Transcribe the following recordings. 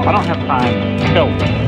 I don't have time. Go.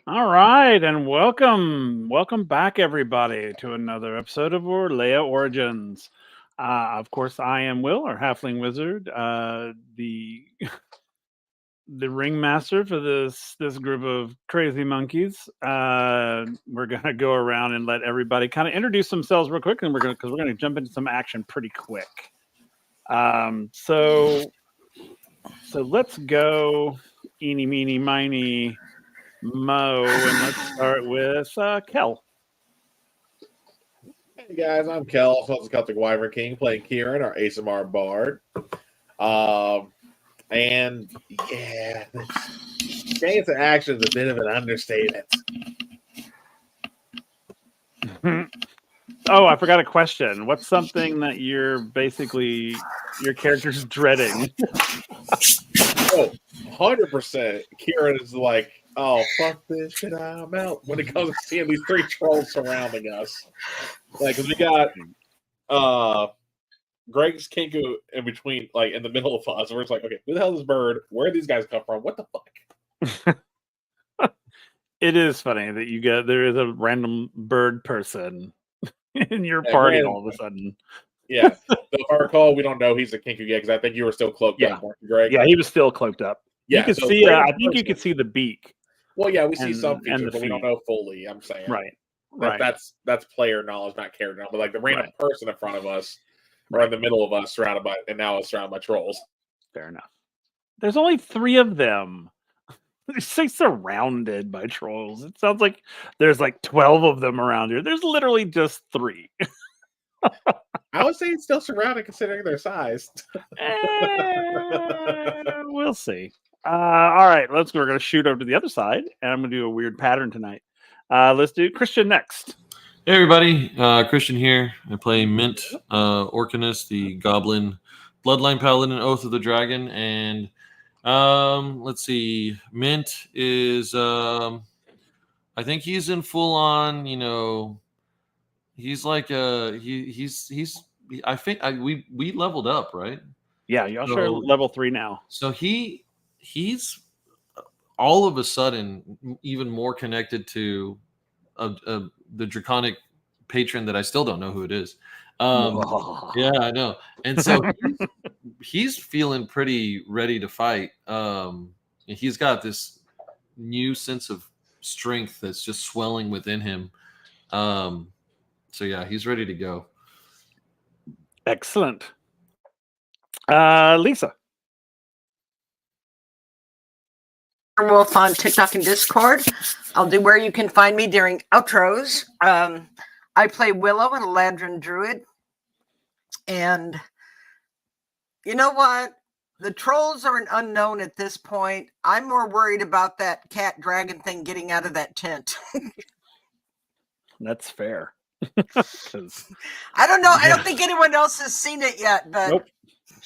All right, and welcome back, everybody, to another episode of Orlea Origins. Of course, I am Will, our Halfling Wizard, the ringmaster for this group of crazy monkeys. We're gonna go around and let everybody kind of introduce themselves real quick, and we're gonna jump into some action pretty quick. So let's go, eeny meeny miny mo, and let's start with Kel. Hey guys, I'm Kel, also Celtic Wyvern King, playing Kieran, our ASMR Bard. And yeah, chance of action is a bit of an understatement. Oh, I forgot a question. What's something that your character's dreading? Oh, 100%. Kieran is like, oh, fuck this shit, I'm out. When it comes to seeing these three trolls surrounding us. Like, cause we got Greg's Kinku in between, like in the middle of us. We're just like, okay, who the hell is this bird? Where did these guys come from? What the fuck? It is funny that there is a random bird person in your party all of a sudden. Yeah. So if I recall, we don't know he's a Kinku yet because I think you were still cloaked up, weren't you, Greg? Yeah, he was still cloaked up. Yeah, you could see. I think you could see the beak. Well, yeah, we see some features, but we don't know fully. I'm saying, right. That's player knowledge, not character knowledge. But like the random person in front of us, or in the middle of us, surrounded by, and now it's surrounded by trolls. Fair enough. There's only 3 of them. Say surrounded by trolls. It sounds like there's like 12 of them around here. There's literally just 3. I would say it's still surrounded considering their size. We'll see. All right, we're going to shoot over to the other side, and I'm going to do a weird pattern tonight. Let's do Christian next. Hey everybody, Christian here. I play Mint Orcanus, the Goblin Bloodline Paladin, Oath of the Dragon, and let's see. Mint is, I think he's in full on. He's like I think we leveled up, right? Yeah, y'all are level 3 now. So he's all of a sudden even more connected to the draconic patron that I still don't know who it is. Yeah, I know. And so he's feeling pretty ready to fight. He's got this new sense of strength that's just swelling within him. So yeah, he's ready to go. Excellent. Lisa. Wolf on TikTok and Discord. I'll do where you can find me during outros. I play Willow, an Eladrin druid. And you know what? The trolls are an unknown at this point. I'm more worried about that cat dragon thing getting out of that tent. That's fair. I don't know. I don't think anyone else has seen it yet, but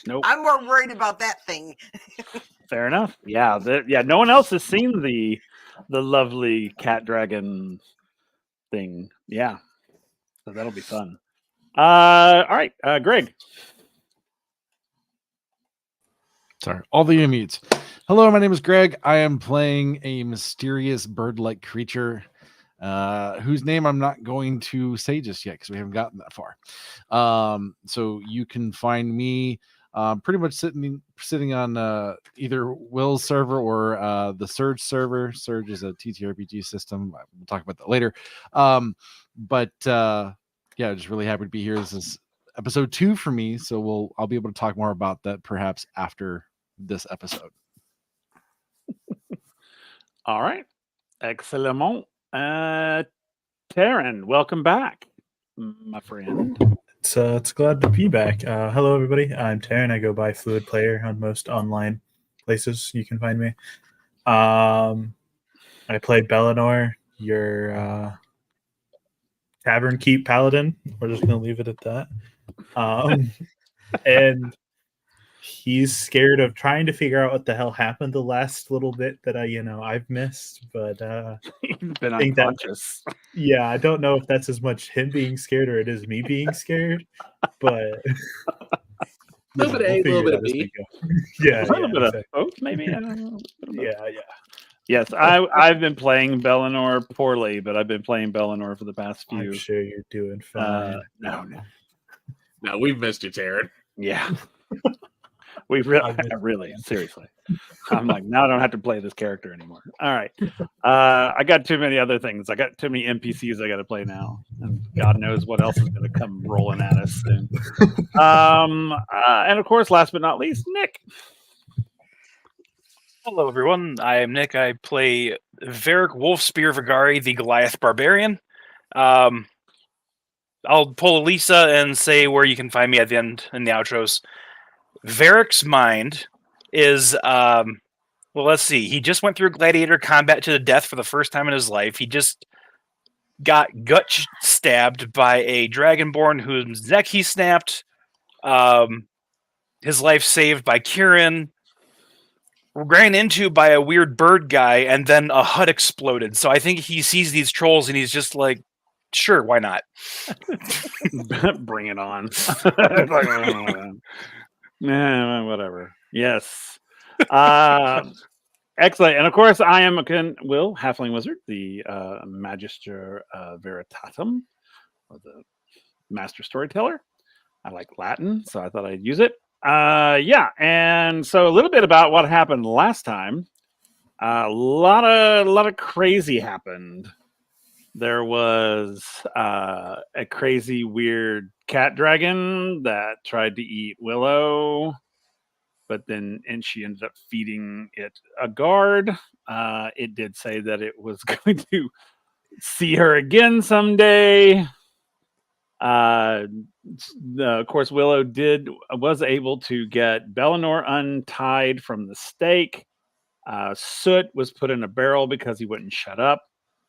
nope. I'm more worried about that thing. Fair enough. Yeah, no one else has seen the lovely cat dragon thing. Yeah, so that'll be fun. All right, Greg. Sorry, all the unmutes. Hello, my name is Greg. I am playing a mysterious bird-like creature whose name I'm not going to say just yet because we haven't gotten that far. So you can find me pretty much sitting on either Will's server or the Surge server. Surge is a TTRPG system. We'll talk about that later. Yeah, just really happy to be here. This is episode 2 for me, so I'll be able to talk more about that perhaps after this episode. All right, excellent. Taryn, welcome back, my friend. It's glad to be back. Hello, everybody. I'm Taryn. I go by Fluid Player on most online places you can find me. I play Bellinor, your Tavern Keep Paladin. We're just going to leave it at that. And he's scared of trying to figure out what the hell happened the last little bit that I've missed, but he's been unconscious. I don't know if that's as much him being scared or it is me being scared, but a little bit of A, a little bit of B. Yeah, a little bit of both, maybe. I don't know. Yeah. Yes, I've been playing Bellinor poorly, but I've been playing Bellinor for the past I'm few. sure you're doing fine. No. No, we've missed you, Taryn. Yeah. We really, I've been really, playing. seriously. I'm like, now I don't have to play this character anymore. All right. I got too many other things. I got too many NPCs I got to play now. And God knows what else is going to come rolling at us soon. And of course, last but not least, Nick. Hello, everyone. I am Nick. I play Varric Wolfspear Vigari, the Goliath Barbarian. I'll pull Lisa and say where you can find me at the end in the outros. Varric's mind is, well, let's see. He just went through gladiator combat to the death for the first time in his life. He just got gut stabbed by a dragonborn whose neck he snapped. His life saved by Kieran. Ran into by a weird bird guy, and then a hut exploded. So I think he sees these trolls and he's just like, sure, why not? Bring it on. Whatever. Yes. Excellent. And of course, I am Will, Halfling Wizard, the Magister Veritatum, or the Master Storyteller. I like Latin, so I thought I'd use it. Yeah, and so a little bit about what happened last time. A lot of crazy happened. There was a crazy, weird cat dragon that tried to eat Willow, but then she ended up feeding it a guard. It did say that it was going to see her again someday. Of course, Willow was able to get Bellinor untied from the stake. Soot was put in a barrel because he wouldn't shut up,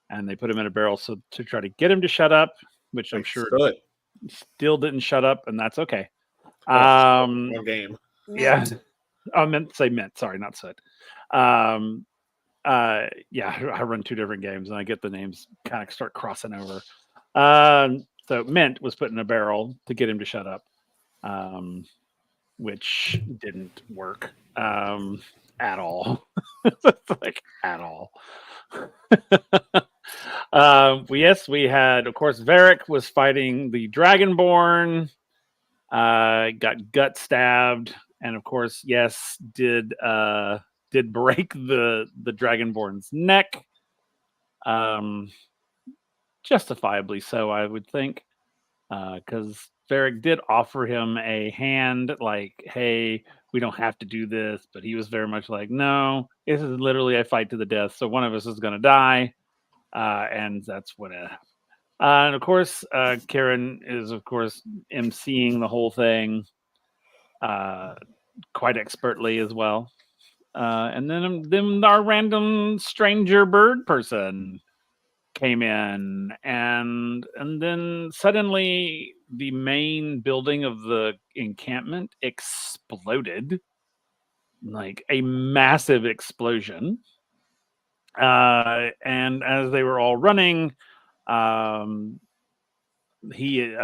and they put him in a barrel to try to get him to shut up, which I'm sure still didn't shut up, and that's okay. One game. Yeah, I meant to say mint. Sorry, not Soot. Yeah, I run two different games, and I get the names kind of start crossing over. So Mint was put in a barrel to get him to shut up, which didn't work at all. Like at all. Yes, we had, of course, Varric was fighting the Dragonborn, got gut stabbed, and of course, yes, did break the Dragonborn's neck. Justifiably so, I would think, because Varric did offer him a hand, like, hey, we don't have to do this, but he was very much like, no, this is literally a fight to the death, so one of us is going to die, and that's what it happened. And of course, Karen is, of course, emceeing the whole thing quite expertly as well. And then our random stranger bird person came in, and then suddenly the main building of the encampment exploded, like a massive explosion. And as they were all running, he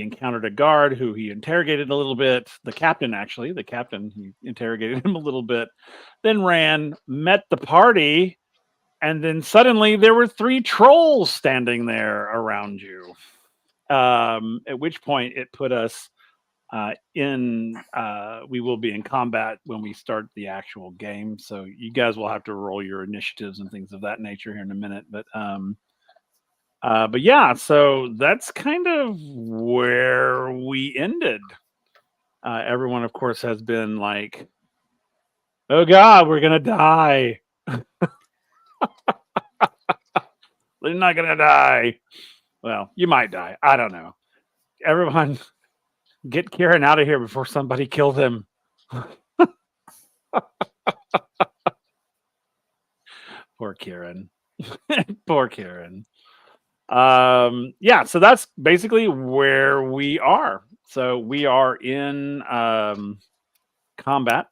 encountered a guard who he interrogated a little bit. The captain, he interrogated him a little bit, then ran, met the party. And then suddenly there were 3 trolls standing there around you. At which point it put us we will be in combat when we start the actual game. So you guys will have to roll your initiatives and things of that nature here in a minute. But yeah, so that's kind of where we ended. Everyone, of course, has been like, oh God, we're going to die. They're not gonna die. Well, you might die. I don't know. Everyone, get Kieran out of here before somebody kills him. Poor Kieran. Poor Kieran. Yeah, so that's basically where we are. So we are in combat.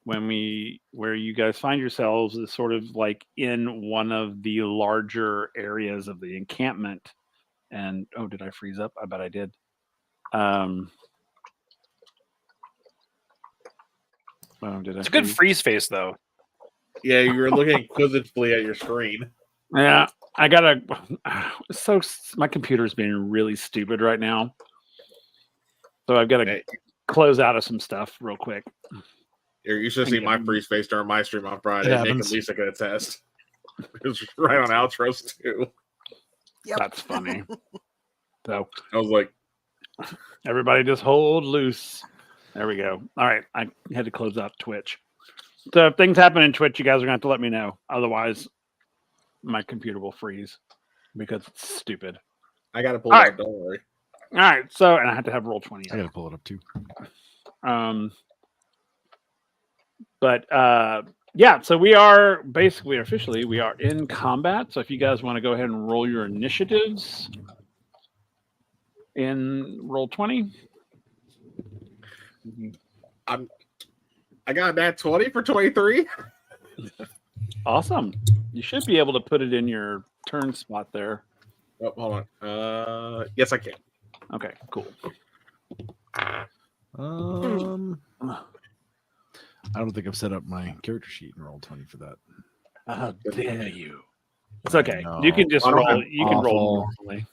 Where you guys find yourselves is sort of like in one of the larger areas of the encampment. And oh, did I freeze up? I bet I did. It's a good freeze face, though. Yeah, you were looking inquisitively at your screen. Yeah, I gotta. So my computer's being really stupid right now, so I've got to Hey, close out of some stuff real quick. you should see my freeze face during my stream on Friday. It Nick and happens. Lisa could attest. It was right on outros too. Yep. That's funny. So I was like, everybody, just hold loose. There we go. All right, I had to close out Twitch. So if things happen in Twitch, you guys are gonna have to let me know. Otherwise, my computer will freeze because it's stupid. I got to pull All it right. up. Don't worry. All right, so and I had to have roll 20. I gotta pull it up too. But yeah, so we are basically officially we are in combat. So if you guys want to go ahead and roll your initiatives in roll 20. I got that 20 for 23. Awesome. You should be able to put it in your turn spot there. Oh, hold on. Yes, I can. Okay, cool. I don't think I've set up my character sheet in Roll20 for that. How dare you? It's okay. No. You can just I don't roll. have You can roll awful- normally.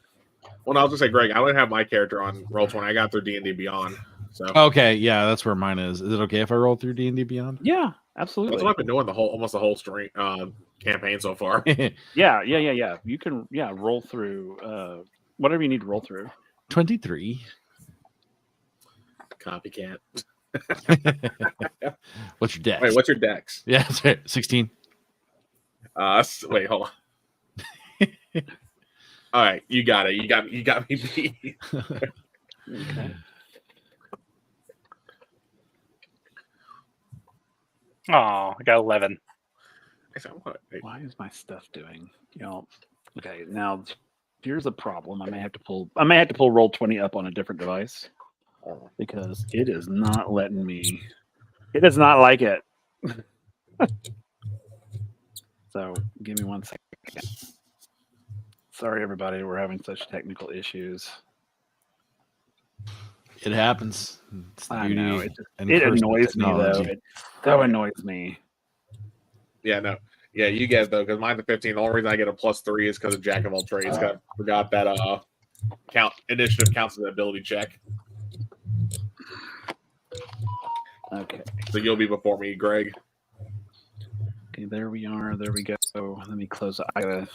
Well, I'll just say, Greg, I don't have my character on Roll20. I got through D&D Beyond. So Okay, yeah, that's where mine is. Is it okay if I roll through D&D Beyond? Yeah, that's absolutely. what I've been doing almost the whole stream campaign so far. Yeah. You can roll through whatever you need to roll through. 23. Copycat. What's your dex? Wait, what's your dex? Yeah, that's right. 16. Wait, hold on. All right, you got it. You got me beat. Okay. Oh, I got 11. Why is my stuff doing? Okay, now here's a problem. I may have to pull roll 20 up on a different device because it is not letting me. It does not like it. So give me 1 second. Sorry, everybody. We're having such technical issues. It happens. It's the I beauty know. and It curse of annoys me, though. technology. It so annoys me. Yeah, no. Yeah, you guys though, because mine's a 15. The only reason I get a +3 is because of Jack of all trades. 'Cause I forgot that initiative counts as an ability check. Okay. So you'll be before me, Greg. Okay, there we are. There we go. Let me close. Okay,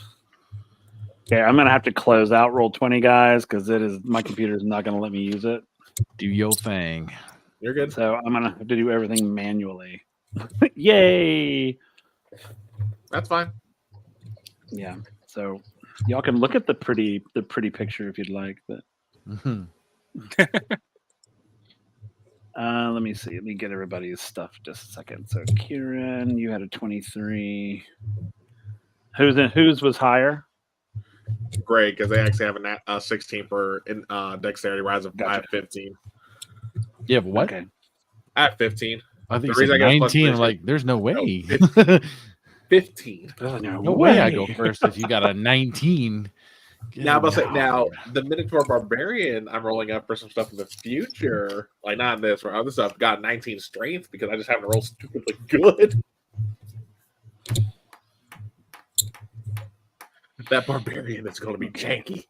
I'm gonna have to close out roll 20, guys, because my computer is not gonna let me use it. Do your thing. You're good. So I'm gonna have to do everything manually. Yay! That's fine. Yeah. So y'all can look at the pretty picture if you'd like. But Mhm. let me see. Let me get everybody's stuff just a second. So Kieran, you had a 23. Whose was higher? Greg, because they actually have a 16 for dexterity, whereas I have 15. You have what? Okay. I have 15. I think The you said reason I got plus 19. I'm three like, there's no way. 15. No way I go first if you got a 19. Now, I'm about to say, Good now God. the Minotaur Barbarian, I'm rolling up for some stuff in the future, like not in this or other stuff. Got 19 strength because I just haven't rolled stupidly good. That Barbarian is going to be janky.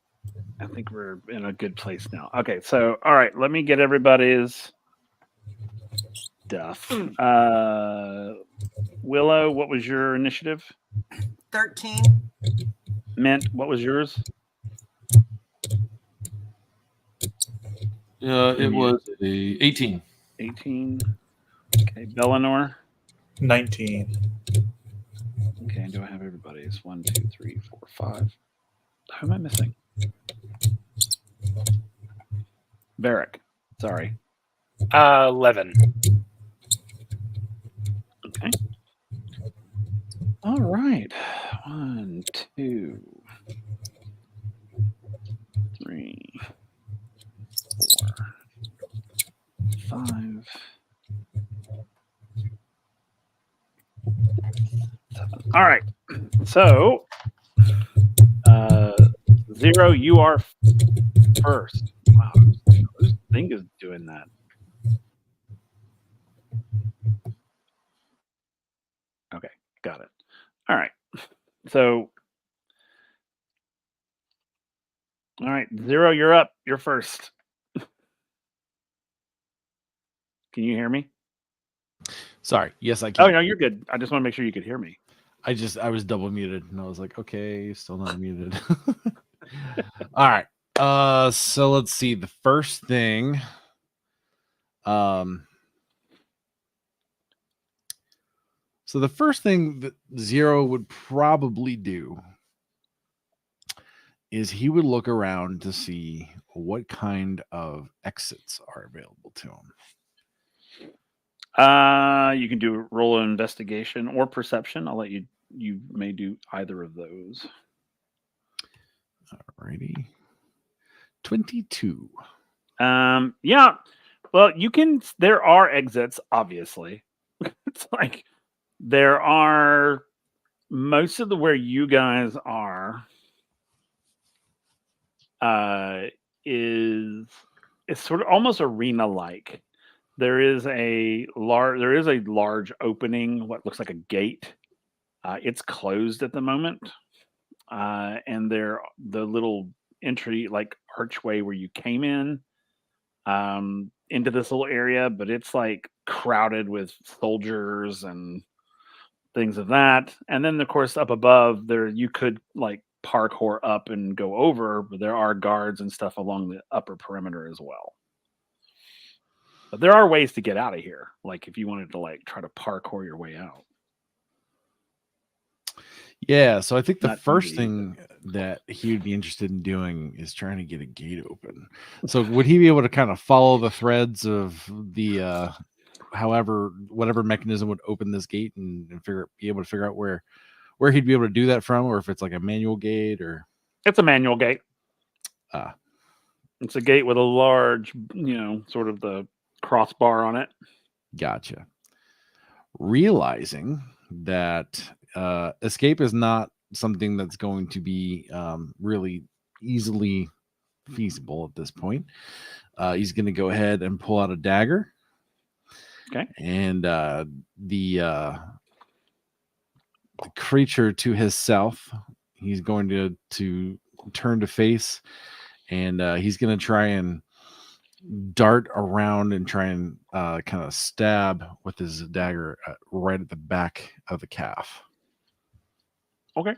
I think we're in a good place now. Okay, so all right, let me get everybody's stuff. Willow, what was your initiative? 13. Mint, what was yours? It was a 18. 18. Okay, Bellinor. 19. Okay, do I have everybody's? 1, 2, 3, 4, 5. Who am I missing? Varric. Sorry. 11. Okay. All right. 1, 2, 3, 4, 5, 7. All right. So, 0, you are first. Wow. Whose thing is doing that? Okay. Got it. All right. So, all right, Zero, you're up. You're first. Can you hear me? Sorry. Yes, I can. Oh no, you're good. I just want to make sure you could hear me. I was double muted and I was like, okay, still not muted. All right. So let's see. The first thing. So the first thing that Zero would probably do is he would look around to see what kind of exits are available to him. You can do roll an investigation or perception. I'll let you. You may do either of those. Alrighty. 22. Yeah. Well, you can. There are exits, obviously. It's like there are most of the where you guys are. Is it's sort of almost arena like. There is a large opening, what looks like a gate. It's closed at the moment, and the little entry like archway where you came in into this little area, but it's like crowded with soldiers and things of that. And then of course up above there you could like parkour up and go over, but there are guards and stuff along the upper perimeter as well. But there are ways to get out of here, like if you wanted to like try to parkour your way out. Yeah, so I think the Not first easy, thing that he would be interested in doing is trying to get a gate open. So would he be able to kind of follow the threads of the whatever mechanism would open this gate and be able to figure out where he'd be able to do that from, or if it's like a manual gate or It's a manual gate. Ah. It's a gate with a large, sort of the crossbar on it. Gotcha. Realizing that escape is not something that's going to be really easily feasible at this point, he's going to go ahead and pull out a dagger. Okay. And the creature to his south, he's going to turn to face, and he's going to try and dart around and try and kind of stab with his dagger right at the back of the calf. Okay.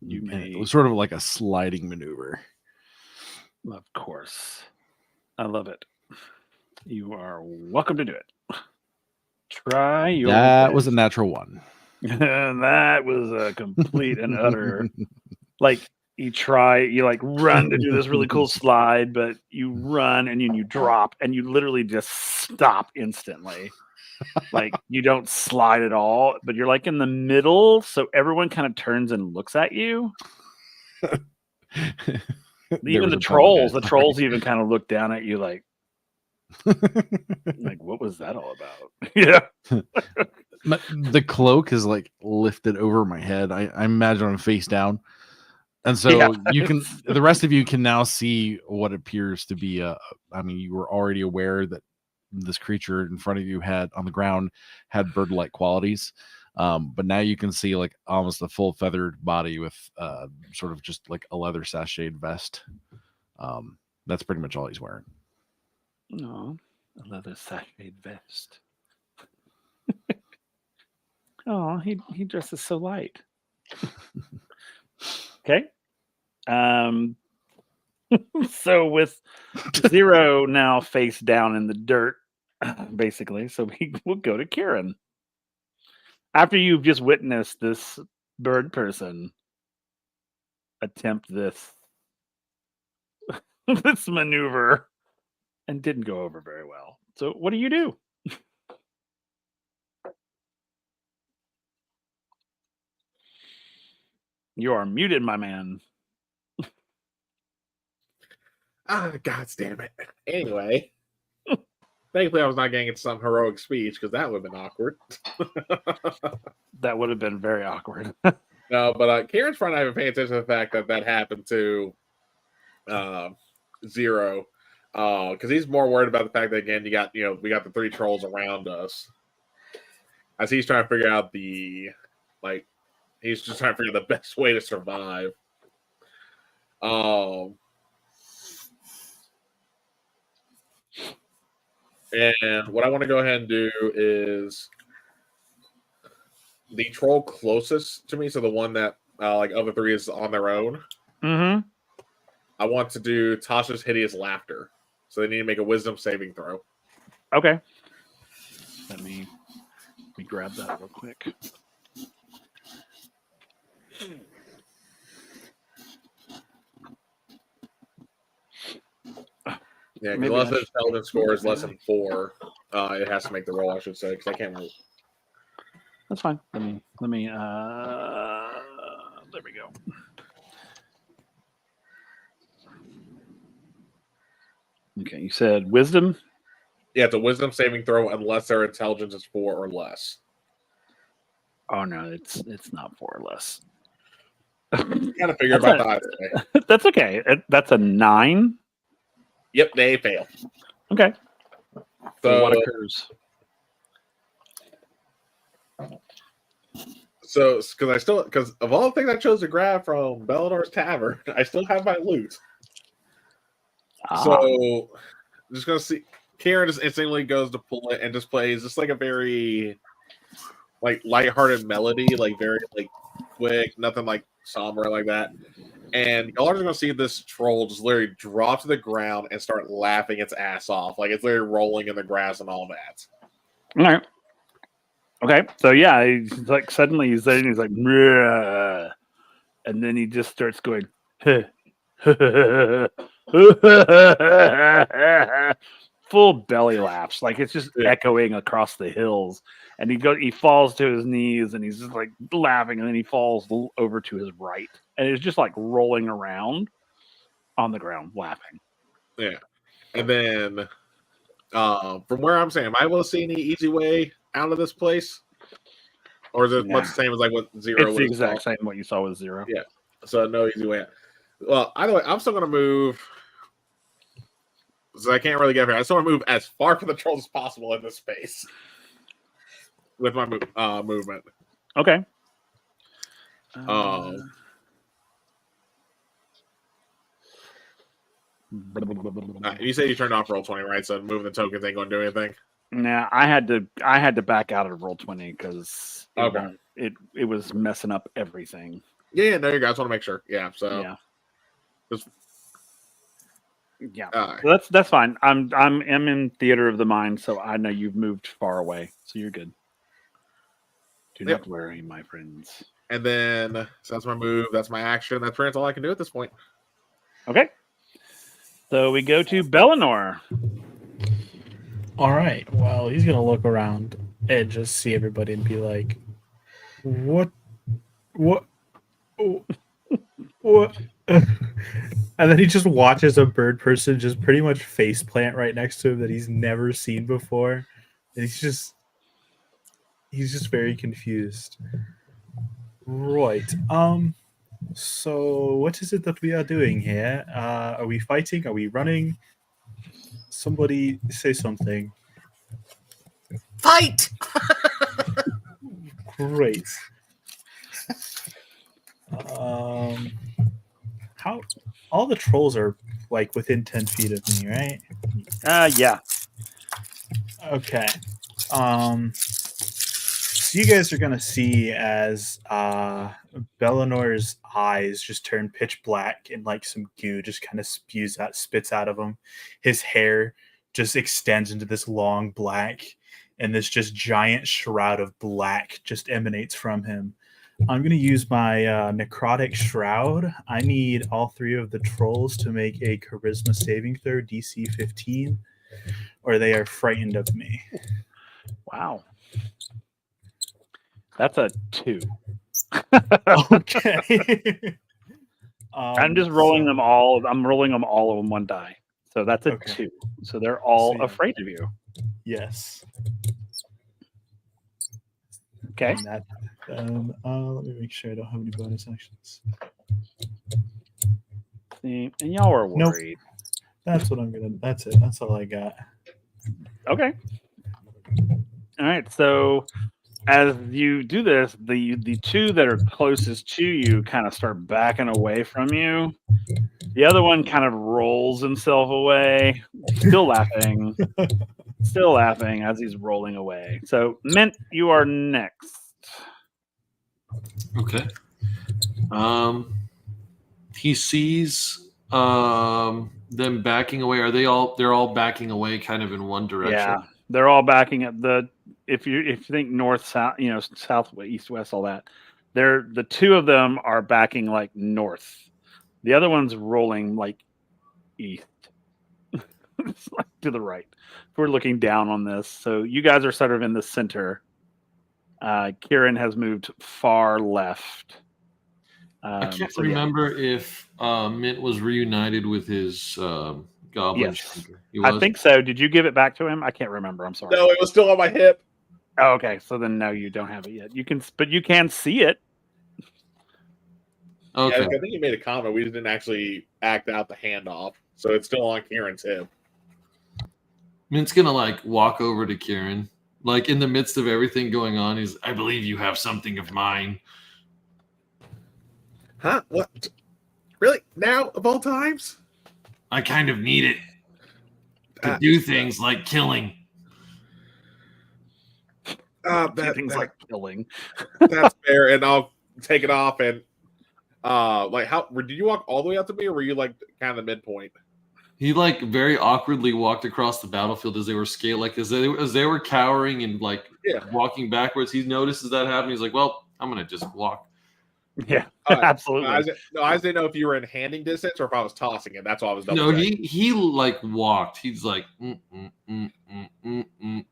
It was sort of like a sliding maneuver. Of course. I love it. You are welcome to do it. Try your That best. was a natural one. That was a complete and utter, like, you like run to do this really cool slide, but you run and then you drop and you literally just stop instantly. Like you don't slide at all, but you're like in the middle, so everyone kind of turns and looks at you. Even the trolls even kind of look down at you like what was that all about? Yeah. The cloak is like lifted over my head. I imagine I'm face down. And so the rest of you can now see what appears to be you were already aware that this creature in front of you had bird-like qualities. But now you can see like almost a full feathered body with sort of just like a leather sashayed vest. That's pretty much all he's wearing. No, a leather sashayed vest. Oh, he dresses so light. Okay. So with Zero now face down in the dirt, basically, so we will go to Kieran. After you've just witnessed this bird person attempt this this maneuver and didn't go over very well. So what do you do? You are muted, my man. God damn it. Anyway, thankfully I was not getting into some heroic speech because that would have been awkward. That would have been very awkward. No, but Kieran's probably not even paying attention to the fact that happened to Zero, because he's more worried about the fact that again we got the three trolls around us as he's trying to figure out the Like he's just trying to figure the best way to survive. And what I want to go ahead and do is the troll closest to me, so the one that like other three is on their own. Mm-hmm. I want to do Tasha's hideous laughter. So they need to make a wisdom saving throw. Okay. Let me grab that real quick. Yeah, Maybe unless I the should- intelligence score is less than 4, it has to make the roll, I should say, because I can't remember. That's fine. Let me there we go. Okay, you said wisdom? Yeah, it's a wisdom saving throw unless their intelligence is 4 or less. Oh no, it's not 4 or less. You gotta figure That's about a- that. That's okay. That's a 9. Yep, they fail. Okay. So what So, occurs? because of all the things I chose to grab from Bellador's Tavern, I still have my loot. So, just gonna see. Karen just instantly goes to pull it and just plays just like a very like lighthearted melody, like very like quick, nothing like somber like that. And y'all are just gonna see this troll just literally drop to the ground and start laughing its ass off, like it's literally rolling in the grass and all that. All right. Okay. So yeah, he's like suddenly he's there and he's like, "Meh," and then he just starts going, full belly laughs, like it's just echoing across the hills. And he falls to his knees and he's just like laughing, and then he falls over to his right, and it's just like rolling around on the ground laughing. Yeah, and then from where I'm saying, am I able to see any easy way out of this place, or is it much the same as like what Zero? It's the exact same what you saw with Zero. Yeah, so no easy way out. Well, either way, I'm still gonna move. So I can't really get here. I just want to move as far from the trolls as possible in this space with my movement. Okay. You say you turned off Roll20, right? So moving the tokens ain't going to do anything. Nah, I had to back out of Roll20 because it was messing up everything. Yeah, no, you guys want to make sure. Yeah, so yeah. So that's fine. I'm in theater of the mind, so I know you've moved far away, so you're good. Do not worry, my friends. And then so that's my move. That's my action. That's pretty much all I can do at this point. Okay. So we go to Bellinor. All right. Well, he's gonna look around and just see everybody and be like, "What? Oh, what?" And then he just watches a bird person just pretty much face plant right next to him that he's never seen before, and he's just very confused. Right. So what is it that we are doing here? Are we fighting? Are we running? Somebody say something. Fight! Great. How all the trolls are like within 10 feet of me, right? Yeah. Okay. So you guys are gonna see as Bellinor's eyes just turn pitch black and like some goo just kind of spits out of him. His hair just extends into this long black, and this just giant shroud of black just emanates from him. I'm going to use my necrotic shroud. I need all 3 of the trolls to make a charisma saving throw, DC 15, or they are frightened of me. Wow. That's a 2. Okay. I'm just rolling them all. I'm rolling them all on one die. So that's a 2. So they're all afraid of you. Yes. Okay. And let me make sure I don't have any bonus actions. See, and y'all are worried. Nope. That's it. That's all I got. Okay. All right. So as you do this, the two that are closest to you kind of start backing away from you. The other one kind of rolls himself away, still laughing as he's rolling away. So, Mint, you are next. Okay. He sees them backing away. Are they all? They're all backing away, kind of in one direction. Yeah, they're all backing at the. If you think north, south, south, east, west, all that. The two of them are backing like north. The other one's rolling like east. It's like to the right. If we're looking down on this, so you guys are sort of in the center. Kieran has moved far left. I can't remember if Mint was reunited with his goblin. Yes. He was? I think so. Did you give it back to him? I can't remember. I'm sorry. No, it was still on my hip. Oh, okay. So then, no, you don't have it yet. But you can see it. Okay. Yeah, I think you made a comment. We didn't actually act out the handoff, so it's still on Kieran's hip. Mint's gonna like walk over to Kieran, like in the midst of everything going on. I believe you have something of mine. Huh? What? Really? Now of all times? I kind of need it to do things like killing. Things like killing. That's fair, and I'll take it off. And like, how did you walk all the way up to me, or were you like kind of the midpoint? He like very awkwardly walked across the battlefield as they were scaling, like as they were cowering and like walking backwards. He notices that happen. He's like, "Well, I'm gonna just walk." Yeah, absolutely. I just didn't know if you were in handing distance or if I was tossing it. That's why I was. No, he like walked. He's like, All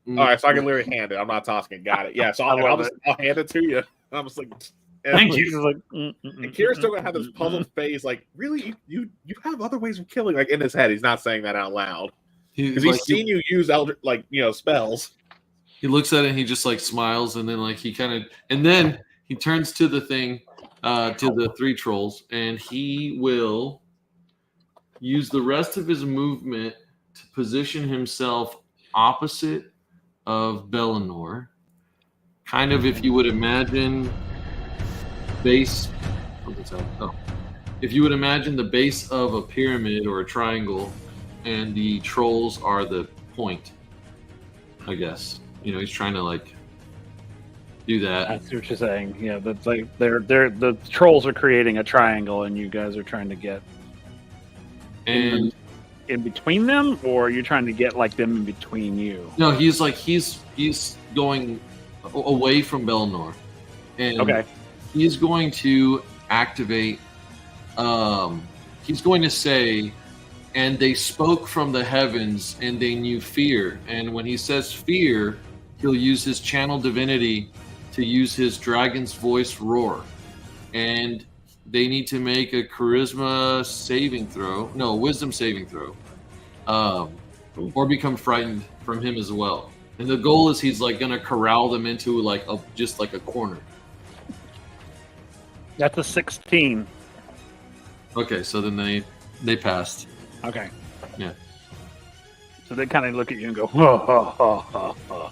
right, so I can literally hand it. I'm not tossing it. Got it. Yeah, so I'll hand it to you. I'm just like, thank you. Like, and Kira's still gonna have this puzzled face, like, really, you have other ways of killing, like in his head. He's not saying that out loud because he's seen you use elder, like spells. He looks at it and he just like smiles, and then like he turns to the thing. To the three trolls, and he will use the rest of his movement to position himself opposite of Bellinor. Kind of, if you would imagine if you would imagine the base of a pyramid or a triangle, and the trolls are the point, I guess. He's trying to like do that. I see what you're saying. Yeah, that's like they're the trolls are creating a triangle, and you guys are trying to get in between them, or you're trying to get like them in between you. No, he's going away from Bellinor, and he's going to activate. He's going to say, "And they spoke from the heavens, and they knew fear." And when he says fear, he'll use his channel divinity to use his dragon's voice roar, and they need to make a wisdom saving throw, or become frightened from him as well. And the goal is he's like gonna corral them into like just like a corner. That's a 16. Okay, so then they passed. Okay. Yeah. So they kind of look at you and go, ha ha ha ha ha.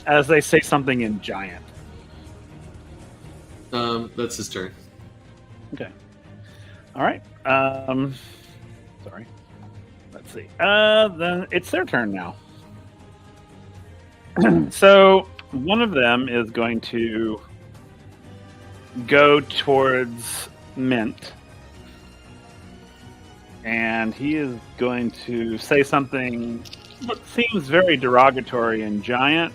As they say something in giant. That's his turn. Okay. All right. Sorry. Let's see. Then it's their turn now. So one of them is going to go towards Mint. And he is going to say something that seems very derogatory in giant.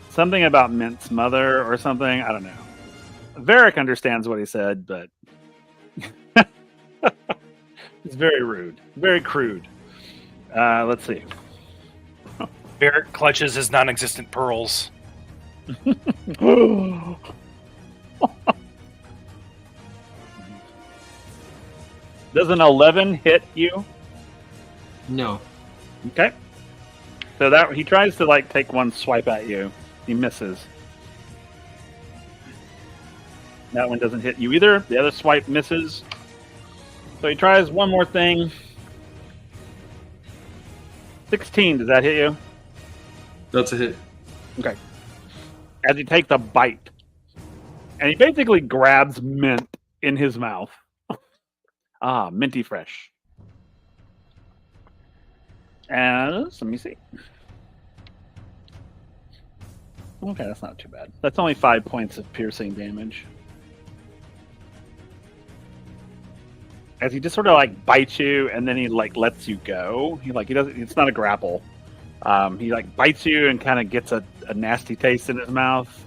Something about Mint's mother or something. I don't know. Varric understands what he said, but it's very rude. Very crude. Let's see. Varric clutches his non-existent pearls. Does an 11 hit you? No. Okay. So that he tries to like take one swipe at you. He misses. That one doesn't hit you either. The other swipe misses. So he tries one more thing. 16, does that hit you? That's a hit. Okay. As you take the bite, and he basically grabs mint in his mouth. Ah, minty fresh. And let me see. Okay, that's not too bad. That's only 5 points of piercing damage. As he just sort of like bites you, and then he like lets you go. He doesn't. It's not a grapple. He like bites you and kind of gets a nasty taste in his mouth,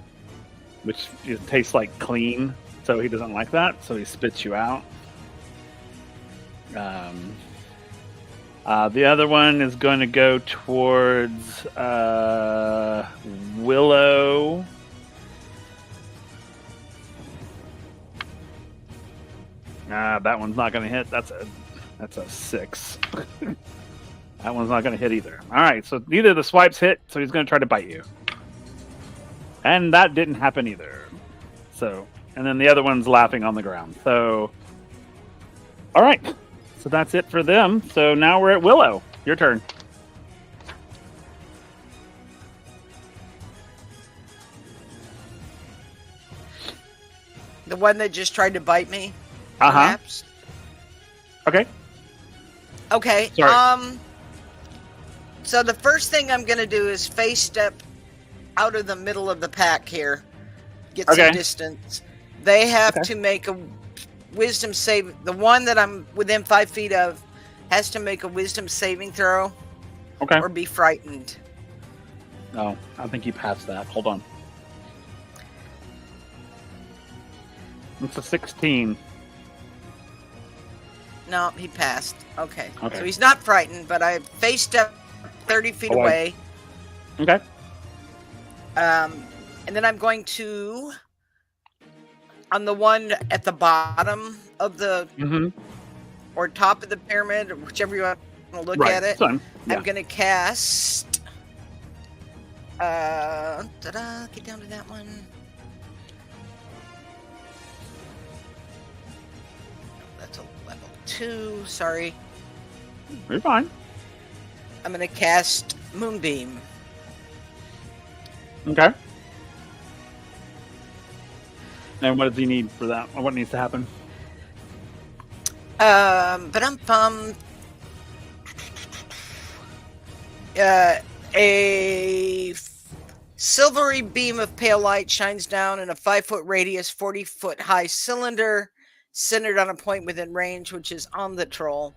which it tastes like clean. So he doesn't like that. So he spits you out. The other one is going to go towards Willow. That one's not going to hit. That's a 6. That one's not going to hit either. All right, so neither of the swipes hit, so he's going to try to bite you. And that didn't happen either. So, and then the other one's laughing on the ground. So, all right. So that's it for them. So now we're at Willow. Your turn. The one that just tried to bite me? Uh-huh. Perhaps? Okay. Okay. Sorry. So the first thing I'm going to do is face step out of the middle of the pack here. Get some distance. They have to make a wisdom save. The one that I'm within 5 feet of has to make a wisdom saving throw. Okay. Or be frightened. Oh, I think you passed that. Hold on. It's a 16. No, he passed. Okay. Okay. So he's not frightened, but I face step 30 feet away. Okay. And then I'm going to, on the one at the bottom of the, or top of the pyramid, or whichever you want to look at it, Fine. Yeah. I'm going to cast, get down to that one. That's a level 2, sorry. You're fine. I'm going to cast Moonbeam. Okay. And what does he need for that? What needs to happen? A silvery beam of pale light shines down in a 5-foot radius, 40-foot high cylinder centered on a point within range, which is on the troll.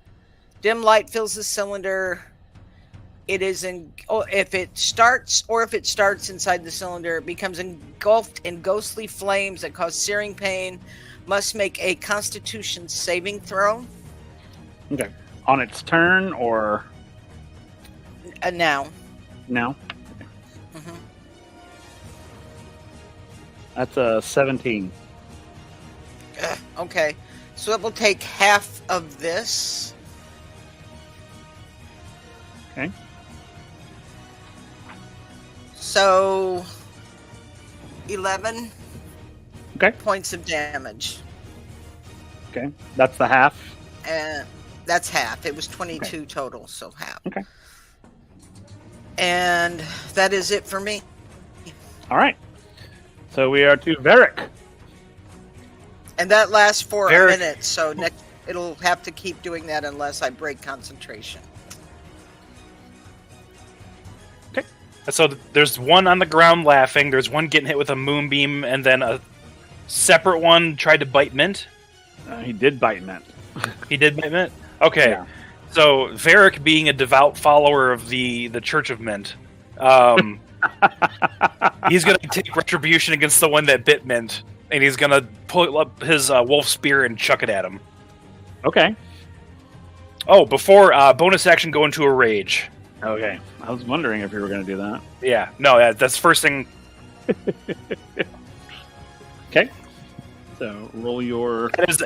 Dim light fills the cylinder. It is if it starts inside the cylinder, it becomes engulfed in ghostly flames that cause searing pain. Must make a Constitution saving throw. Okay. On its turn or Now. now? Okay. That's a 17. Okay. So it will take half of this. Okay. So 11 Okay. points of damage. Okay. That's the half. And that's half. It was 22 total, so half. Okay. And that is it for me. All right. So we are to Varric. And that lasts for a Very- minute, so next it'll have to keep doing that unless I break concentration. So there's one on the ground laughing. There's one getting hit with a moonbeam, and then a separate one tried to bite Mint. He did bite Mint. He did bite Mint? Okay. Yeah. So Varric, being a devout follower of the Church of Mint, he's going to take retribution against the one that bit Mint, and he's going to pull up his wolf spear and chuck it at him. Okay. Oh, before bonus action, go into a rage. Okay. I was wondering if you were going to do that. Yeah, no, that's the first thing. Okay. So roll your. That is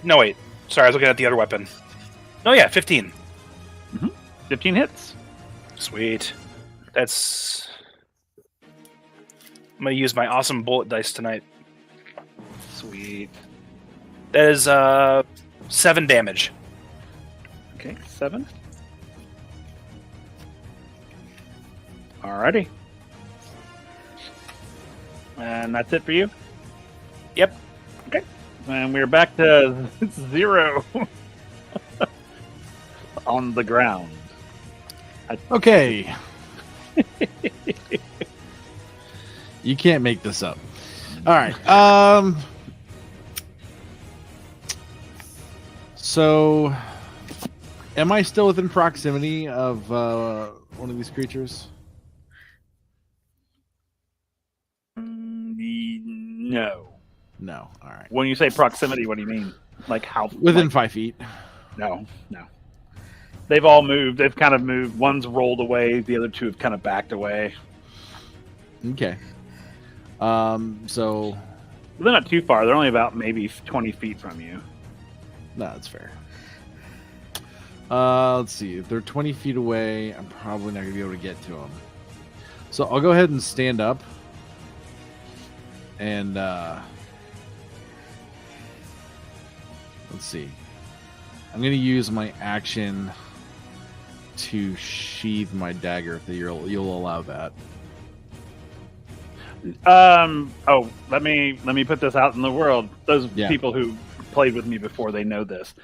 no, wait. Sorry, I was looking at the other weapon. Oh, yeah, 15. 15 hits. Sweet. That's... I'm going to use my awesome bullet dice tonight. Sweet. That is 7 damage. Okay, 7. Alrighty. And that's it for you? Yep. Okay. And we're back to 0 on the ground. Okay. You can't make this up. All right. So, am I still within proximity of one of these creatures? No. No. All right. When you say proximity, what do you mean? Like how? Within like, 5 feet. No. They've all moved. They've kind of moved. One's rolled away. The other two have kind of backed away. Okay. So They're not too far. They're only about maybe 20 feet from you. no, that's fair. Let's see. If they're 20 feet away, I'm probably not gonna be able to get to them. So I'll go ahead and stand up. And let's see. I'm gonna use my action to sheathe my dagger if you'll allow that. Oh, let me put this out in the world. Those Yeah. people who played with me before, they know this.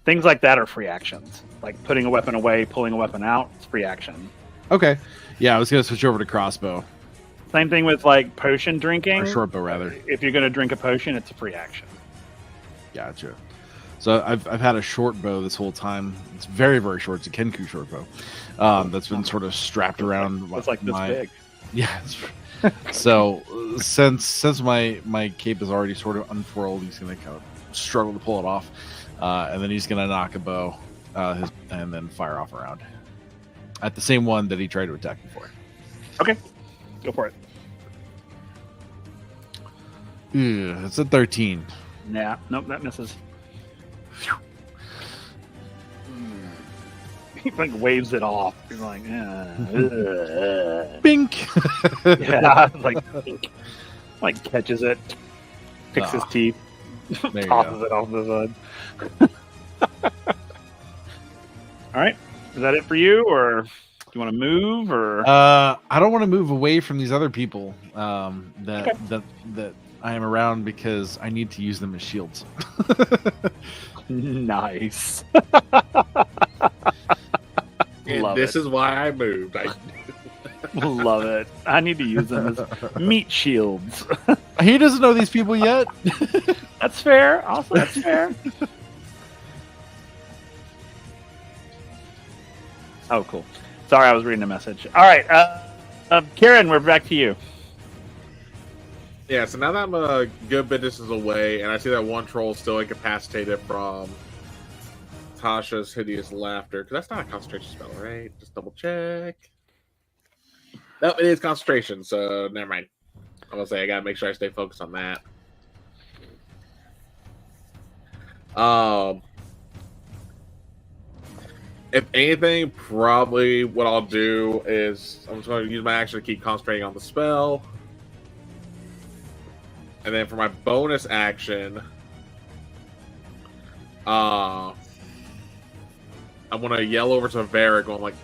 Things like that are free actions. Like putting a weapon away, pulling a weapon out, it's free action. Okay. Yeah, I was gonna switch over to crossbow. Same thing with like potion drinking. Or shortbow rather. If you're gonna drink a potion, it's a free action. Gotcha. So I've had a short bow this whole time. It's very, very short. It's a Kenku short bow. That's been sort of strapped around. It's like this big. Yeah. So since my cape is already sort of unfurled, he's gonna kind of struggle to pull it off, and then he's gonna knock a bow, and then fire off a round at the same one that he tried to attack before. Okay, go for it. It's a 13. Yeah, nope, that misses. He like waves it off. He's like, Bink. yeah, like catches it, picks his teeth, There you tosses go. it off the side. All right, is that it for you, or do you want to move, or? I don't want to move away from these other people that I am around because I need to use them as shields. Nice. And Love this it. is why I moved. Love it. I need to use them as meat shields. He doesn't know these people yet. That's fair. Also, that's fair. Oh, cool. Sorry, I was reading a message. All right, Karen, we're back to you. Yeah, so now that I'm a good bit distance away, and I see that one troll still incapacitated from Tasha's hideous laughter, because that's not a concentration spell, right? Just double check. No, it is concentration, so never mind. I was gonna say I gotta make sure I stay focused on that. If anything, probably what I'll do is I'm just going to use my action to keep concentrating on the spell. And then for my bonus action, I'm going to yell over to Varric, going like,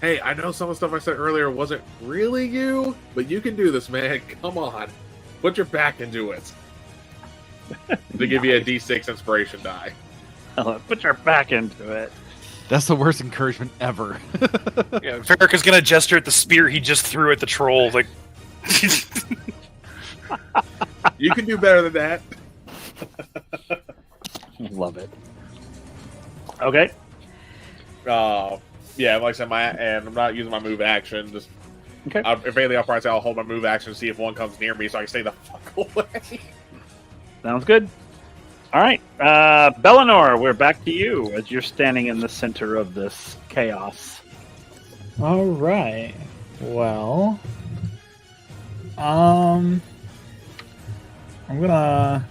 hey, I know some of the stuff I said earlier wasn't really you, but you can do this, man. Come on. Put your back into it. To give you a D6 inspiration die. Put your back into it. That's the worst encouragement ever. Yeah, Varric is gonna gesture at the spear he just threw at the troll. Like, You can do better than that. Love it. Okay. Yeah, like I said, and I'm not using my move action. Just Okay. if anything, I'll probably say I'll hold my move action to see if one comes near me, so I can stay the fuck away. Sounds good. All right, Bellinor, we're back to you as you're standing in the center of this chaos. All right. Well, I'm gonna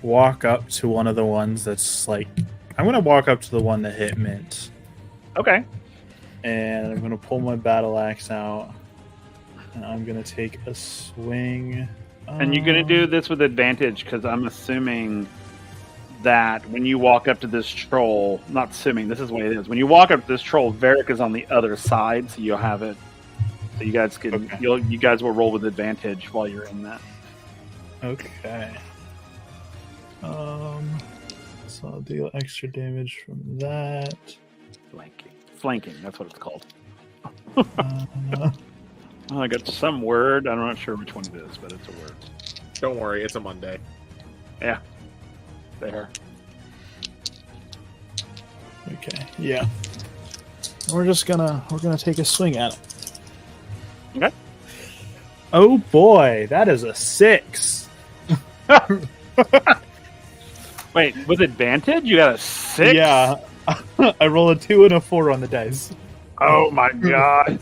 walk up to one of the ones that's like. I'm gonna walk up to the one that hit Mint, Okay. and I'm gonna pull my battle axe out, and I'm gonna take a swing. And you're going to do this with advantage because I'm assuming that when you walk up to this troll, not assuming this is what it is. When you walk up to this troll, Varric is on the other side, so you'll have it. So you guys can, Okay. you guys will roll with advantage while you're in that. Okay. So I'll deal extra damage from that. Flanking. That's what it's called. Uh, Oh, I got some word. I'm not sure which one it is, but it's a word. Don't worry, it's a Monday. There. okay. Yeah. We're gonna take a swing at it. Okay. Oh boy, that is a 6. Wait, with advantage? You got a 6? Yeah. I roll a 2 and a 4 on the dice. Oh my god.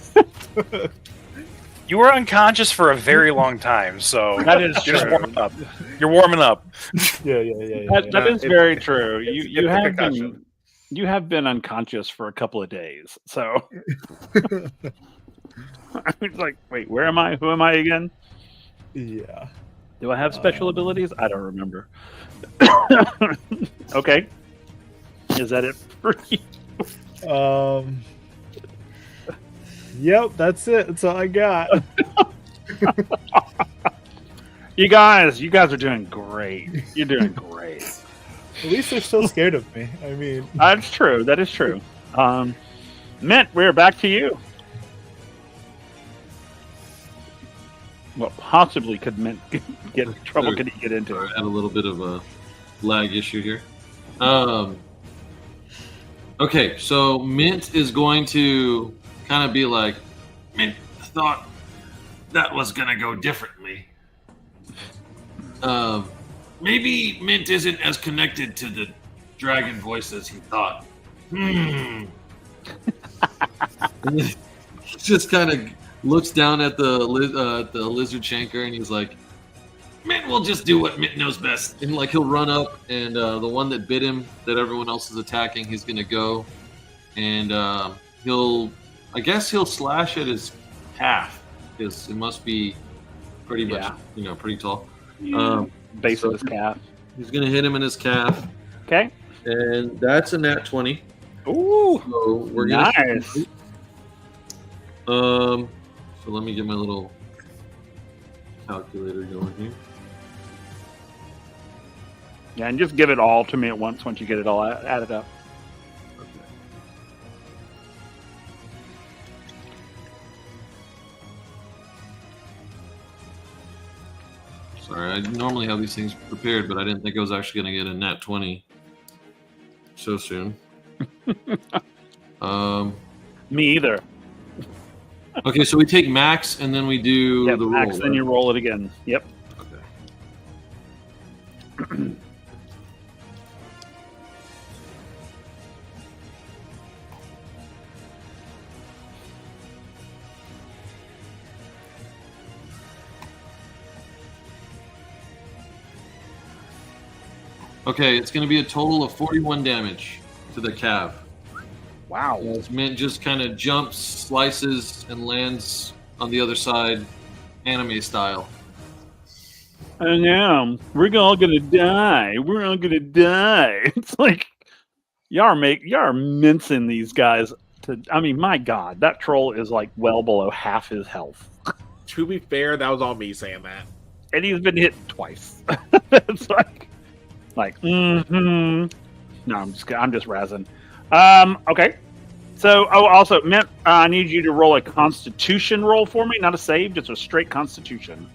You were unconscious for a very long time, so That is you're just true. warming up. You're warming up. Yeah. That is It's- very true. You it's a have concussion. been you have been unconscious for a couple of days. So it's like, wait, where am I? Who am I again? Yeah. Do I have special abilities? I don't remember. Okay. Is that it for you? Yep, that's it. That's all I got. You guys are doing great. You're doing great. At least they're still scared of me. I mean, That's true. That is true. Mint, we're back to you. What possibly could Mint get in trouble? Could he get into? I had a little bit of a lag issue here. Okay, so Mint is going to kind of be like, Mint thought that was going to go differently. Maybe Mint isn't as connected to the dragon voice as he thought. And then he just kind of looks down at the lizard shanker and he's like, Mint will just do what Mint knows best. And like he'll run up and the one that bit him that everyone else is attacking, he's gonna go and he'll slash at his calf because it must be pretty much pretty tall. Base of his calf. He's gonna hit him in his calf, Okay. and that's a nat 20. Ooh. So we're gonna Nice. So let me get my little calculator going here. Yeah, and just give it all to me at once you get it all added up. Sorry, I normally have these things prepared, but I didn't think I was actually going to get a nat 20 so soon. Me either. Okay, so we take max and then we do Yeah, the max, roll. then you roll it again. Yep. Okay. Okay, it's going to be a total of 41 damage to the calf. Wow. As Mint just kind of jumps, slices, and lands on the other side, anime style. And now we're all gonna die. We're all gonna die. It's like y'all are mincing these guys. I mean, my God, that troll is like well below half his health, To be fair, that was all me saying that. and he's been hit twice. It's like, No, I'm just razzing. Okay. So, also, Mint, I need you to roll a Constitution roll for me, not a save, just a straight Constitution.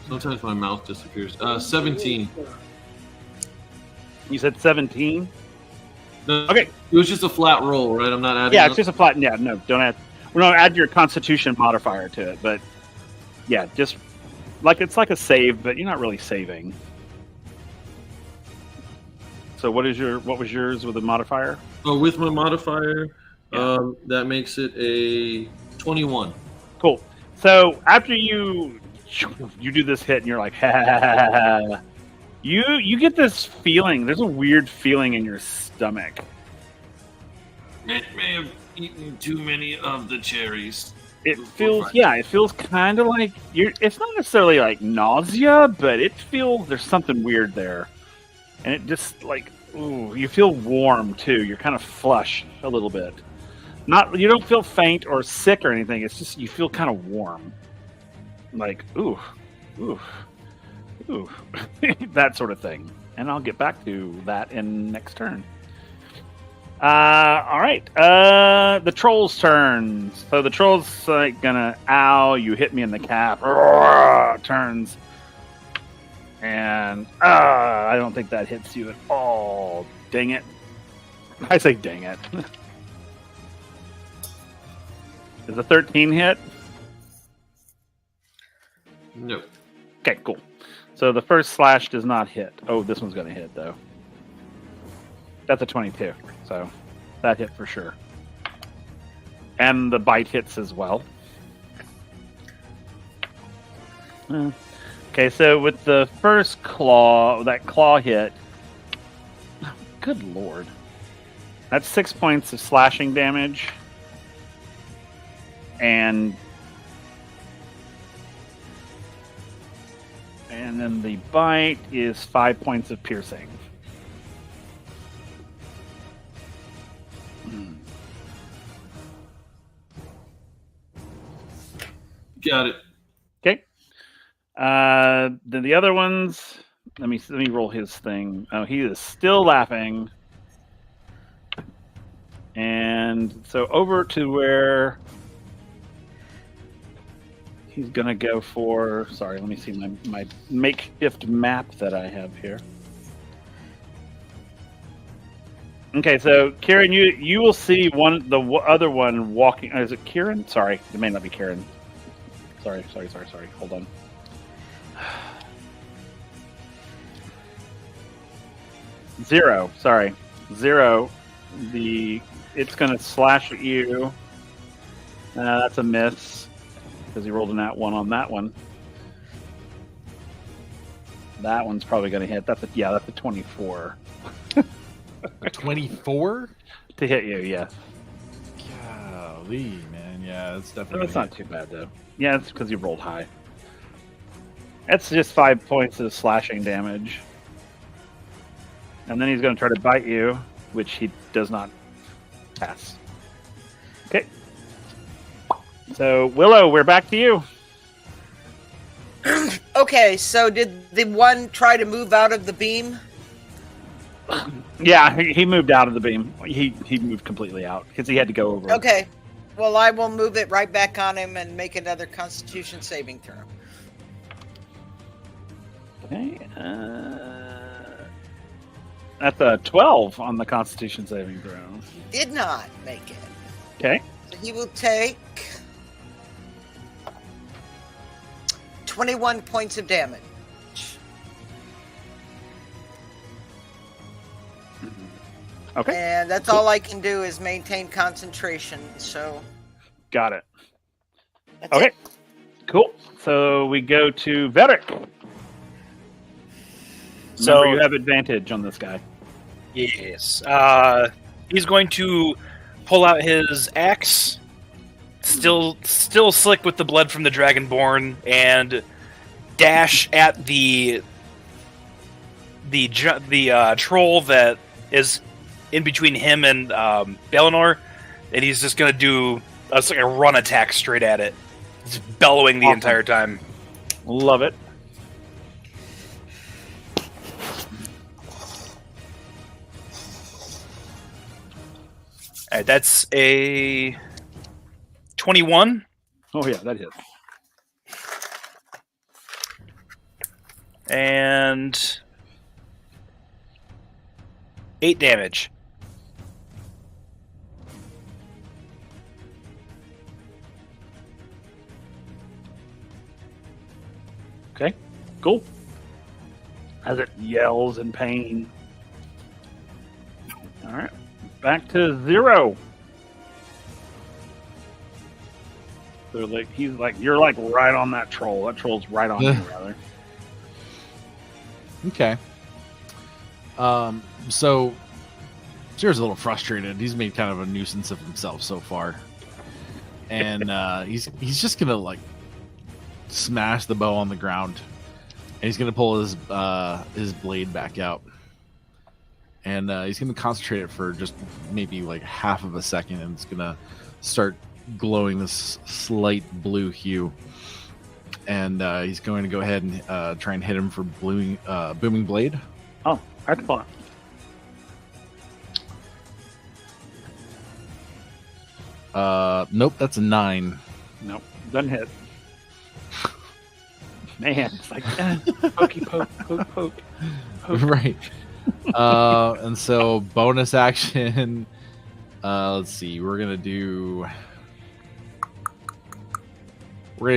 Sometimes my mouth disappears. 17. You said 17. No, Okay. It was just a flat roll, right? I'm not adding. Yeah, up? it's just a flat. Yeah, no, don't add. We're not add your Constitution modifier to it, but yeah, just like it's like a save, but you're not really saving. So what was yours with the modifier? Oh, with my modifier, Yeah. that makes it a 21. Cool. So after you do this hit and you're like, ha, ha, ha, ha, ha, you get this feeling. There's a weird feeling in your stomach. Mint may have eaten too many of the cherries. It feels, it feels kind of like it's not necessarily like nausea, but it feels there's something weird there, and it just like, ooh, you feel warm too. You're kind of flush a little bit. You don't feel faint or sick or anything. It's just you feel kind of warm, like ooh, that sort of thing. And I'll get back to that in next turn. All right. The troll's turn. So the troll's like gonna, ow, you hit me in the cap. Turns. And I don't think that hits you at all. Dang it. I say dang it. Is a 13 hit? No. Okay, cool. So the first slash does not hit. Oh, this one's going to hit, though. That's a 22, so that hit for sure. And the bite hits as well. Okay, so with the first claw, that claw hit, good lord. That's 6 points of slashing damage. And then the bite is 5 points of piercing. Got it. Okay. Then the other ones. Let me roll his thing. Oh, he is still laughing. And so over to where he's gonna go for. Sorry, let me see my makeshift map that I have here. Okay, so Kieran, you will see the other one walking. Is it Kieran? Sorry, it may not be Kieran. Sorry. Hold on. Zero. Sorry. Zero. It's going to slash at you. That's a miss because he rolled a nat 1 on that one. That one's probably going to hit. That's a 24. 24 to hit you. Yeah. Golly, man. Yeah, that's definitely. That's not too bad though. Yeah, it's because you rolled high. That's just 5 points of slashing damage. And then he's going to try to bite you, which he does not pass. Okay. So, Willow, we're back to you. Okay, so did the one try to move out of the beam? Yeah, he moved out of the beam. He moved completely out because he had to go over. Okay. Well, I will move it right back on him and make another Constitution saving throw. Okay. That's a 12 on the Constitution saving throw. He did not make it. Okay. So he will take 21 points of damage. Okay. And that's all I can do is maintain concentration. So. Got it. That's Okay. it. Cool. So we go to Vedek. So Remember, you have advantage on this guy. Yes. He's going to pull out his axe, still slick with the blood from the Dragonborn, and dash at the troll that is in between him and Belenor, and he's just going to do like a run attack straight at it, just bellowing the entire time. Love it. All right, that's a 21. Oh, yeah, that hits. And 8 damage. Okay, cool. As it yells in pain. All right, back to 0. So you're like right on that troll. That troll's right on you, rather. Okay. So Jared's a little frustrated. He's made kind of a nuisance of himself so far. and he's just gonna like smash the bow on the ground, and he's gonna pull his blade back out, and he's gonna concentrate it for just maybe like half of a second, and it's gonna start glowing this slight blue hue, and he's going to go ahead and try and hit him for booming blade. Oh, excellent. Nope, that's a 9. Nope, doesn't hit. Man, it's like pokey poke, poke, poke. Right. And so bonus action. Let's see. We're gonna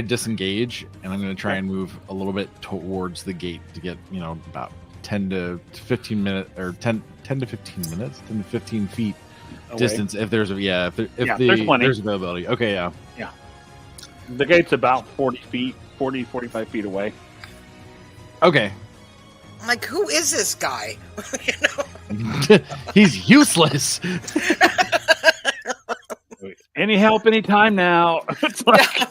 disengage, and I'm gonna try and move a little bit towards the gate to get about 10 to 15 minutes, or 10 to 15 minutes, 10 to 15 feet Away. distance. If there's there's plenty. there's availability. Okay, yeah. The gate's about 45 feet away. Okay. I'm like, who is this guy? You know? He's useless. Any help, anytime now. It's like,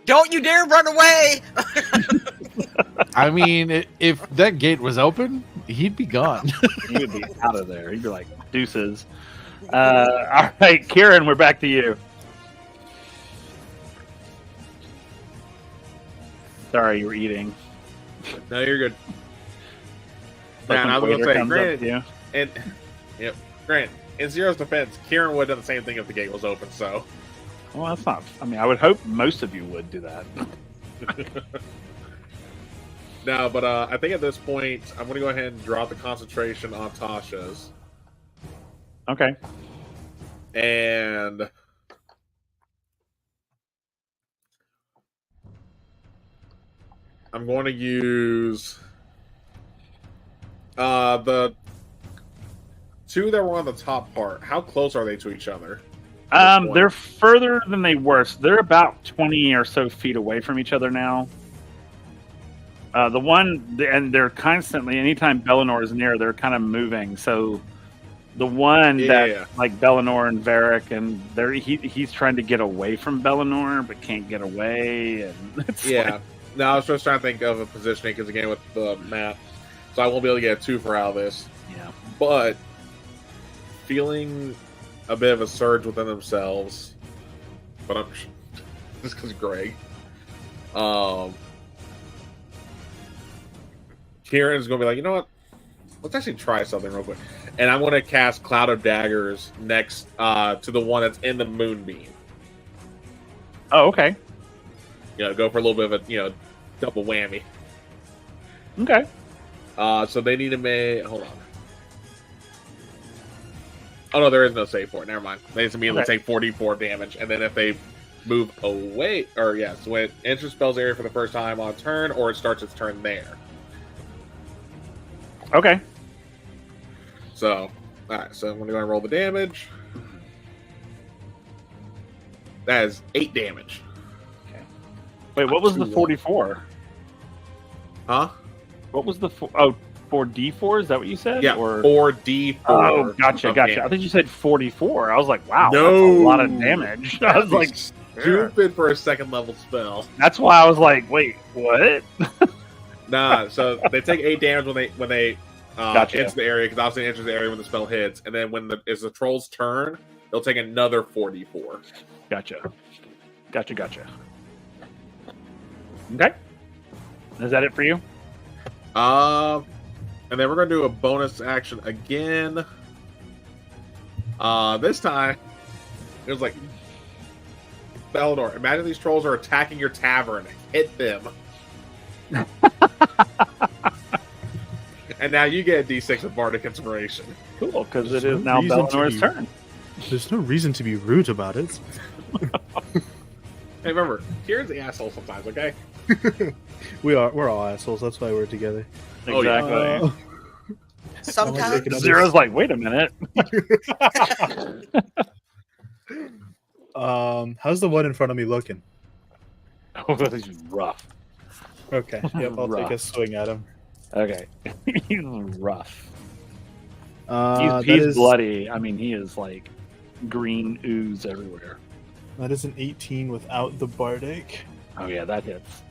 Don't you dare run away! I mean, if that gate was open, he'd be gone. he would be out of there. He'd be like, deuces. All right, Kieran, we're back to you. Sorry, you were eating. No, you're good. Like Man, I when was waiter gonna say, comes up Grant, to you. and yep, Grant. In Zero's defense, Kieran would have done the same thing if the gate was open. So, Well, that's not. I mean, I would hope most of you would do that. no, but I think at this point, I'm going to go ahead and drop the concentration on Tasha's, Okay. and I'm going to use the two that were on the top part. How close are they to each other? They're further than they were. So they're about 20 or so feet away from each other now. The one, and they're constantly, anytime Bellinor is near, they're kind of moving. So the one that, like Bellinor and Varric, and he's trying to get away from Bellinor, but can't get away. And it's like, No, I was just trying to think of a positioning because again with the map, so I won't be able to get a 2 for out of this. yeah. But feeling a bit of a surge within themselves, but I'm just because Greg. Kieran's gonna be like, you know what? Let's actually try something real quick, and I'm gonna cast Cloud of Daggers next to the one that's in the moonbeam. Oh, okay. Go for a little bit of a double whammy. Okay. So they need to make. Hold on. Oh no, there is no save for it. Never mind. They just immediately take 44 damage, and then if they move away, or so when it enters spell's area for the first time on turn, or it starts its turn there. Okay. So, all right. So I'm gonna go and roll the damage. That is 8 damage. Wait, what was the 44? Huh? What was the 4d4? Is that what you said? Yeah. Or 4d4. oh, gotcha. of I damage. think you said 44. I was like, wow, No. that's a lot of damage. I was That'd like, be stupid for a second level spell. that's why I was like, wait, what? Nah, so they take 8 damage when they Gotcha. enter the area, because obviously it enters the area when the spell hits, and then when it's the troll's turn, they'll take another 4d4. Gotcha. Okay. Is that it for you? And then we're gonna do a bonus action again. This time it was like, Bellador, imagine these trolls are attacking your tavern. Hit them. And now you get a D6 of Bardic Inspiration. Cool, because There's it is no now reason to Bellinor's be- turn. There's no reason to be rude about it. Hey, remember, Kieran's the asshole sometimes, okay? We're all assholes. That's why we're together. Oh, yeah. Exactly. Sometimes. Zero's like, wait a minute. How's the one in front of me looking? Oh, this is rough. Okay. Yep, I'll take a swing at him. Okay. He's rough. That He's is- bloody. I mean, he is like green ooze everywhere. That is an 18 without the bardic. Oh yeah, that hits.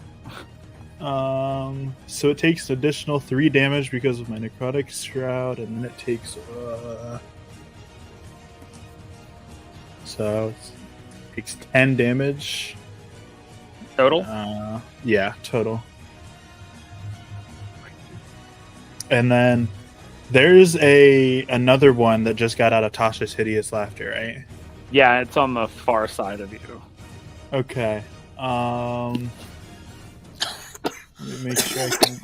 So it takes an additional 3 damage because of my necrotic shroud, and then it takes so it takes 10 damage Total. Yeah, total. And then there's another one that just got out of Tasha's hideous laughter, right? Yeah, it's on the far side of you. Okay. Let me make sure I can.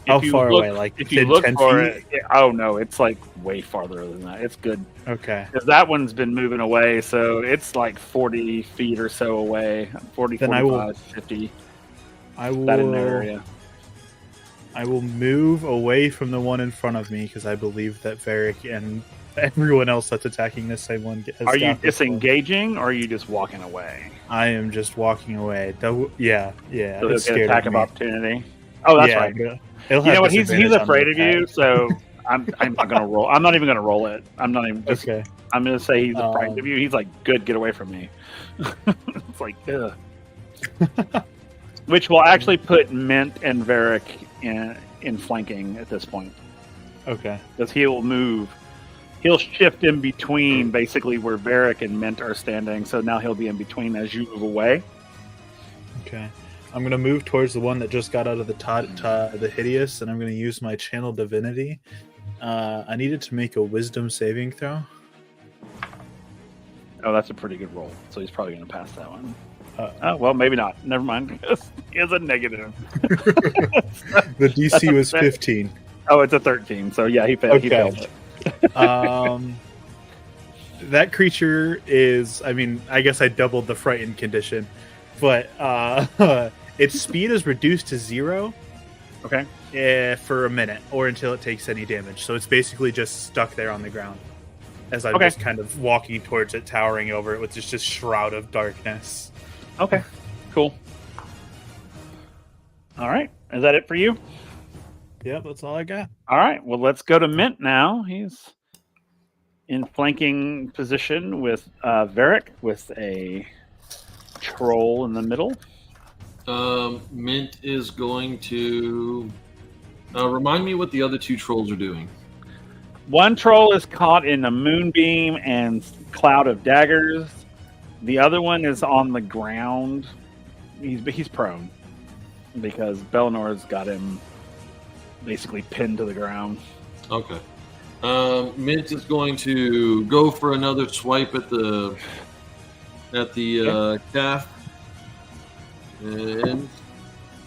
How If you far look- away? Like If you within look 10 for feet? it, oh no, it's like way farther than that. It's good Okay. because that one's been moving away, so it's like 40 feet or so away. 40, Then I 45, will- 50. I That in that will. area. I will move away from the one in front of me because I believe that Varric and everyone else that's attacking this same one has Are you got this one. disengaging or are you just walking away? I am just walking away. Yeah. So he'll It's get scared attack of of me. opportunity. Oh, that's Yeah, right. but it'll You have know what? He's disadvantage on the afraid of you, attack. so I'm not gonna roll. I'm not even gonna roll it. I'm not even. Just, Okay. I'm gonna say he's afraid of Um, you. He's like, good, get away from me. It's like, ugh. Which will actually put Mint and Varric in flanking at this point Okay. because he'll move. He'll shift in between basically where Varric and Mint are standing. So now he'll be in between as you move away. Okay. I'm gonna move towards the one that just got out of the hideous, and I'm gonna use my channel divinity. I needed to make a wisdom saving throw. Oh, that's a pretty good roll. So he's probably going to pass that one. Uh, Oh, well, maybe not. Never mind. He has a negative. The DC was 15. Oh, it's a 13. So yeah, he failed. He Okay. failed it. That creature is, I mean, I guess I doubled the frightened condition, but its speed is reduced to 0 Okay. for a minute or until it takes any damage. So it's basically just stuck there on the ground as I'm Okay. just kind of walking towards it, towering over it with just this shroud of darkness. Okay. Cool. All right. Is that it for you? Yep, that's all I got. All right. Well, let's go to Mint now. He's in flanking position with Varric with a troll in the middle. Mint is going to remind me what the other 2 trolls are doing. One troll is caught in a moonbeam and cloud of daggers. The other one is on the ground. He's prone because Bellinor's got him basically pinned to the ground. Okay. Mint is going to go for another swipe at the calf, and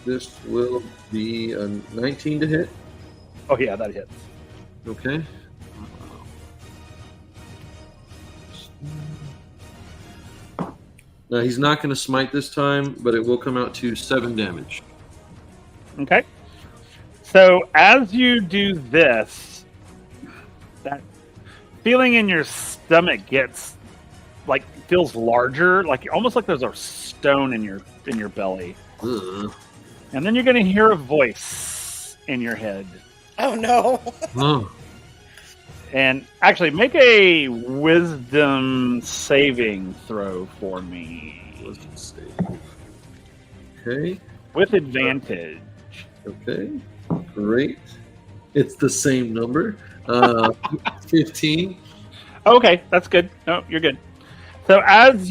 this will be a 19 to hit. Oh yeah, that hits. Okay. Now he's not going to smite this time, but it will come out to 7 damage. Okay. So as you do this, that feeling in your stomach gets feels larger, like almost like there's a stone in your belly. Ugh. And then you're going to hear a voice in your head. Oh no. Oh. And actually, make a wisdom saving throw for me Wisdom save. Okay. with advantage. Okay. Great. It's the same number. 15. Okay, that's good. No, you're good. So as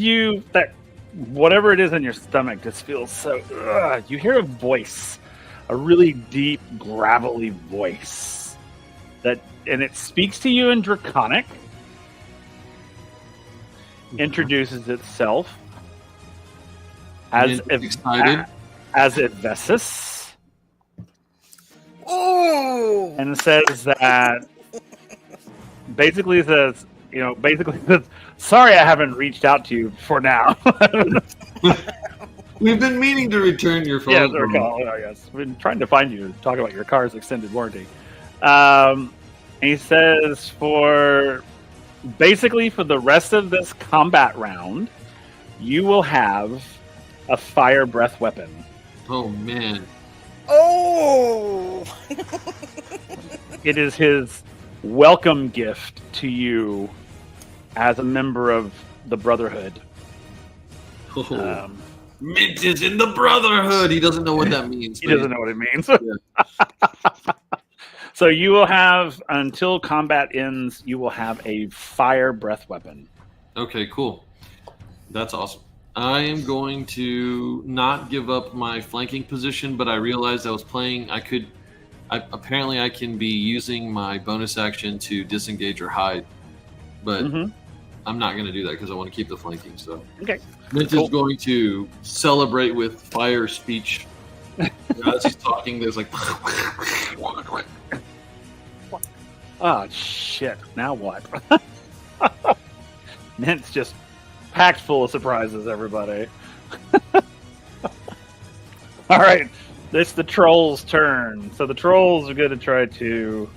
whatever it is in your stomach just feels so, you hear a voice, a really deep, gravelly voice and it speaks to you in Draconic, introduces itself as Mint is excited. as Evesis, Oh. and says that basically says, sorry I haven't reached out to you for now. We've been meaning to return your phone Yes, call. yes. We've been trying to find you to talk about your car's extended warranty. He says for the rest of this combat round, you will have a fire breath weapon. Oh man. Oh. It is his welcome gift to you as a member of the Brotherhood. Oh, Mint is in the Brotherhood. He doesn't know what that means. He doesn't know what it means. So you will have, until combat ends, you will have a fire breath weapon. Okay, cool. That's awesome. I am going to not give up my flanking position, but I realized I was playing. Apparently I can be using my bonus action to disengage or hide, but I'm not going to do that because I want to keep the flanking. So Okay. Mint is going to celebrate with fire speech. As he's talking, there's like. Oh, shit. Now what? Mint's just packed full of surprises, everybody. All right. It's the trolls' turn. So the trolls are going to try to...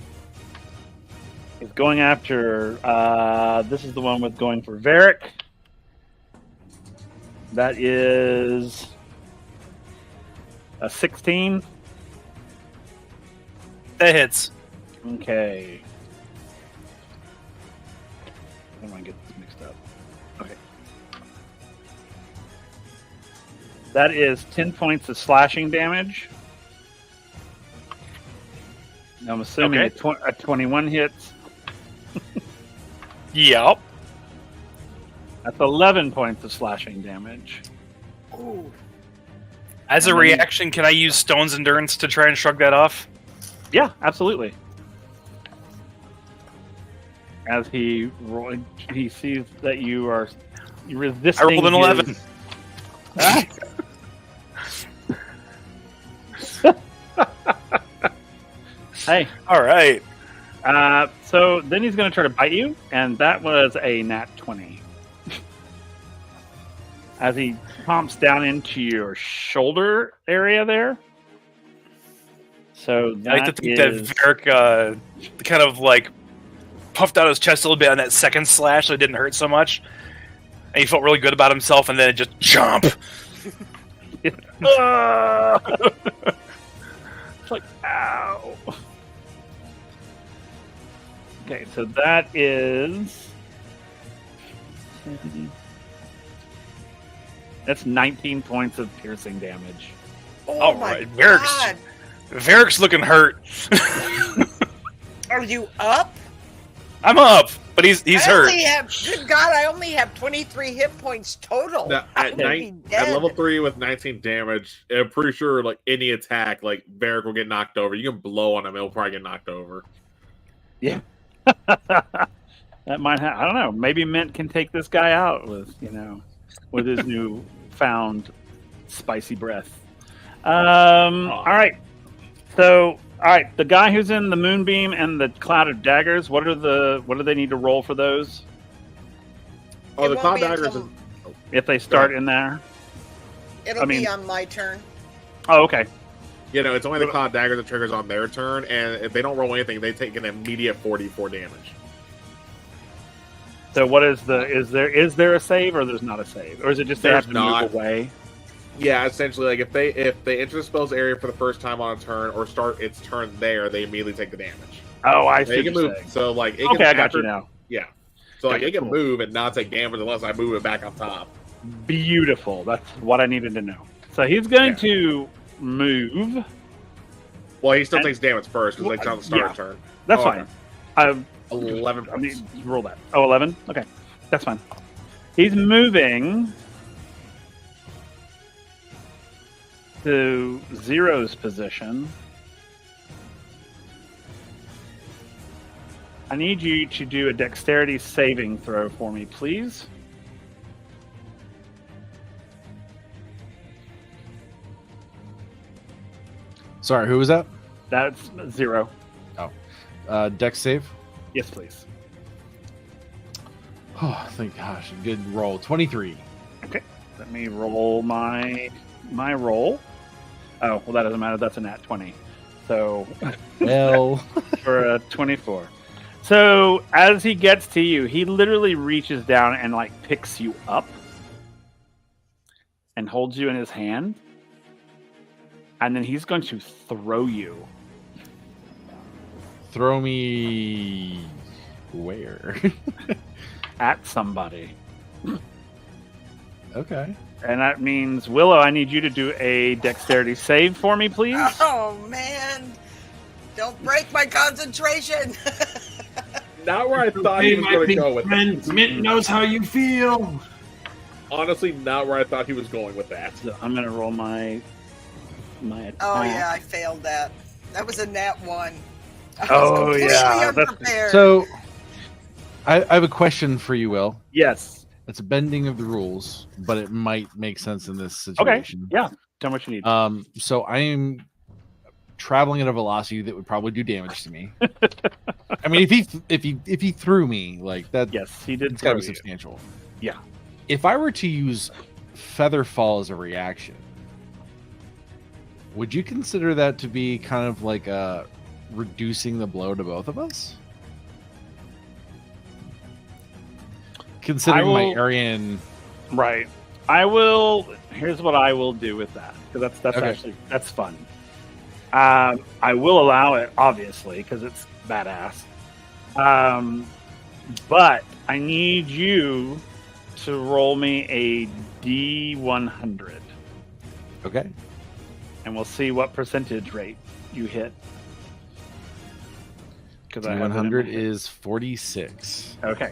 He's going after... this is the one with going for Varric. That is... a 16. That hits. Okay. I don't want to get this mixed up. Okay. That is 10 points of slashing damage. Now I'm assuming Okay. a 21 hits. Yep. That's 11 points of slashing damage. As a And then- reaction, can I use Stone's Endurance to try and shrug that off? Yeah, absolutely. As he sees that you're resisting. I rolled an 11. Ah. Hey. All right. So then he's going to try to bite you, and that was a nat 20. As he pumps down into your shoulder area there. So I like to that think that is... Varric kind of like puffed out his chest a little bit on that second slash, so it didn't hurt so much. And he felt really good about himself, and then it just jump. Ah! It's like, ow. Okay, so that is... That's 19 points of piercing damage. Oh All my right, Varric's- God. Varric's looking hurt. Are you up? I'm up, but he's I hurt. only have, good God, I only have 23 hit points total. Now, I'm at, gonna be at dead. level 3 with 19 damage, I'm pretty sure like any attack, like Varric will get knocked over. You can blow on him, he'll probably get knocked over. Yeah. That might I don't know. Maybe Mint can take this guy out with, with his new found spicy breath. All right. So, all right, the guy who's in the moonbeam and the cloud of daggers, what do they need to roll for those? Oh, It the won't cloud be daggers. until- If they start in there? It'll I mean- be on my turn. Oh, okay. It's only the cloud dagger that triggers on their turn, and if they don't roll anything, they take an immediate 44 damage. So what is is there a save or there's not a save? Or is it just they There's have to not. move away? Yeah, essentially, like if they enter the spell's area for the first time on a turn or start its turn there, they immediately take the damage. Oh, I see They what can you're move. saying. So like, it Okay, can I got you now. Yeah. So like, Okay, it can cool. move and not take damage unless I move it back up top. Beautiful. That's what I needed to know. So he's going Yeah. to move. Well, he still And- takes damage first because it's on the start Yeah. turn. That's Oh, fine. okay. 11 I mean, points. you roll that. Oh, 11? Okay. That's fine. He's moving to Zero's position. I need you to do a dexterity saving throw for me, please. Sorry, who was that? That's 0. Dex save. Yes, please. Oh, thank gosh, good roll. 23. Let me roll my roll. Oh, well, that doesn't matter. That's a nat 20. So Well, for a 24. So as he gets to you, he literally reaches down and like picks you up and holds you in his hand. And then he's going to throw you. throw me where? at somebody. Okay. And that means, Willow, I need you to do a dexterity save for me, please. Oh man! Don't break my concentration. Not where I thought he was going to go with that. Mint knows how you feel. Honestly, not where I thought he was going with that. So I'm going to roll my attack. Oh yeah, I failed that. That was a nat 1. I was Oh, completely yeah, that's- unprepared. So, I have a question for you, Will. Yes. It's a bending of the rules, but it might make sense in this Okay. situation. Yeah. Tell me what you need. So I am traveling at a velocity that would probably do damage to me. I mean, if he threw me like that, Yes, he did. it's got to be throw you. substantial. Yeah. If I were to use feather fall as a reaction, would you consider that to be kind of like reducing the blow to both of us? Considering my will- Aryan, Right. I will. Here's what I will do with that, because that's Okay. actually that's fun. I will allow it, obviously, because it's badass. But I need you to roll me a D100, okay, and we'll see what percentage rate you hit. Because D100 is 46. okay.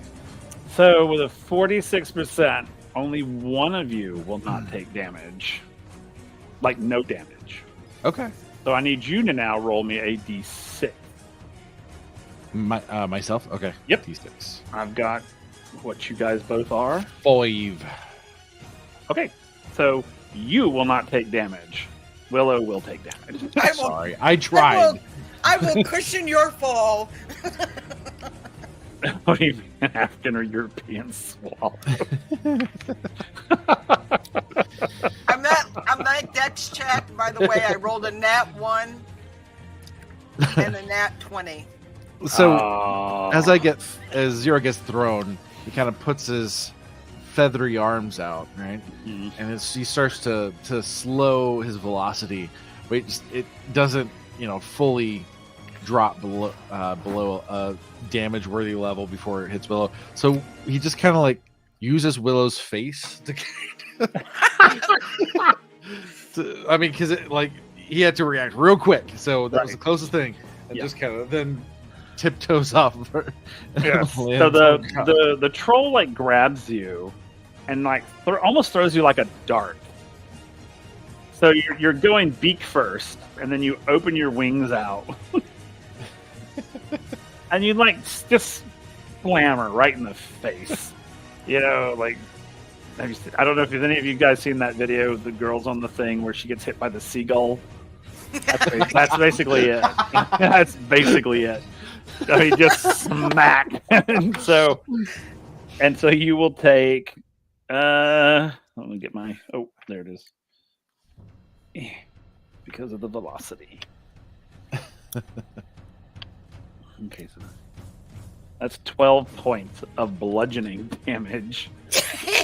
So with a 46%, only one of you will not take damage. Like no damage. Okay, So I need you to now roll me a D6. myself. Okay, Yep. D6. I've got what you guys both are. 5. Okay. So you will not take damage. Willow will take damage. I will, Sorry, I tried. I will cushion your fall. What do you mean, an African or European swallow? I'm that Dex check. By the way, I rolled a nat 1 and a nat 20. So as Zero gets thrown, he kind of puts his feathery arms out, right? Mhm. And he starts to slow his velocity, but it doesn't, fully drop below a damage worthy level before it hits Willow. So he just kind of like uses Willow's face to because he had to react real quick, so that was the closest thing, and just kind of then tiptoes off of her. Yes. So the troll like grabs you and like almost throws you like a dart. So you're going beak first, and then you open your wings out, and you like just slam her right in the face. Like I don't know if any of you guys seen that video of the girls on the thing where she gets hit by the seagull. That's basically it. That's basically it. I mean, just smack. and so you will take. Let me get my. Oh, there it is. Because of the velocity. Okay, so that's 12 points of bludgeoning damage.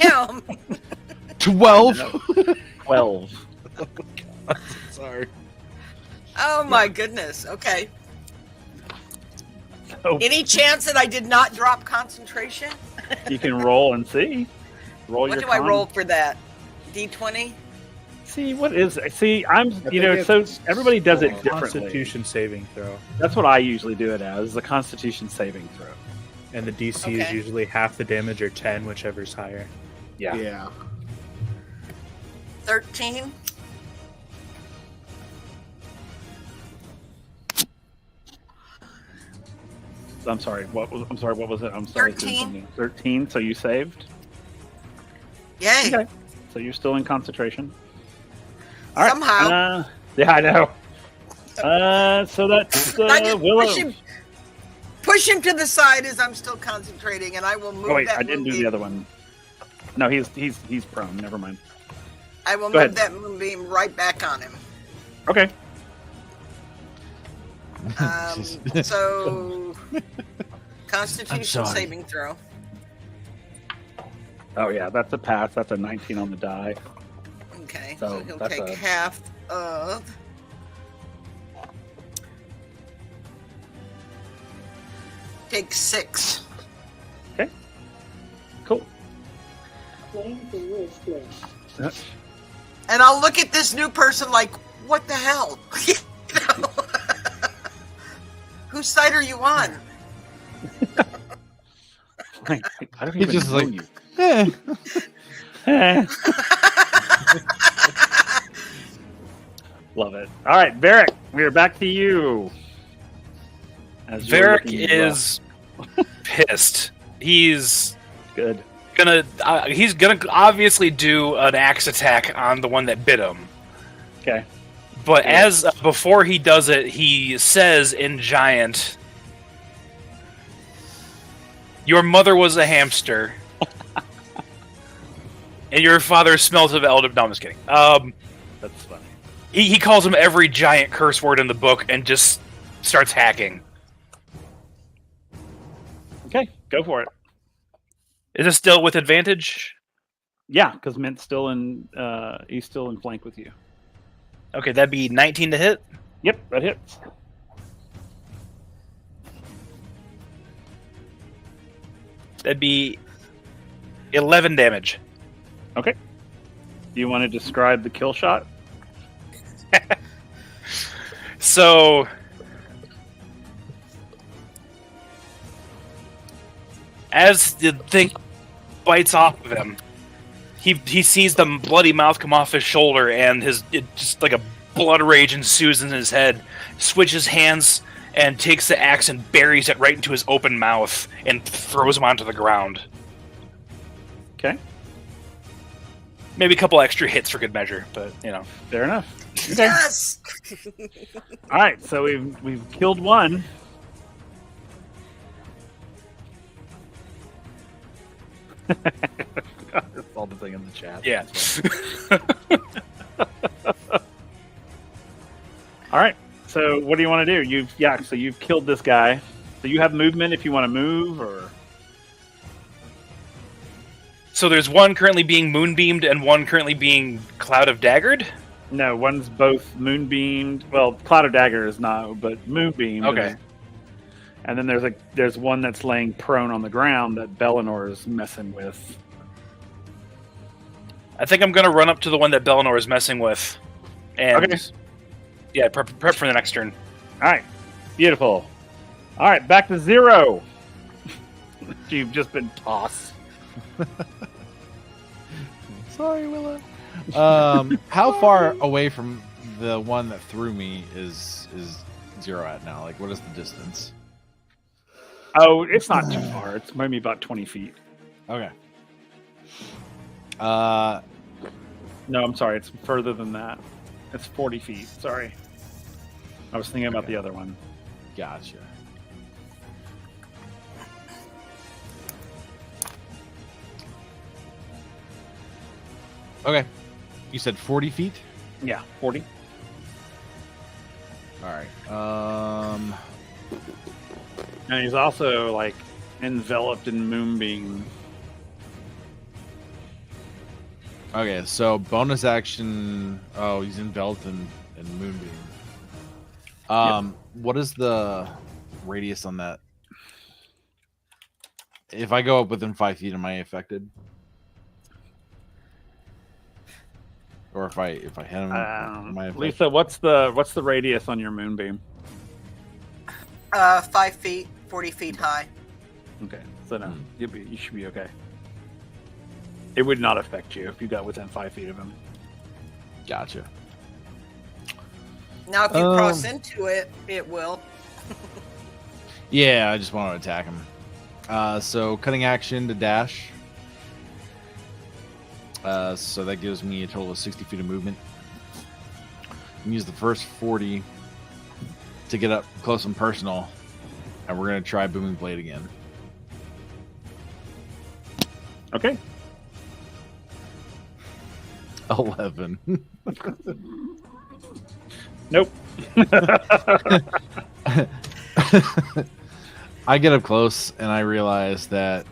Damn. 12. 12. Sorry. Oh my goodness. Okay. So Any chance that I did not drop concentration? you can roll and see. Roll What your do I con. roll for that? D20? See what is? See, I'm. think So it's everybody does it differently. Constitution saving throw, That's what I usually do it as, the Constitution saving throw. and the DC is Okay. usually half the damage or 10, whichever's higher. Yeah. Yeah. 13? I'm sorry. What was it? I'm sorry. 13. 13. So you saved. Yay. Okay. So you're still in concentration. All right. Somehow. Yeah, I know. So that's I just Willow. push him to the side as I'm still concentrating, and I will move Oh wait, that I didn't do moonbeam. the other one. No, he's prone. Never mind. I will Go move ahead. that moonbeam right back on him. Okay. So, Constitution sorry. saving throw. Oh yeah, that's a pass. That's a 19 on the die. Okay, So, so he'll that's take a- half of. Take 6. Okay. And I'll look at this new person like, what the hell? You know? Whose side are you on? I don't He's even just know like, you. eh. Love it. All right, Varric, we are back to you. As you're Varric looking is pissed. He's good. gonna obviously do an axe attack on the one that bit him. Okay. But as before he does it, he says in Giant, "Your mother was a hamster, and your father smelt of elder." No, I'm just kidding. That's funny. He calls him every giant curse word in the book and just starts hacking. Okay, go for it. Is it still with advantage? Yeah, because Mint's still in. He's still in flank with you. Okay, that'd be 19 to hit. Yep, that hits. That'd be 11 damage. Okay. Do you want to describe the kill shot? So, as the thing bites off of him, he sees the bloody mouth come off his shoulder, and just like a blood rage ensues in his head. Switches hands and takes the axe and buries it right into his open mouth and throws him onto the ground. Okay, Maybe a couple extra hits for good measure, but you know. fair enough. Yes. All right, so we've killed one. That's all the thing in the chat. Yeah. All right. So what do you want to do? So you've killed this guy. So you have movement if you want to move, or So there's one currently being moonbeamed and one currently being cloud of daggered. no? One's both moonbeamed. Well, Cloud of Dagger is not, but moonbeamed. Okay. And then there's one that's laying prone on the ground that Bellinor is messing with. I think I'm gonna run up to the one that Bellinor is messing with, and Okay. yeah, prep for the next turn. All right, beautiful. All right, back to 0. You've just been tossed. Sorry, Willow. How far away from the one that threw me is 0 at now? Like, what is the distance? Oh, it's not too far. It's maybe about 20 feet. Okay. No, I'm sorry. It's further than that. It's 40 feet. Sorry. I was thinking about Okay. the other one. Gotcha. Okay. You said 40 feet? Yeah, 40. All right. And he's also like enveloped in moonbeam. Okay, so bonus action. Oh, he's enveloped in moonbeam. What is the radius on that? If I go up within 5 feet, am I affected? Or if I hit him, am I affected? Lisa, what's the radius on your moonbeam? 5 feet, 40 feet high. Okay, so no, you should be okay. It would not affect you if you got within 5 feet of him. Gotcha. Now, if you cross into it, it will. Yeah, I just want to attack him. So cutting action to dash. So that gives me a total of 60 feet of movement. And use the first 40 to get up close and personal. And we're going to try Booming Blade again. Okay. 11. Nope. I get up close and I realize that,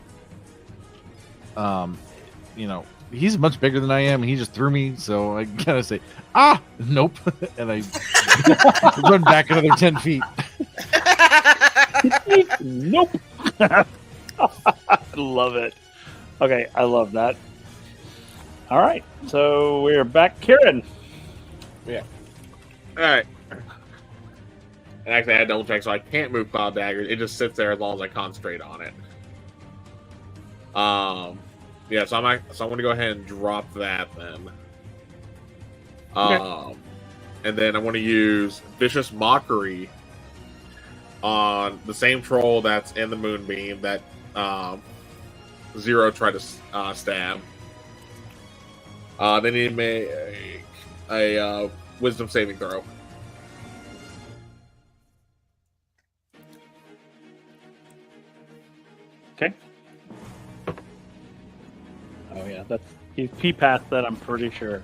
he's much bigger than I am. And he just threw me, so I gotta say, nope, and I run back another 10 feet. Nope. Love it. Okay, I love that. All right, so we're back. Kieran. All right. And actually, I had double check, so I can't move Cloud Dagger. It just sits there as long as I concentrate on it. Yeah, so I'm going to go ahead and drop that then. Okay. And then I want to use Vicious Mockery on the same troll that's in the Moonbeam that Zero tried to stab. They need to make a Wisdom saving throw. Okay. Oh yeah, he passed that. I'm pretty sure.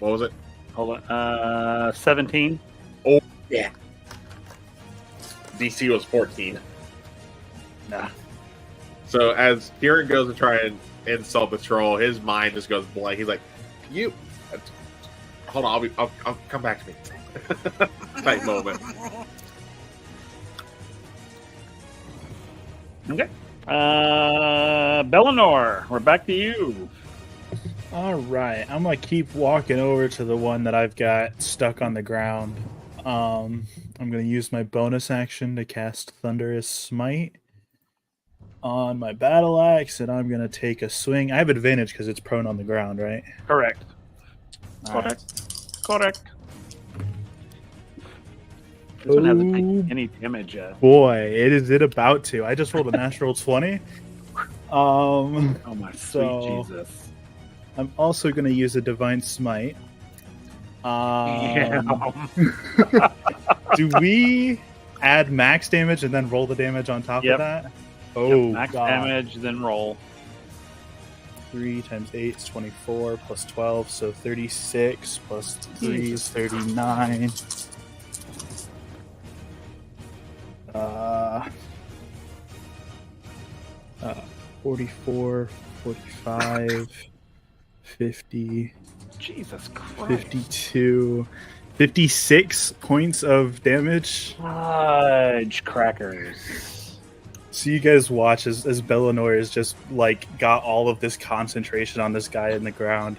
What was it? Hold on. 17. Oh yeah. DC was 14. Nah. So as Kieran goes to try and insult the troll, his mind just goes blank. He's like, "You, hold on, I'll come back to me." Type moment. Okay. Bellinor, we're back to you. All right, I'm gonna keep walking over to the one that I've got stuck on the ground. I'm gonna use my bonus action to cast Thunderous Smite on my battle axe, and I'm gonna take a swing. I have advantage because it's prone on the ground, right? Correct. All right. Correct. This one hasn't taken any damage yet. Boy, is it about to? I just rolled a natural 20. Oh my sweet So- Jesus. I'm also gonna use a Divine Smite. Yeah. Do we add max damage and then roll the damage on top Yep. of that? Oh, Max God. damage, then roll. 3 times 8 is 24 plus 12, so 36 plus 3 is 39. 44, 45, 50, Jesus Christ. 52, 56 points of damage. Fudge crackers. So you guys watch as Bellinor is just like got all of this concentration on this guy in the ground,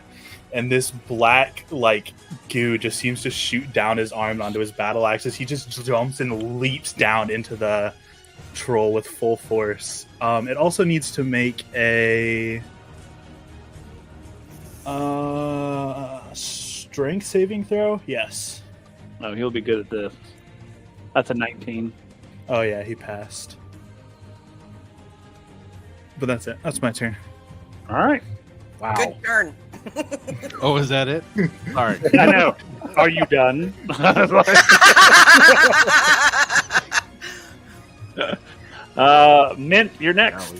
and this black like goo just seems to shoot down his arm onto his battle axe as he just jumps and leaps down into the troll with full force. It also needs to make a strength saving throw. Yes. Oh, he'll be good at this. That's a 19. Oh yeah, he passed. But that's it. That's my turn. All right. Wow. Good turn. Oh, is that it? Sorry. I know. Are you done? Mint, you're next.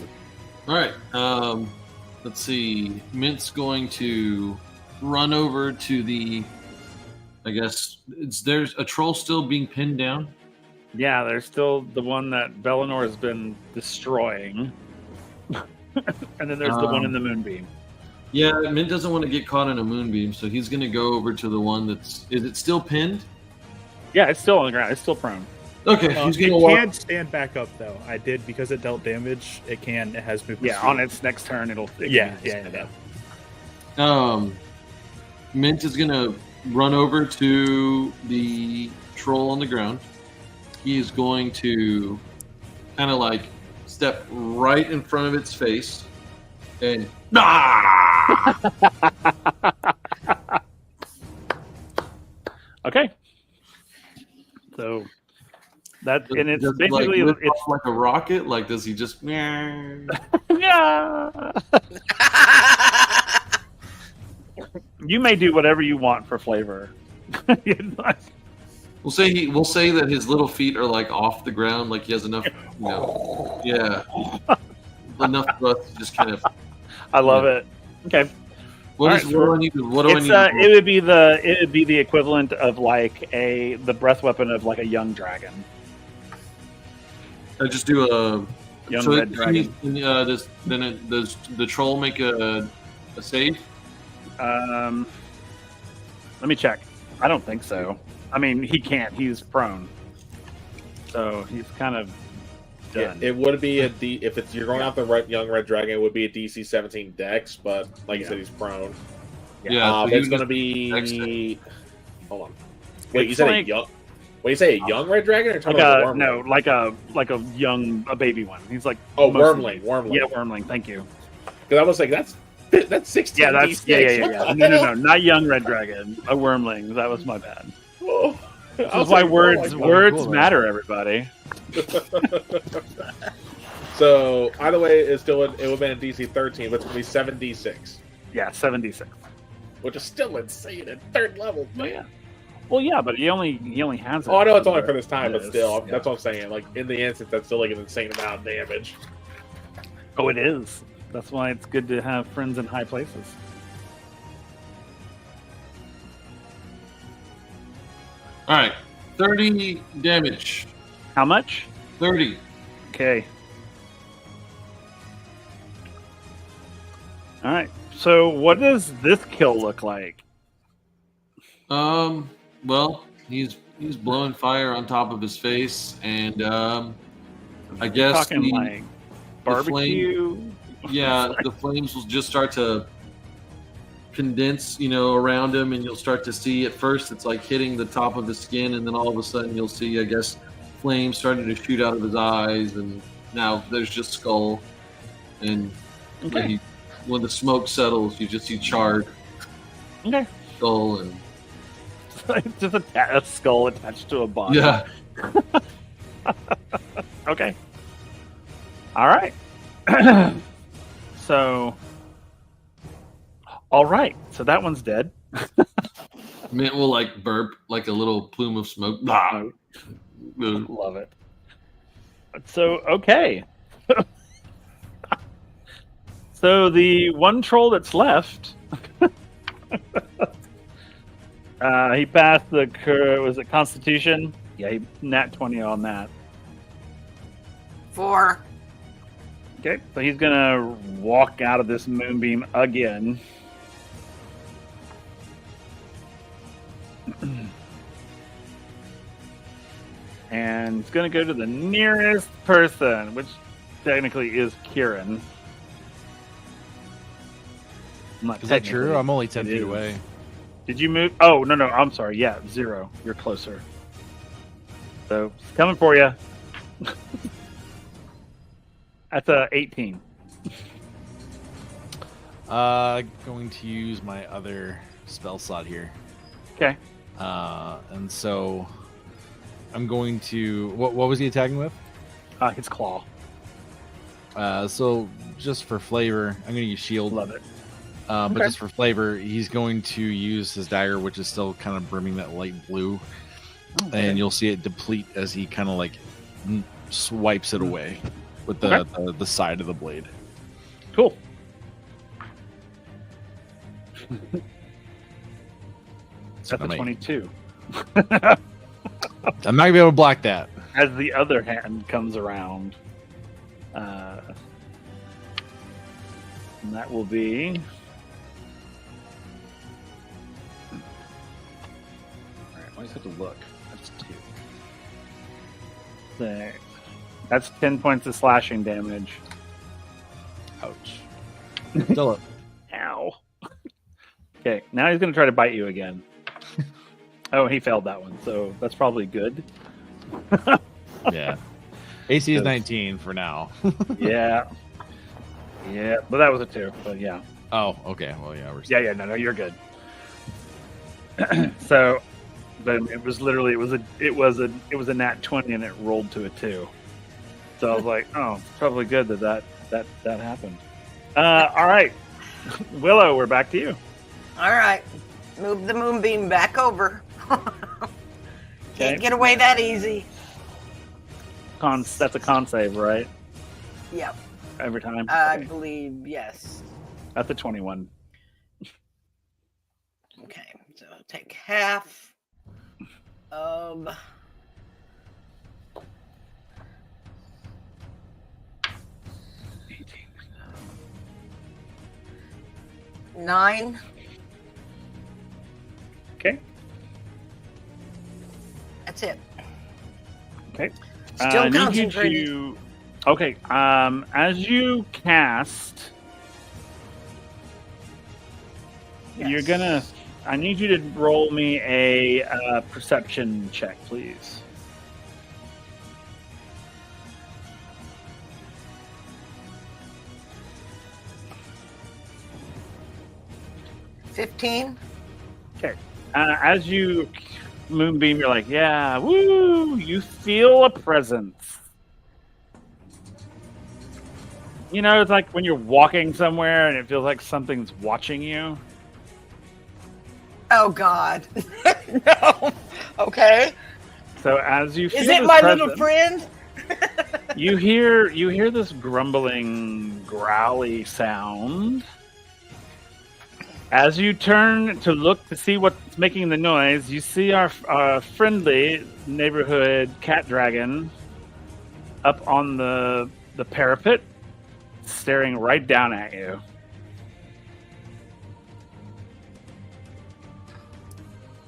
All right. Let's see. Mint's going to run over to the. I guess there's a troll still being pinned down. Yeah, there's still the one that Bellinor has been destroying. And then there's the one in the Moonbeam. Yeah, Mint doesn't want to get caught in a moonbeam, so he's going to go over to the one that's. Is it still pinned? Yeah, it's still on the ground. It's still prone. Okay, he's going to It walk. can stand back up though. I did because it dealt damage. It can. It has movement. Yeah, on its next turn, it Yeah. Mint is going to run over to the troll on the ground. He is going to kind of like step right in front of its face and Okay. So that and it's does he, basically lift it's off like a rocket. Like, does he just? yeah. You may do whatever you want for flavor. We'll say that his little feet are like off the ground, like he has enough, yeah, enough thrust to just kind of. I love it. Okay. What do I need to? It would be the equivalent of like the breath weapon of like a young dragon. I just do a Young so red dragon. does the troll make a save? Let me check. I don't think so. I mean, he can't. He's prone, so he's kind of Yeah, done. it would be a D if it's you're going out the young red dragon. It would be a DC 17 Dex, but like you said, he's prone. Yeah, so It's you going to just be. Hold on. Wait, you It's said like- a young? Wait, you say a young red dragon or talking Like about a a wormling? like a young baby one. He's like Oh, mostly- wormling. Yeah, wormling. Thank you. Because I was like, that's 16. Yeah, that's D6. yeah. What the No, hell? not young red dragon. A wormling. That was my bad. Oh, I That's was why like, words oh my words cool, though. matter, everybody. God. So either way, it would have been a DC 13, but it's going to be 7d6, Yeah, 76. which is still insane at third level. Man. Yeah. Well, yeah, but he only has. Oh, I know it's only for this time, but Yes, still, yeah. that's what I'm saying. Like in the instance, that's still like an insane amount of damage. Oh, it is. That's why it's good to have friends in high places. All right, 30 damage. How much? 30. Okay. All right. So, what does this kill look like? Well, he's blowing fire on top of his face, and I guess Talking the- like barbecue. yeah, the flames will just start to condense, around him, and you'll start to see at first it's like hitting the top of his skin, and then all of a sudden you'll see, I guess, flames starting to shoot out of his eyes, and now there's just skull, and Okay. when the smoke settles, you just see charred Okay. skull, and Just a skull attached to a body. yeah, Okay. All right. So. All right. So that one's dead. Mint will like burp like a little plume of smoke. Blah. Ugh. Love it. So, okay. So the one troll that's left, he passed the, was it Constitution? Yeah, he nat 20 on that. 4. Okay, so he's going to walk out of this moonbeam again. And it's going to go to the nearest person, which technically is Kieran. Not Is that true? technically. I'm only 10 It feet is. away. Did you move? Oh, no, I'm sorry. Yeah, 0. You're closer. So, it's coming for you. That's a 18. Going to use my other spell slot here. Okay. And so I'm going to. What was he attacking with? His claw. So just for flavor, I'm going to use shield. Love it. But Okay. just for flavor, he's going to use his dagger, which is still kind of brimming that light blue, Okay. and you'll see it deplete as he kind of like swipes it away with Okay. the side of the blade. Cool. So That's a 22. I'm not gonna be able to block that. As the other hand comes around, and that will be. All right, I always have to look. That's 2. There. That's 10 points of slashing damage. Ouch. Still up. Ow. Okay, now he's going to try to bite you again. Oh, he failed that one, so that's probably good. Yeah. AC is Good. 19 for now. Yeah. Yeah, but that was a 2, but yeah. Oh, okay. Well, yeah, we're Yeah, no, you're good. So, but it was literally it was a nat 20 and it rolled to a 2. So I was like, oh, it's probably good that happened. All right, Willow, we're back to you. All right. Move the moonbeam back over. Okay. Can't get away that easy. That's a con save, right? Yep. Every time. I Okay. believe, yes. That's a 21. Okay. So take half of. Nine. Okay. That's it. Okay. Still I need you concentrating. to Okay. As you cast, you're gonna. I need you to roll me a perception check, please. $15. Okay. As you moonbeam, you're like, yeah, woo! You feel a presence. You know, it's like when you're walking somewhere and it feels like something's watching you. Oh God. No. Okay. So as you feel Is it this my presence, little friend? you hear this grumbling, growly sound. As you turn to look to see what's making the noise, you see our friendly neighborhood cat dragon up on the parapet, staring right down at you.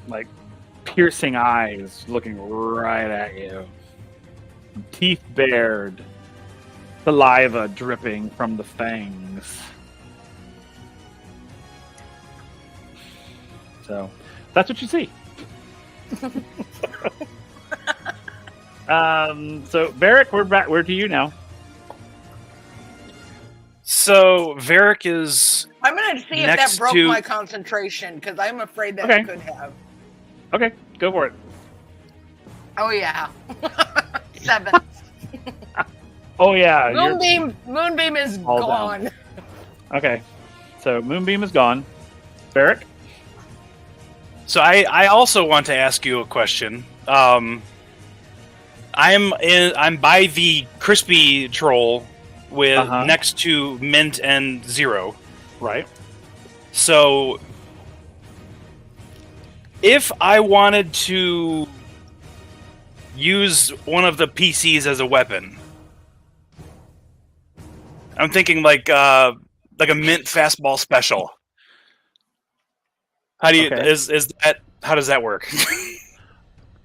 Like piercing eyes looking right at you. Teeth bared, saliva dripping from the fangs. So that's what you see. So Varric, we're back. We're to you now. So Varric is I'm gonna see if Next that broke to- my concentration because I'm afraid that Okay. it could have. Okay, go for it. Oh yeah. 7. Oh yeah. you're- Moonbeam is All gone. down. Okay, so Moonbeam is gone. Varric. So I also want to ask you a question. I'm by the crispy troll with Uh-huh. next to Mint and Zero. Right. So if I wanted to use one of the PCs as a weapon, I'm thinking like a Mint fastball special. How do you Okay. is that? How does that work?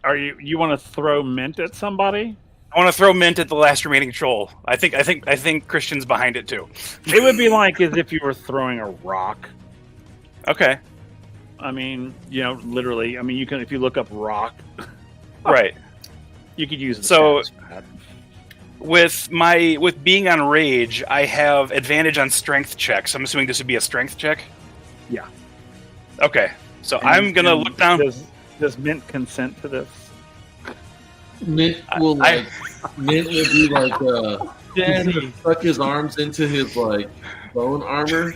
Are you want to throw Mint at somebody? I want to throw Mint at the last remaining troll. I think Christian's behind it too. It would be like as if you were throwing a rock. Okay, I mean, literally. I mean, you can if you look up rock, right. you could use the So- stats for that. With being on rage, I have advantage on strength checks. I'm assuming this would be a strength check. Yeah. Okay, so And- I'm gonna and look down. Does Mint consent to this? Mint will I- Mint will be like he's Danny. gonna tuck his arms into his like bone armor,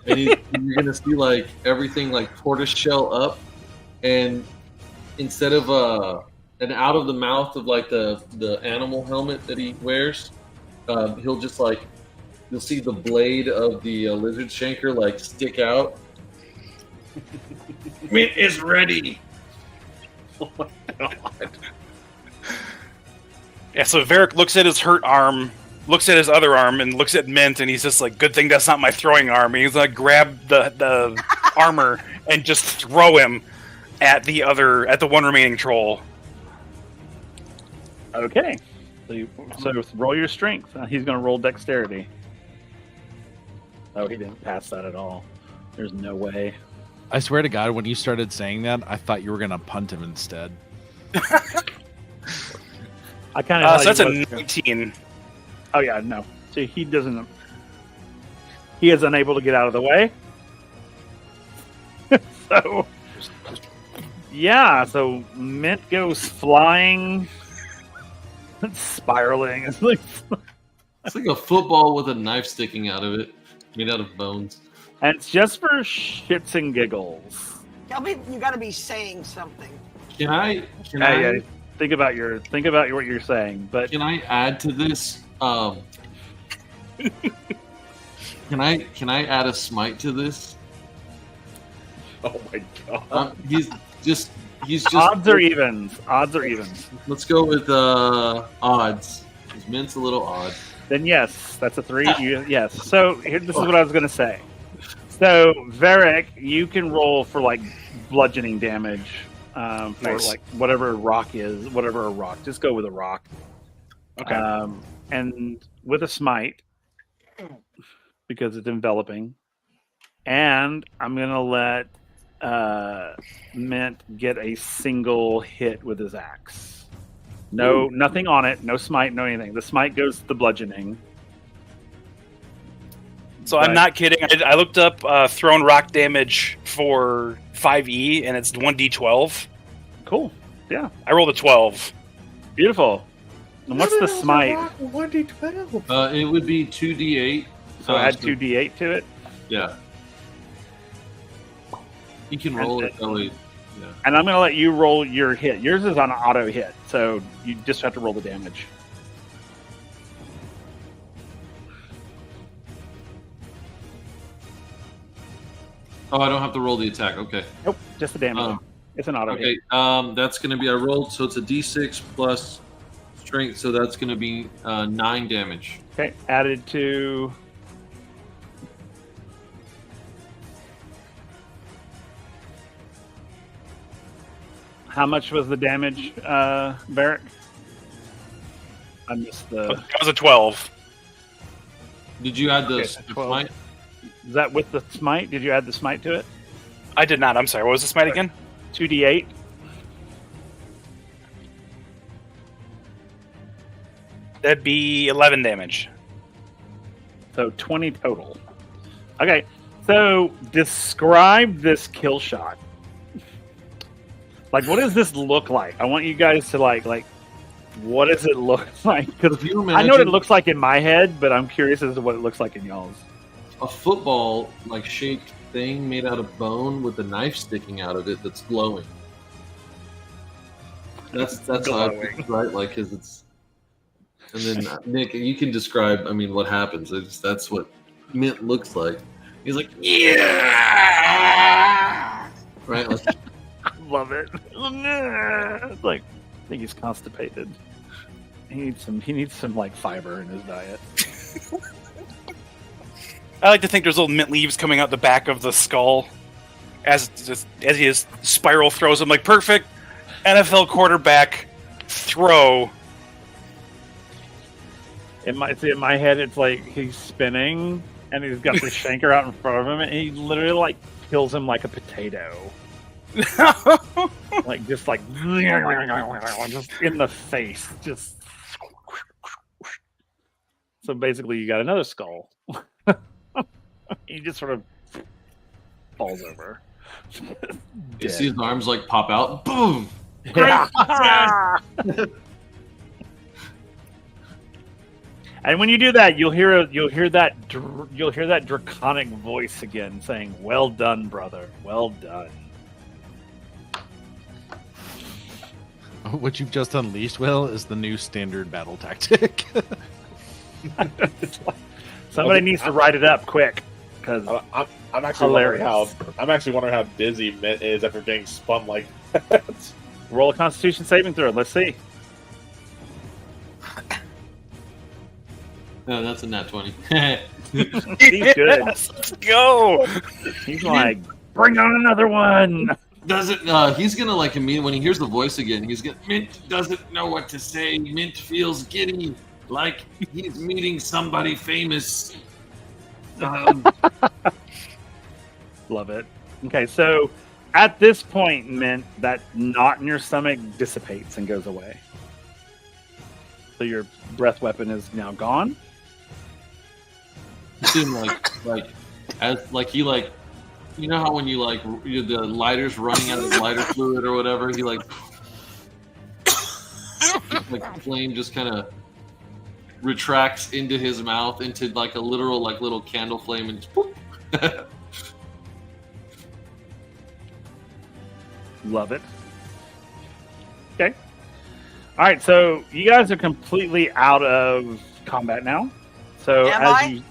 and you're gonna see like everything like tortoise shell up, and instead of and out of the mouth of like the animal helmet that he wears, he'll just like you'll see the blade of the lizard shanker like stick out. Mint is ready. Oh my god. Yeah, so Varric looks at his hurt arm, looks at his other arm, and looks at Mint, and he's just like, "Good thing that's not my throwing arm." And he's like, grab the armor and just throw him at the one remaining troll. Okay. So roll your strength. He's going to roll dexterity. Oh, he didn't pass that at all. There's no way. I swear to God, when you started saying that, I thought you were gonna punt him instead. I kind of. So that's a 19. Oh yeah, no. See, he doesn't. He is unable to get out of the way. So, yeah. So Mint goes flying, spiraling. It's like, It's like a football with a knife sticking out of it, made out of bones. and it's just for shits and giggles. Tell me, you got to be saying something. Can I Yeah. Think about what you're saying, but can I add to this? Can I add a smite to this? Oh my god. He's just odds or evens. Odds or evens. Let's go with odds. His Mint's a little odd. Then yes, that's a 3. Yes. So this is what I was going to say. So Varric, you can roll for like bludgeoning damage for Nice. like whatever a rock is, whatever a rock. Just go with a rock. Okay. and with a smite because it's enveloping. And I'm going to let Mint get a single hit with his axe. No, nothing on it. No smite, no anything. The smite goes to the bludgeoning. So I'm not kidding. I looked up thrown rock damage for 5e, and it's 1d12. Cool. Yeah. I rolled a 12. Beautiful. And what's the smite? 1d12. It would be 2d8. So add 2d8 to it. Yeah. You can roll it that way. Yeah. And I'm going to let you roll your hit. Yours is on an auto hit, so you just have to roll the damage. Oh, I don't have to roll the attack. Okay. Nope, just the damage. It's an auto hit. Okay. That's going to be I rolled, so it's a d6 plus strength, so that's going to be 9 damage. Okay, added to... How much was the damage, Varric? I missed the... That was a 12. Did you add the Okay, 12. smite? Is that with the smite? Did you add the smite to it? I did not. I'm sorry. What was the smite again? 2d8. That'd be 11 damage. So 20 total. Okay, so describe this kill shot. Like, what does this look like? I want you guys to like, what does it look like? Because If you I know what it imagine looks like in my head, but I'm curious as to what it looks like in y'all's. a football like shaped thing made out of bone with a knife sticking out of it that's glowing. That's how Glowing. right? Like, cause it's. And then Nick, you can describe. I mean, what happens? That's what Mint looks like. He's like, yeah, right. Like, I love it. It's like, I think he's constipated. He needs some like fiber in his diet. I like to think there's little mint leaves coming out the back of the skull as his spiral throws him. Like, perfect NFL quarterback throw. In my head, it's like he's spinning and he's got the shanker out in front of him, and he literally like kills him like a potato, like just in the face, just. So basically, you got another skull. He just sort of falls over. you see his arms like pop out. Boom. Yeah. And when you do that, you'll hear that draconic voice again saying, "Well done, brother. Well done." What you've just unleashed, Will, is the new standard battle tactic. Somebody needs to write it up quick, because I'm actually wondering how dizzy Mint is after getting spun like that. roll a Constitution saving throw. Let's see. No, that's a nat 20. He's good. Let's go. He's like, bring on another one. He's gonna like immediately when he hears the voice again. He's gonna. Mint doesn't know what to say. Mint feels giddy, like he's meeting somebody famous. Love it. Okay, so at this point, Mint, that knot in your stomach dissipates and goes away. So your breath weapon is now gone. It seemed like he you know how when you the lighter's running out of lighter fluid or whatever, he like the flame just kind of retracts into his mouth into like a literal like little candle flame and just poof. Love it. Okay. All right, so you guys are completely out of combat now. So Am I?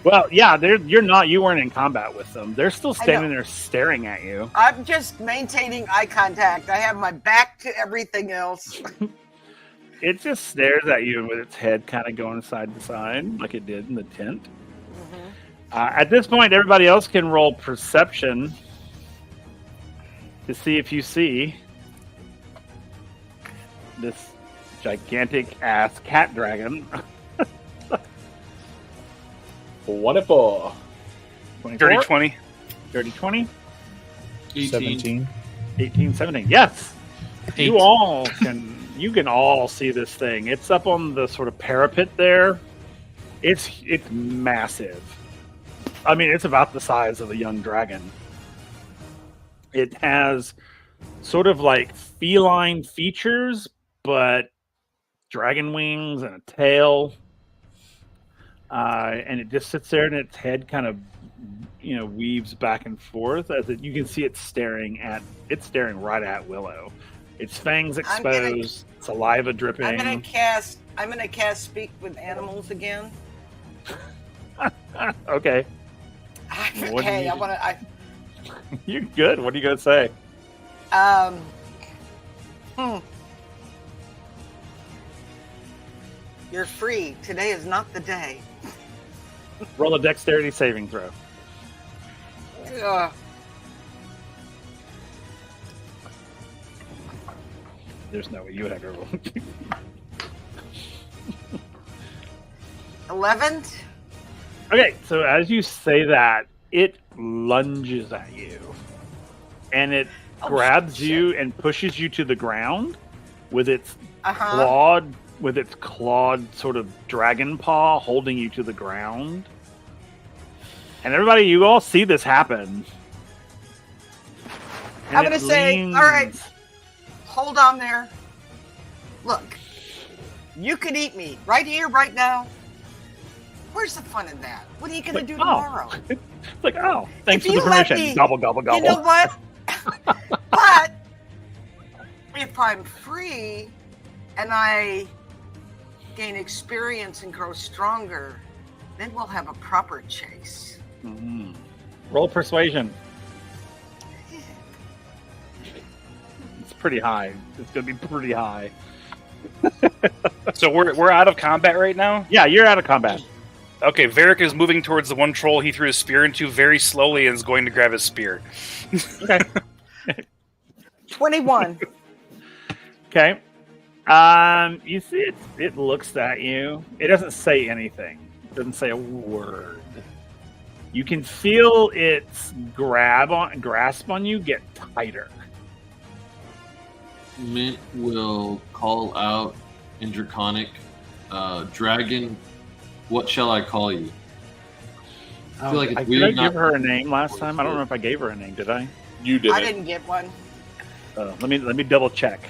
Well, yeah, you're not. You weren't in combat with them. They're still standing there staring at you. I'm just maintaining eye contact. I have my back to everything else. It just stares at you with its head kind of going side to side like it did in the tent. At this point, everybody else can roll perception to see if you see this gigantic ass cat dragon. 24. 24? Dirty 20. Dirty 20. 18. 17. 18, 17. Yes. Eight. You can all see this thing. It's up on the sort of parapet there. It's massive. I mean, it's about the size of a young dragon. It has sort of like feline features, but dragon wings and a tail. And it just sits there, and its head kind of, weaves back and forth as you can see it staring right at Willow. Its fangs exposed, saliva dripping. I'm gonna cast Speak with Animals again. Okay. What do you- You're good. What are you gonna say? You're free. Today is not the day. Roll a dexterity saving throw. There's no way you would ever roll. 11. Okay, so as you say that, it lunges at you, and it grabs you and pushes you to the ground with its clawed sort of dragon paw, holding you to the ground. And everybody, you all see this happen. And I'm gonna say, all right, hold on there. Look, you could eat me right here, right now. Where's the fun in that? What are you gonna do tomorrow? It's like, thanks If for the you let permission. me- Gobble, gobble, gobble. You know what? But if I'm free and I gain experience and grow stronger, then we'll have a proper chase. Mhm. Roll persuasion. It's pretty high. It's gonna be pretty high. So we're out of combat right now? Yeah, you're out of combat. Okay, Varric is moving towards the one troll he threw his spear into very slowly and is going to grab his spear. Okay. 21. Okay. You see it looks at you. It doesn't say anything. It doesn't say a word. You can feel its grasp on you get tighter. Mint will call out in Draconic, Dragon, what shall I call you? I feel like it's Did weird I not give her a name last time? I don't know if I gave her a name. Did I? You did I it. didn't get one. Let me double check.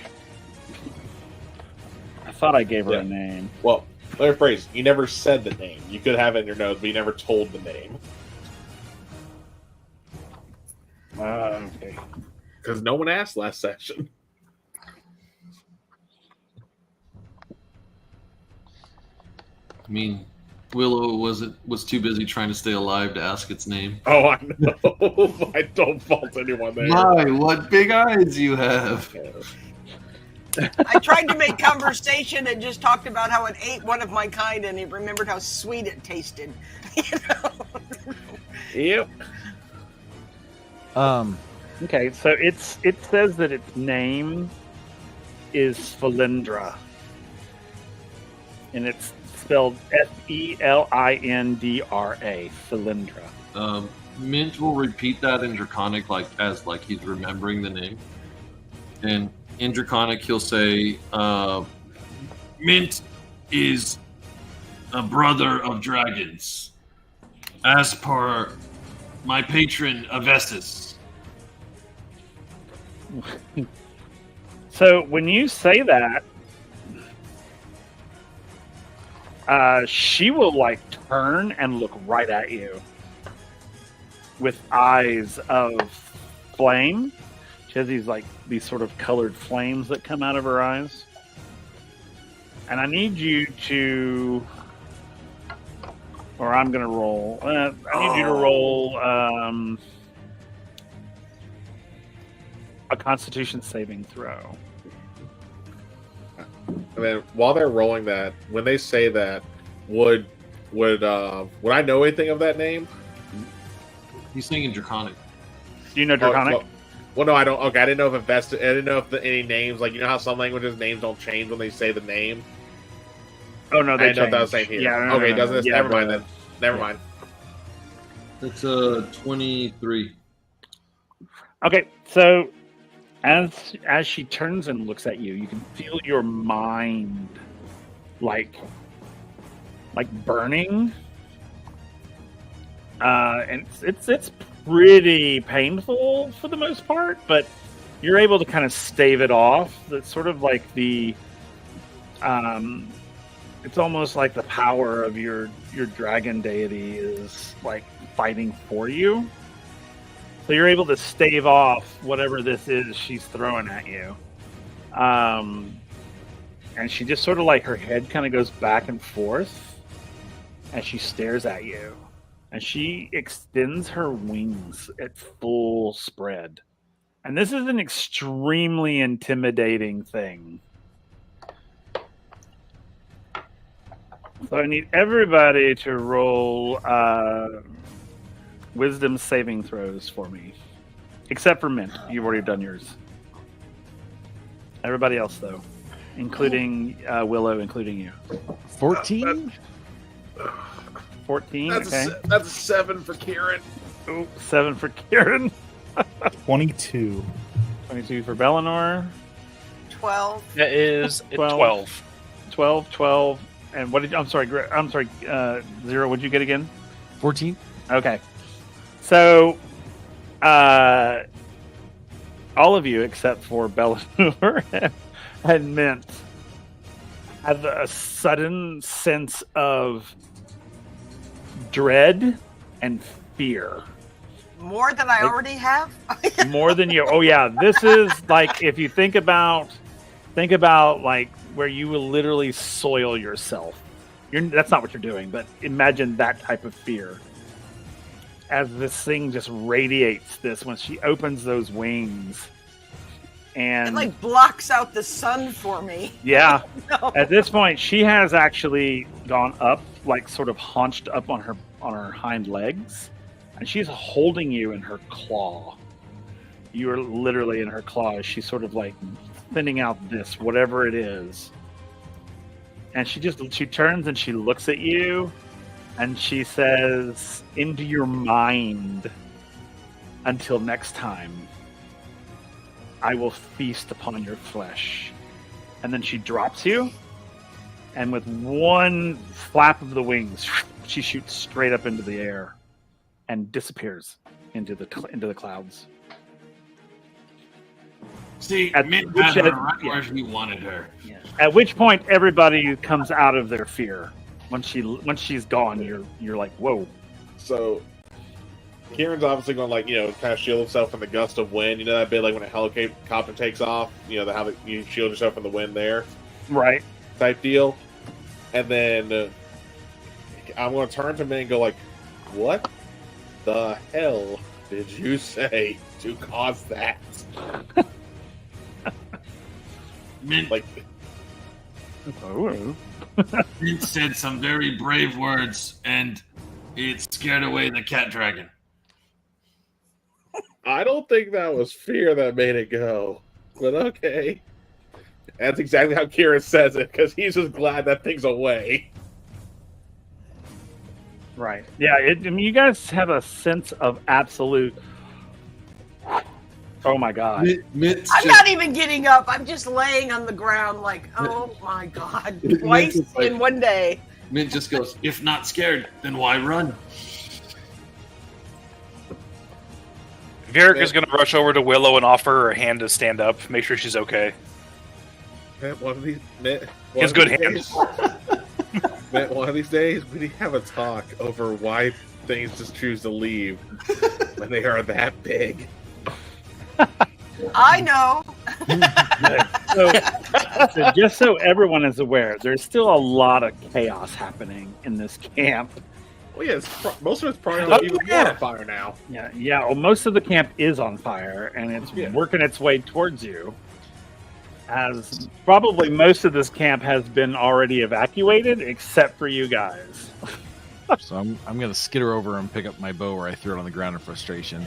I thought I gave her a name. Well, let me rephrase. You never said the name. You could have it in your notes, but you never told the name. Okay. Because no one asked last session. I mean, Willow was too busy trying to stay alive to ask its name. Oh, I know. I don't fault anyone there. My, what big eyes you have! I tried to make conversation and just talked about how it ate one of my kind, and he remembered how sweet it tasted. Yep. Okay, so it says that its name is Felindra, and it's spelled Felindra. Felindra. Mint will repeat that in Draconic as he's remembering the name. And in Draconic he'll say, Mint is a brother of dragons, as per my patron Avestus. So when you say that, she will turn and look right at you with eyes of flame. She has these sort of colored flames that come out of her eyes. And I need you to, or I'm going to roll. I need you to roll a Constitution saving throw. And then while they're rolling that, when they say that, would I know anything of that name? He's saying in Draconic. Do you know Draconic? Well, no, I don't. Okay, I didn't know if invested. I didn't know if any names, like you know how some languages names don't change when they say the name. Oh no, I they didn't know if that was the changed. same here. Yeah, no, okay, no, doesn't no. this? Yeah, Never mind the- then. Never yeah. mind. That's 23. Okay, so as she turns and looks at you, you can feel your mind like burning, and it's pretty painful for the most part, but you're able to kind of stave it off. That's sort of like the it's almost like the power of your dragon deity is like fighting for you. So you're able to stave off whatever this is she's throwing at you. And she just sort of like her head kind of goes back and forth as she stares at you. And she extends her wings at full spread. And this is an extremely intimidating thing. So I need everybody to roll wisdom saving throws for me. Except for Mint. You've already done yours. Everybody else, though. Including Willow, including you. 14? 14, That's okay. that's a 7 for Kieran. Oh, 7 for Kieran. 22. 22 for Bellinor. 12. That is 12. 12. 12. And what did you, I'm sorry, Zero, what'd you get again? 14? Okay. So, all of you except for Bellinor and Mint have a sudden sense of dread and fear. More than I already have? More than you. Oh yeah, this is like if you think about like where you will literally soil yourself. That's not what you're doing, but imagine that type of fear. As this thing just radiates this when she opens those wings. And It like blocks out the sun for me. yeah. No. At this point, she has actually gone up, like sort of haunched up on her hind legs, and she's holding you in her claw. You are literally in her claws. She's sort of like thinning out this, whatever it is. And she turns and she looks at you, and she says, "Into your mind. Until next time, I will feast upon your flesh." And then she drops you, and with one flap of the wings, she shoots straight up into the air and disappears into the clouds. See, At Mint which had her end- right yeah. where he wanted her. At which point, everybody comes out of their fear. Once she's gone, you're like, whoa. So Kieran's obviously going to kind of shield himself from the gust of wind. You know that bit like when a helicopter takes off. You know how you shield yourself from the wind there, Right. type deal. And then I'm going to turn to me and go like, "What the hell did you say to cause that?" Mint, Like, Oh. Mint said some very brave words, and it scared away the cat dragon. I don't think that was fear that made it go, but okay. That's exactly how Kieran says it because he's just glad that thing's away. Right. Yeah. I mean, you guys have a sense of absolute. Oh my god. Mint's I'm just- not even getting up. I'm just laying on the ground like, oh my God. It Twice makes it like- in one day. Mint just goes, if not scared, then why run? Varric is going to rush over to Willow and offer her a hand to stand up, make sure she's okay. Man, one of these days, we need to have a talk over why things just choose to leave when they are that big. I know. So just so everyone is aware, there's still a lot of chaos happening in this camp. Well, yeah, most of it's probably Oh, even yeah. more on fire now. Yeah. Well, most of the camp is on fire, and it's Yeah. working its way towards you. As probably most of this camp has been already evacuated, except for you guys. So I'm gonna skitter over and pick up my bow where I threw it on the ground in frustration.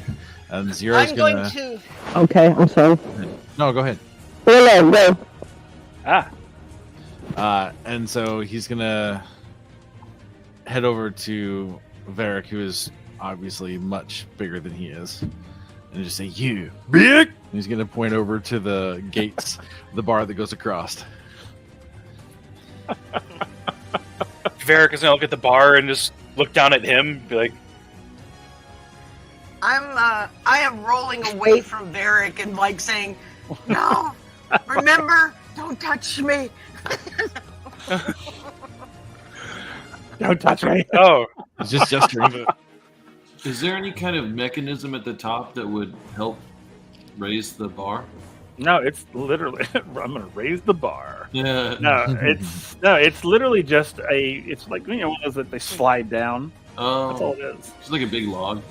And Zero's I'm gonna. going to. Okay, I'm sorry. No, go ahead. Go. And so he's gonna head over to Varric, who is obviously much bigger than he is, and just say, "You big." And he's gonna point over to the gates, the bar that goes across. Varric is gonna look at the bar and just look down at him, be like, I am rolling away from Varric and like saying, "No, remember, don't touch me." Don't touch me. "Oh, He's just gesturing. Is there any kind of mechanism at the top that would help raise the bar? No, it's literally. I'm gonna raise the bar. Yeah. No, it's literally just it's like one of those that they slide down. That's all Oh, it is. it's like a big log.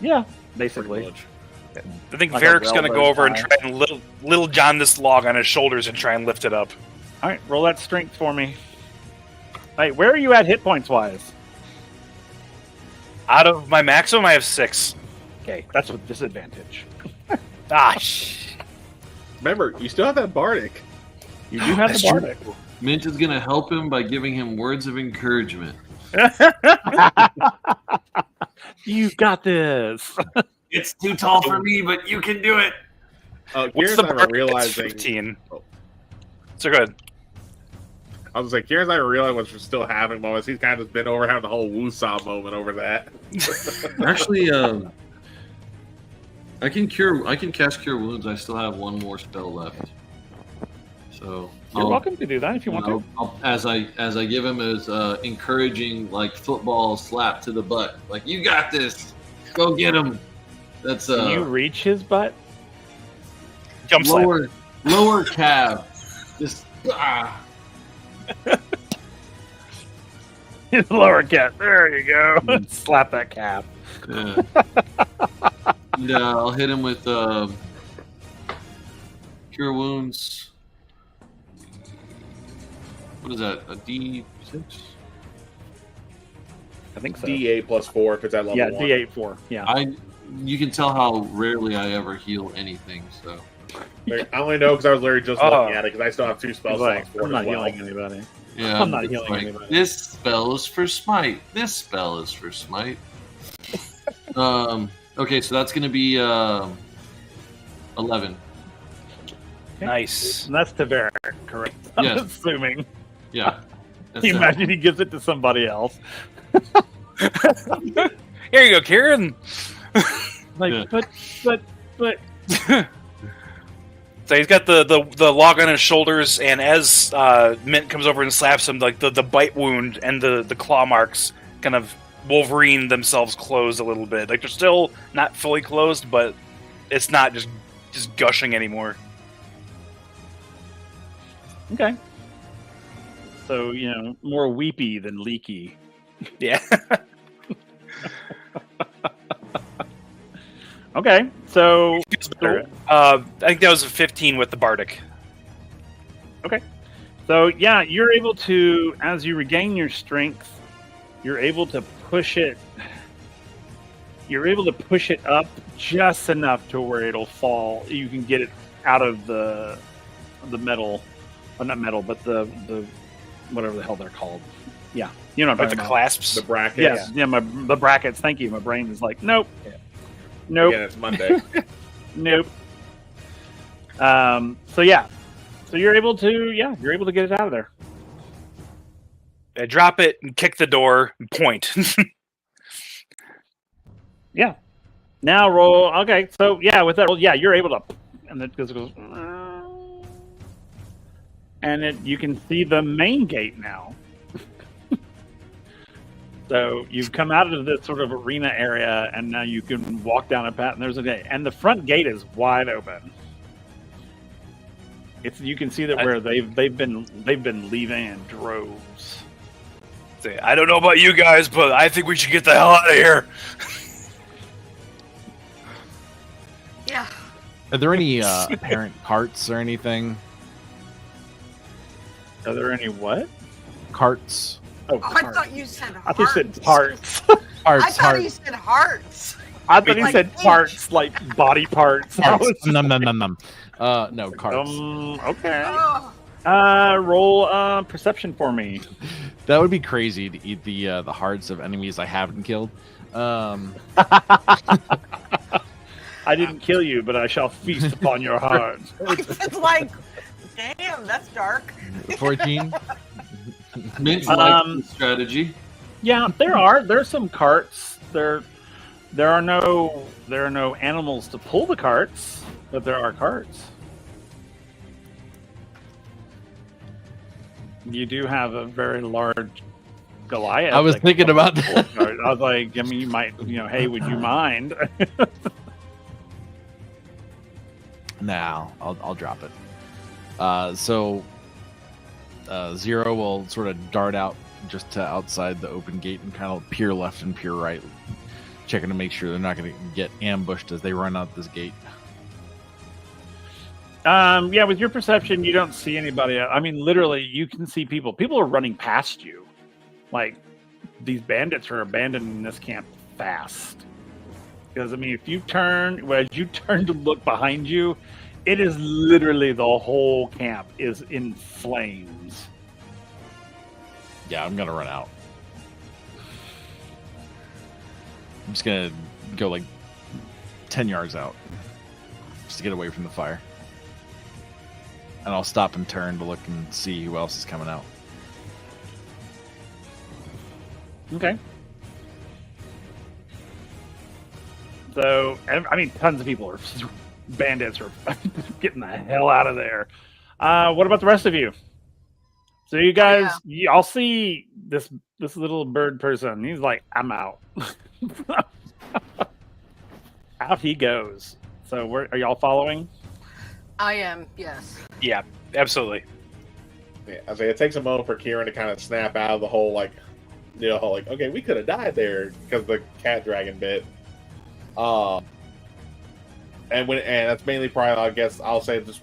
Yeah, Pretty basically. much. I think Like a Varric's gonna go railroad over and tie. try and little John this log on his shoulders and try and lift it up." All right, roll that strength for me. Hey, where are you at hit points wise? Out of my maximum, I have 6. Okay, that's with disadvantage. Remember, you still have that bardic. You do have That's the true. bardic. Mint is gonna help him by giving him words of encouragement. You got this. It's too tall for me, but you can do it. What's Kieran's the not bar? even realizing. 15. Oh. So good. I was like, Kieran's not even realizing what we're still having moments. He's kind of just been over having the whole Woo-Saw moment over that. Actually, I can cast Cure Wounds. I still have one more spell left. So You're welcome to do that if you want to. as I give him his encouraging like football slap to the butt, like you got this, go get him. That's Can you reach his butt? Jump slap. lower calf, just His lower cat. There you go. Slap that calf. yeah. And, I'll hit him with Cure Wounds. What is that? A D6? I think so. D8 plus 4 if it's at level Yeah, 1. D8 4. Yeah. You can tell how rarely I ever heal anything. So Like, I only know because I was literally just looking at it because I still have 2 spell He's like, slots for it I'm not as well. healing anybody. yeah, I'm not it's healing like, anybody. this spell is for smite. This spell is for smite. Okay, so that's gonna be 11. Nice. And that's to Varric, correct? I'm Yes. assuming. Yeah. That's Can you it. imagine he gives it to somebody else? Here you go, Kieran. Like, Yeah. but. So he's got the log on his shoulders, and as Mint comes over and slaps him, like the bite wound and the claw marks kind of Wolverine themselves closed a little bit. Like they're still not fully closed, but it's not just gushing anymore. Okay. So, more weepy than leaky. Yeah. Okay, so I think that was a 15 with the Bardic. So yeah, you're able to, as you regain your strength, you're able to push it. You're able to push it up just enough to where it'll fall. You can get it out of the metal, well, not metal, but the whatever the hell they're called. Yeah, you know what I'm With the talking about. clasps. The bracket. Yes, yeah, the brackets. Thank you. My brain is like, nope, nope, Again, it's Monday. nope. So yeah, so you're able to get it out of there. I drop it and kick the door and point. Yeah. Now roll. Okay, so yeah, with that roll, yeah, you're able to, and it goes, and you can see the main gate now. So you've come out of this sort of arena area, and now you can walk down a path, and there's a gate, and the front gate is wide open. You can see that where they've been leaving in droves. Say, I don't know about you guys, but I think we should get the hell out of here. Yeah. Are there any apparent carts or anything? Are there any what? Carts Oh, Oh, I hearts. thought you said I hearts. thought you said parts. Hearts, I thought you said hearts. I thought you Like said ink. parts, like body parts. I Hearts. was- Num. No, carts. Okay. Oh, Roll perception for me. That would be crazy to eat the hearts of enemies I haven't killed. I didn't kill you, but I shall feast upon your heart. it's like, damn, that's dark. 14. Mint Um, like strategy. Yeah, there's some carts. There are no animals to pull the carts, but there are carts. You do have a very large Goliath. I was that thinking can about pull that. cart. I was like, I mean, you might, hey, would you mind? Nah, I'll drop it. So Zero will sort of dart out just to outside the open gate and kind of peer left and peer right, checking to make sure they're not going to get ambushed as they run out this gate. Yeah, with your perception, you don't see anybody. I mean, literally, you can see people. People are running past you. Like, these bandits are abandoning this camp fast. Because, I mean, as you turn to look behind you, it is literally the whole camp is in flames. Yeah, I'm going to run out. I'm just going to go like 10 yards out just to get away from the fire. And I'll stop and turn to look and see who else is coming out. Okay. So, I mean, tons of people are bandits are getting the hell out of there. What about the rest of you? So you guys, I'll see this little bird person. He's like, I'm out. Out he goes. So, are y'all following? I am, yes. Yeah, absolutely. Yeah, I say it takes a moment for Kieran to kind of snap out of the whole okay, we could have died there because the cat dragon bit. And that's mainly probably, I guess I'll say, just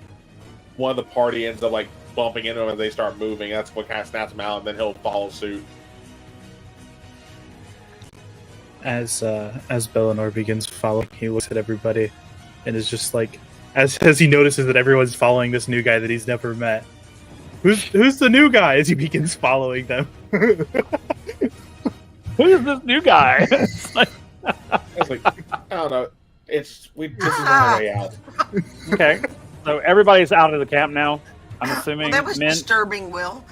one of the party ends up like bumping into him as they start moving. That's what kind of snaps him out, and then he'll follow suit. As Bellinor begins following, he looks at everybody and is just like, as he notices that everyone's following this new guy that he's never met. Who's the new guy? As he begins following them. Who is this new guy? I was like, I don't know. This is our way out. Okay. So everybody's out of the camp now. I'm assuming. Well, that was Mint. disturbing, Will.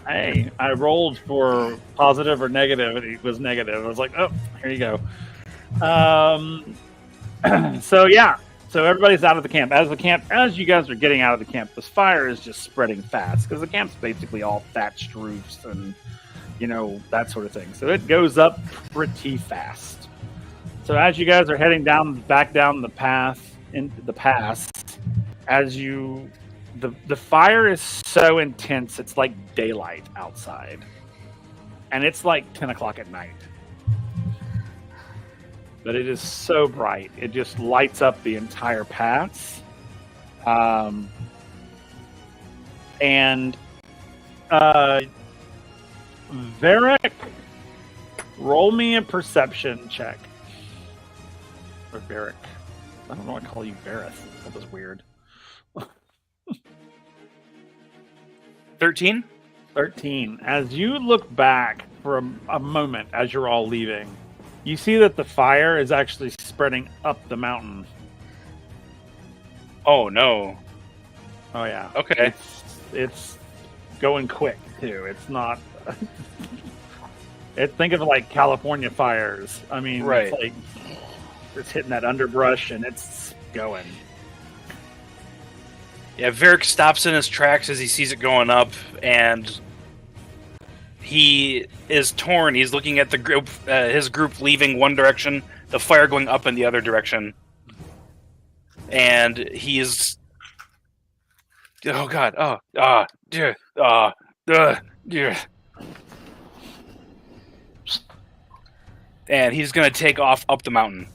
Hey, I rolled for positive or negative, and it was negative. I was like, oh, here you go. So yeah, so everybody's out of the camp. As you guys are getting out of the camp, this fire is just spreading fast because the camp's basically all thatched roofs and that sort of thing. So it goes up pretty fast. So as you guys are heading back down the path into the pass, the fire is so intense, it's like daylight outside. And it's like 10 o'clock at night. But it is so bright. It just lights up the entire pass. Varric, roll me a perception check. Or Varric. I don't know why I call you Varith. That was weird. 13? 13. As you look back for a moment as you're all leaving, you see that the fire is actually spreading up the mountain. Oh, no. Oh, yeah. Okay. It's going quick, too. It's not... think of it like California fires. I mean, right. It's like... It's hitting that underbrush, and it's going. Yeah, Varric stops in his tracks as he sees it going up, and he is torn. He's looking at the group, his group leaving one direction, the fire going up in the other direction, and he's, oh god, dear, dear, and he's gonna take off up the mountain.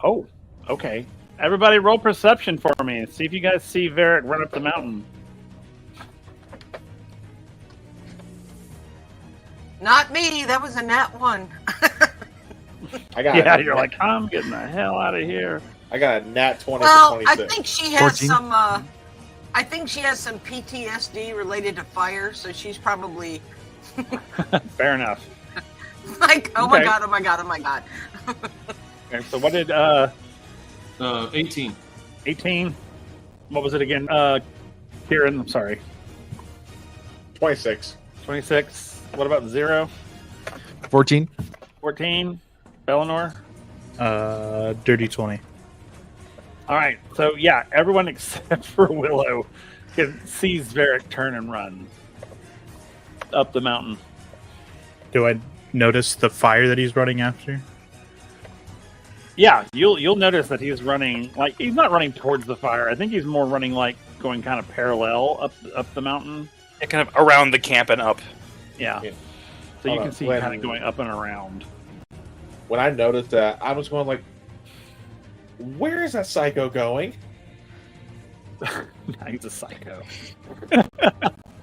Oh, okay. Everybody roll perception for me. See if you guys see Varric run up the mountain. Not me. That was a nat 1. I got Yeah, you're like, I'm getting the hell out of here. I got a nat 20 Well, for I 26. think she has 14? some. I think she has some PTSD related to fire, so she's probably Fair enough. like, oh my Okay. god, oh my god, oh my god. Okay, so what did 18. 18? What was it again? Kieran, I'm sorry. 26. 26. What about 0? 14. 14? Eleanor? Dirty 20. All right, so yeah, everyone except for Willow sees Varric turn and run up the mountain. Do I notice the fire that he's running after? Yeah, you'll notice that he's running like he's not running towards the fire. I think he's more running like going kind of parallel up the mountain. Yeah, kind of around the camp and up. Yeah. Yeah. So you Hold can on, see when- kind of going up and around. When I noticed that, I was going like, where is that psycho going? Now he's a psycho.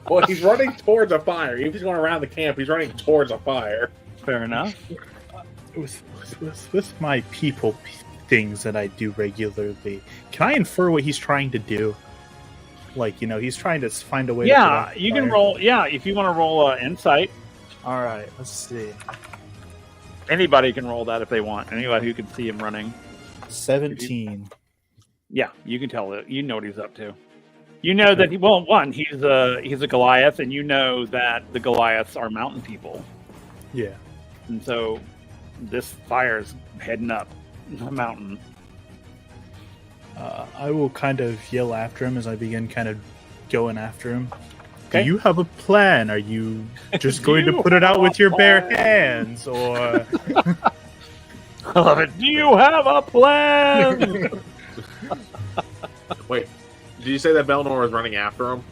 Well, he's running towards a fire. If he's going around the camp, he's running towards a fire. Fair enough. With my people things that I do regularly, can I infer what he's trying to do? Like, you know, he's trying to find a way. Yeah, to you can roll. Yeah, if you want to roll insight, All right, let's see. anybody can roll that if they want. Anybody who can see him running. 17. Yeah, you can tell that. You know what he's up to. You know that he's a Goliath, and you know that the Goliaths are mountain people, Yeah. and so this fire's heading up the mountain. I will kind of yell after him as I begin kind of going after him. Okay. Do you have a plan? Are you just going Do to you put it out have with a your bare plan? hands, or I love it. Do you have a plan? Wait, did you say that Belnor was running after him?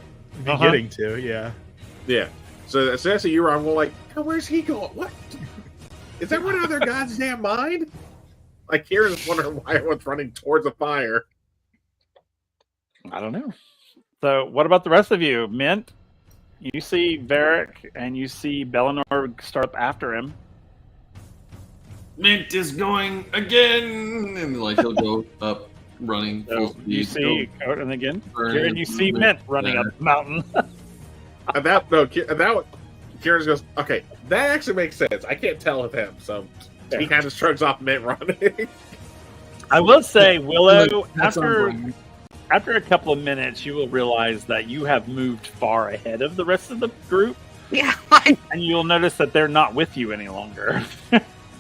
beginning to? Yeah. Yeah. So as soon as you were, I'm going like, oh, where's he going? What? Is that one out of their goddamn mind? Like, Kieran's wondering why everyone's running towards a fire. I don't know. So, what about the rest of you? Mint, you see Varric and you see Bellinor start after him. Mint is going again, and like he'll go up running full So speed. you see, and again, burn Kieran, you see Mint Mint running up the mountain. And Kieran goes, okay, that actually makes sense. I can't tell with him, so he kind of shrugs off Mint running. I will say, Willow, That's after on after a couple of minutes, you will realize that you have moved far ahead of the rest of the group, Yeah. and you'll notice that they're not with you any longer.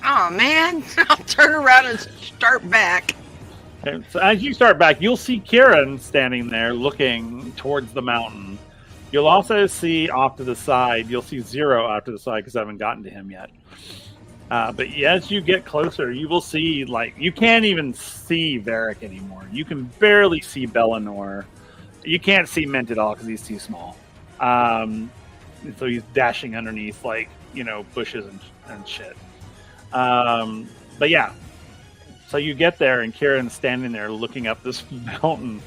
Oh man, I'll turn around and start back. Okay, so as you start back, you'll see Kieran standing there looking towards the mountain. You'll also see off to the side, you'll see Zero off to the side because I haven't gotten to him yet. But as you get closer, you will see, like, you can't even see Varric anymore. You can barely see Bellinor. You can't see Mint at all because he's too small. So he's dashing underneath, like, bushes and shit. But yeah. So you get there, and Kieran's standing there looking up this mountain.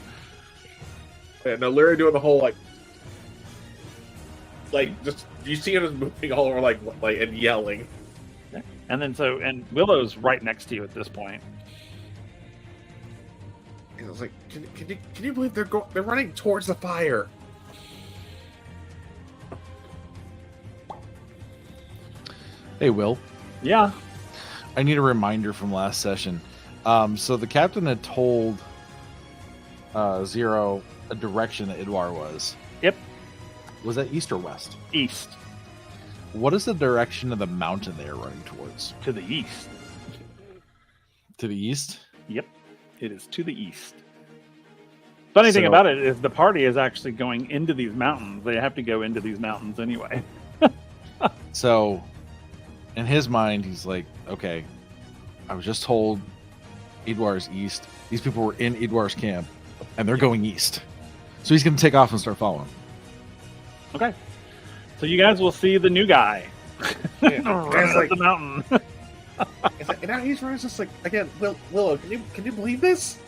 And Lyra doing the whole, just, you see him just moving all over, and yelling. And then and Willow's right next to you at this point. And I was like, can you believe they're running towards the fire? Hey, Will. Yeah. I need a reminder from last session. So the captain had told Zero a direction that Idwar was. Yep. Was that east or west? East. What is the direction of the mountain they are running towards? To the east. To the east? Yep. It is to the east. Funny thing about it is the party is actually going into these mountains. They have to go into these mountains anyway. So, in his mind, he's like, okay, I was just told Idwar's east. These people were in Idwar's camp, and they're going east. So he's going to take off and start following. Okay. So you guys will see the new guy. Yeah. Running up the mountain. And now he's running just like, again, Willow, can you believe this?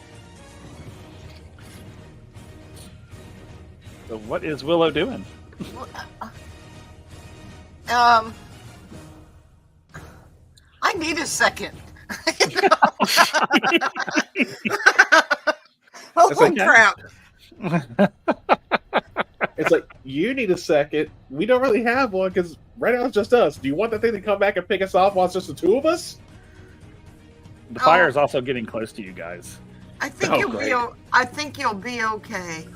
So what is Willow doing? I need a second. Holy like- crap. It's like, you need a second. We don't really have one because right now it's just us. Do you want that thing to come back and pick us off while it's just the two of us? The fire is also getting close to you guys. I think Oh, you'll great. be. I think you'll be okay.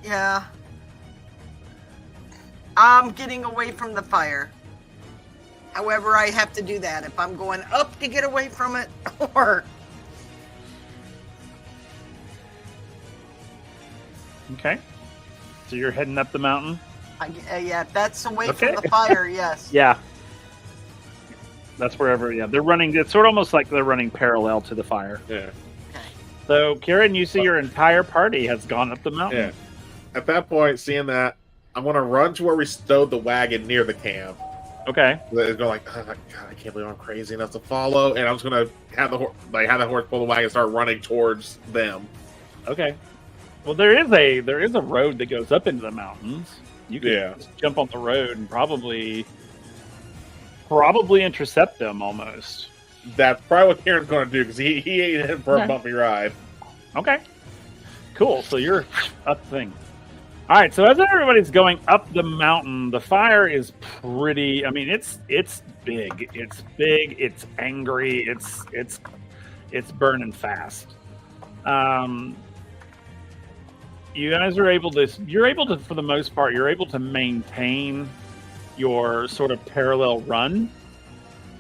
Yeah. I'm getting away from the fire. However, I have to do that if I'm going up to get away from it, or Okay. So you're heading up the mountain? yeah, if that's away Okay. from the fire. Yes. Yeah. That's wherever, yeah. They're running, it's sort of almost like they're running parallel to the fire. Yeah. So, Kieran, you see your entire party has gone up the mountain. Yeah. At that point, seeing that, I'm going to run to where we stowed the wagon near the camp. Okay. It's going like, oh my God, I can't believe I'm crazy enough to follow. And I'm just going to have the horse pull the wagon and start running towards them. Okay. Well, there is a road that goes up into the mountains. You can just jump on the road and probably intercept them almost. That's probably what Kieran's going to do because he ain't in for a bumpy ride. Okay. Cool. So you're up the thing. All right. So as everybody's going up the mountain, the fire is pretty. I mean, it's big. It's big. It's angry. It's burning fast. You guys are able to. You're able to, for the most part, you're able to maintain your sort of parallel run.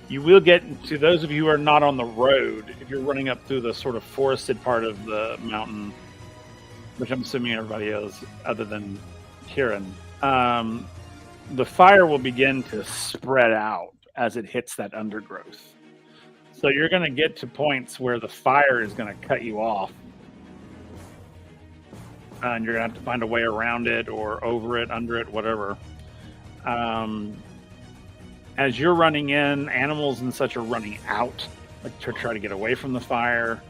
You will get to those of you who are not on the road. If you're running up through the sort of forested part of the mountain, which I'm assuming everybody is, other than Kieran, the fire will begin to spread out as it hits that undergrowth. So you're going to get to points where the fire is going to cut you off, and you're going to have to find a way around it or over it, under it, whatever. As you're running in, animals and such are running out, like to try to get away from the fire.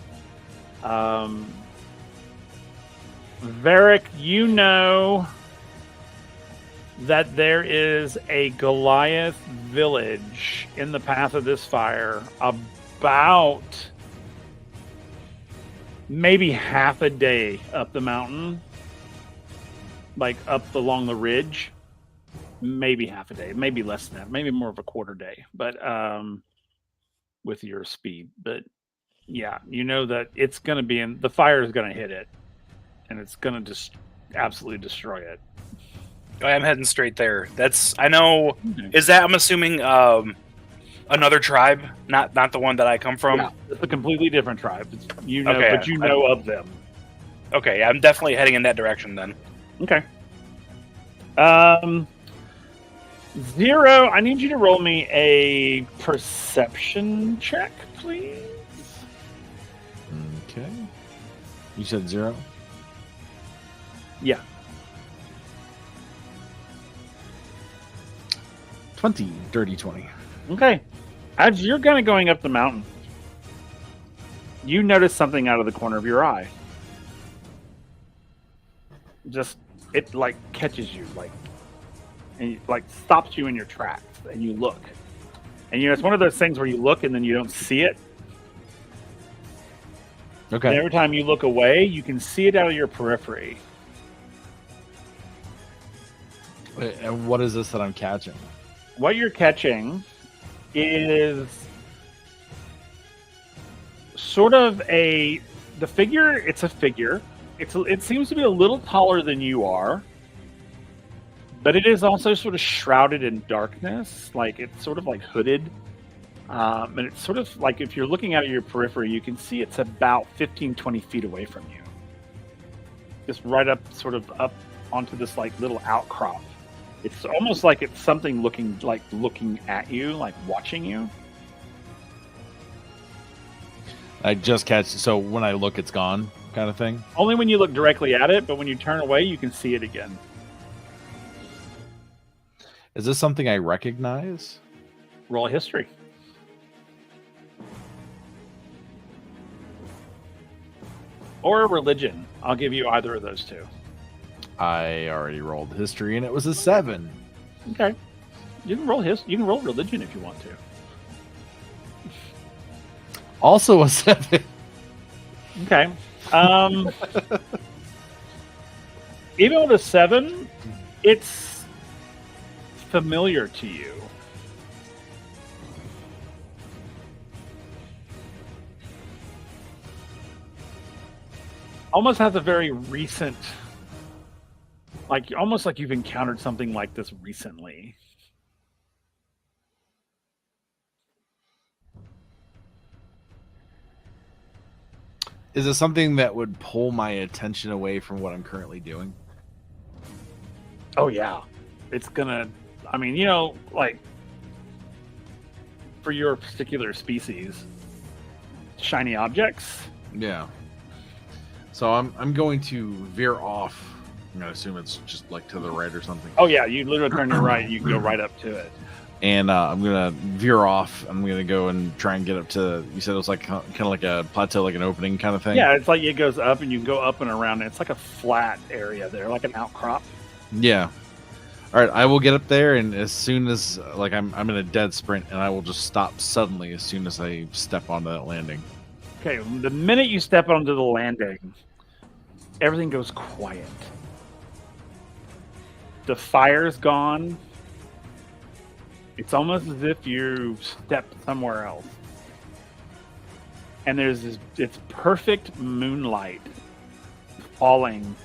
Varric, you know that there is a Goliath village in the path of this fire, about maybe half a day up the mountain, like up along the ridge. Maybe half a day, maybe less than that, maybe more of a quarter day, but with your speed. But yeah, you know that it's going to be in, the fire is going to hit it, and it's going to just absolutely destroy it. I'm heading straight there. That's, I know. Is that, I'm assuming, another tribe, not the one that I come from? Yeah, it's a completely different tribe. It's, you know, Okay, but you know of them. Okay, I'm definitely heading in that direction then. Okay. Zero, I need you to roll me a perception check, please. Okay. You said 0? Yeah. 20, dirty 20. Okay. As you're kind of going up the mountain, you notice something out of the corner of your eye. Just, it like catches you, like, and like stops you in your tracks, and you look. And you know, it's one of those things where you look and then you don't see it. Okay. And every time you look away, you can see it out of your periphery. And what is this that I'm catching? What you're catching is sort of the figure. It's a figure. It seems to be a little taller than you are, but it is also sort of shrouded in darkness. Like it's sort of like hooded. And it's sort of like if you're looking out of your periphery, you can see it's about 15, 20 feet away from you. Just right up, sort of up onto this like little outcrop. It's almost like it's something looking at you, like watching you. I just catch, so when I look, it's gone, kind of thing. Only when you look directly at it, but when you turn away, you can see it again. Is this something I recognize? Roll a history. Or a religion. I'll give you either of those two. I already rolled history, and it was a 7. Okay. You can roll You can roll religion if you want to. Also a 7. Okay. Even with a 7, it's familiar to you. Almost has a very recent, almost like you've encountered something like this recently. Is it something that would pull my attention away from what I'm currently doing? Oh yeah, it's gonna. I mean, for your particular species, shiny objects. Yeah. So I'm going to veer off. I'm gonna assume it's just like to the right or something. Oh yeah, you literally turn your right. You can go right up to it. And I'm gonna veer off. I'm gonna go and try and get up to. You said it was like kind of like a plateau, like an opening kind of thing. Yeah, it's like it goes up, and you can go up and around. It's like a flat area there, like an outcrop. Yeah. All right, I will get up there, and as soon as I'm in a dead sprint, and I will just stop suddenly as soon as I step onto that landing. Okay, the minute you step onto the landing, everything goes quiet. The fire's gone. It's almost as if you stepped somewhere else. And there's it's perfect moonlight falling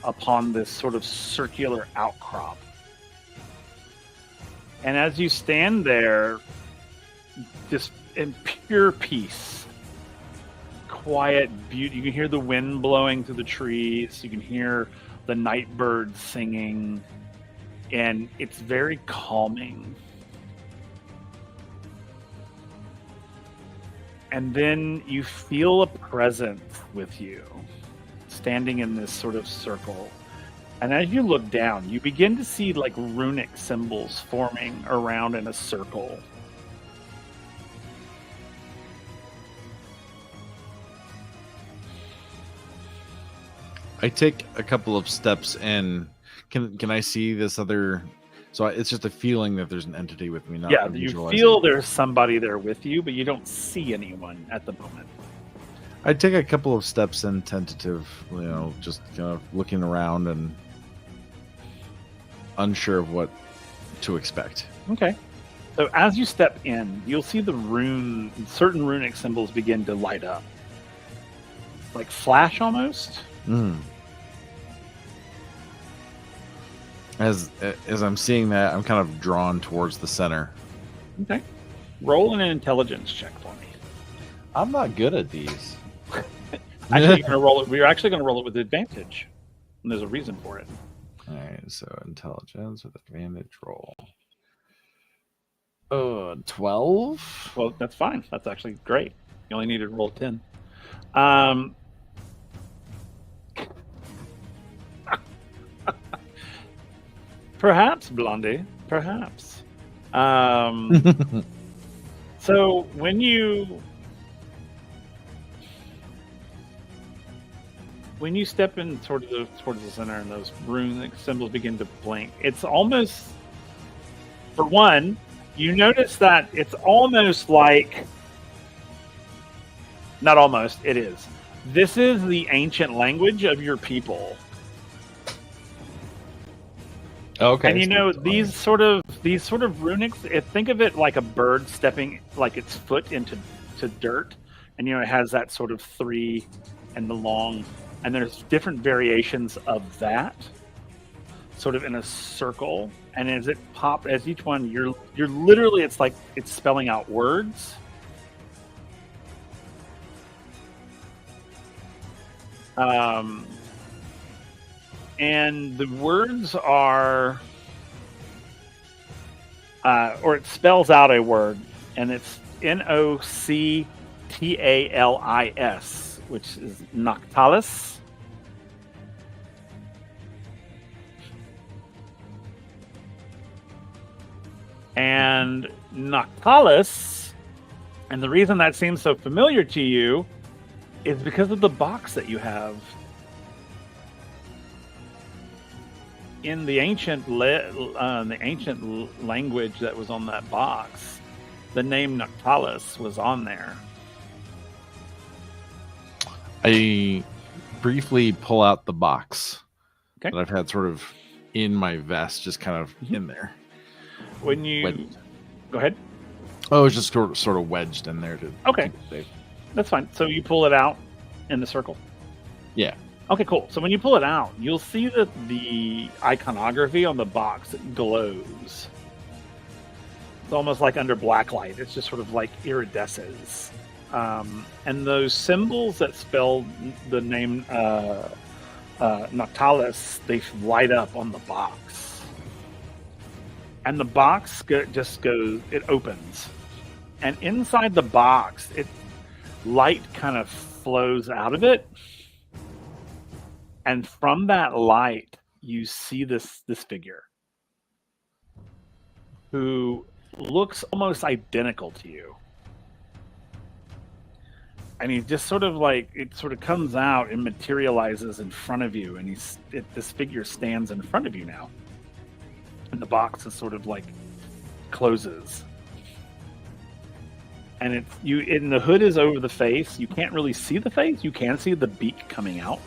upon this sort of circular outcrop. And as you stand there, just in pure peace, quiet beauty, you can hear the wind blowing through the trees, you can hear the night birds singing, and it's very calming. And then you feel a presence with you, standing in this sort of circle. And as you look down, you begin to see like runic symbols forming around in a circle. I take a couple of steps and can I see this other? So it's just a feeling that there's an entity with me. Not Yeah, you feel there's somebody there with you, but you don't see anyone at the moment. I take a couple of steps in tentative, just kind of looking around and unsure of what to expect. Okay. So as you step in, you'll see certain runic symbols begin to light up. Like flash almost. As I'm seeing that, I'm kind of drawn towards the center. Okay. Roll an intelligence check for me. I'm not good at these. Actually, you're gonna roll it. We're actually going to roll it with advantage, and there's a reason for it. All right, so intelligence with advantage roll. 12. Well, that's fine. That's actually great. You only needed to roll 10. Perhaps, Blondie. Perhaps. So when you step in towards the center and those runic symbols begin to blink, it's almost, for one, you notice that it's almost like, not almost, it is. This is the ancient language of your people. Okay. And these sort of runics, think of it like a bird stepping like its foot into dirt, and it has that sort of 3 and the long, and there's different variations of that, sort of in a circle. And as each one, you're literally, it's like it's spelling out words. And the words are, or it spells out a word, and it's Noctalis, which is Noctalis. And Noctalis, and the reason that seems so familiar to you is because of the box that you have. in the ancient language that was on that box, the name Noctalis was on there. I briefly pull out the box Okay. that I've had sort of in my vest, just kind of in there. When you Wedged. go ahead. Oh, it's just sort of wedged in there to Okay. keep it safe. That's fine. So you pull it out in the circle. Yeah. Okay, cool. So when you pull it out, you'll see that the iconography on the box glows. It's almost like under black light. It's just sort of like iridesces. And those symbols that spell the name Noctalis, they light up on the box. And the box just goes, it opens. And inside the box, light kind of flows out of it. And from that light, you see this figure who looks almost identical to you. And he's just sort of like, it sort of comes out and materializes in front of you. And this figure stands in front of you now. And the box is sort of like closes. And and the hood is over the face. You can't really see the face. You can see the beak coming out.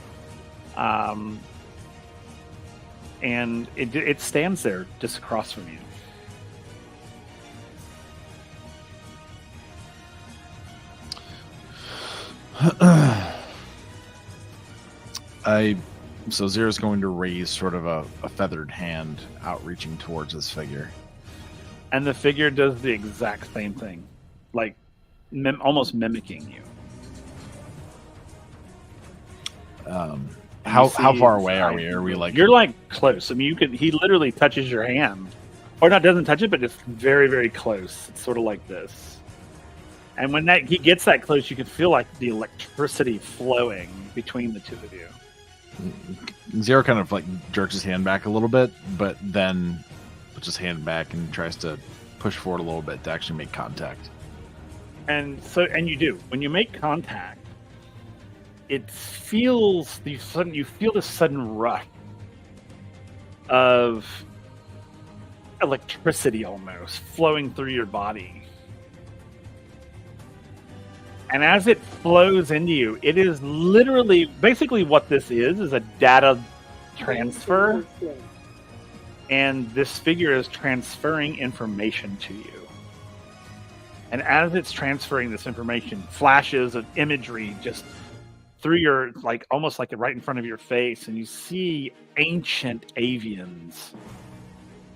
And it stands there just across from you. So Zera's going to raise sort of a feathered hand out reaching towards this figure. And the figure does the exact same thing. Like almost mimicking you. How far away are we? Are we like... You're like close. I mean, he literally touches your hand. Or not, doesn't touch it, but it's very, very close. It's sort of like this. And when he gets that close, you can feel like the electricity flowing between the two of you. Zero kind of like jerks his hand back a little bit, but then puts his hand back and tries to push forward a little bit to actually make contact. And you do. When you make contact, it feels you feel this sudden rush of electricity almost flowing through your body. And as it flows into you, it is literally, basically what this is a data transfer. And this figure is transferring information to you. And as it's transferring this information, flashes of imagery just through your, like almost like right in front of your face. And you see ancient avians,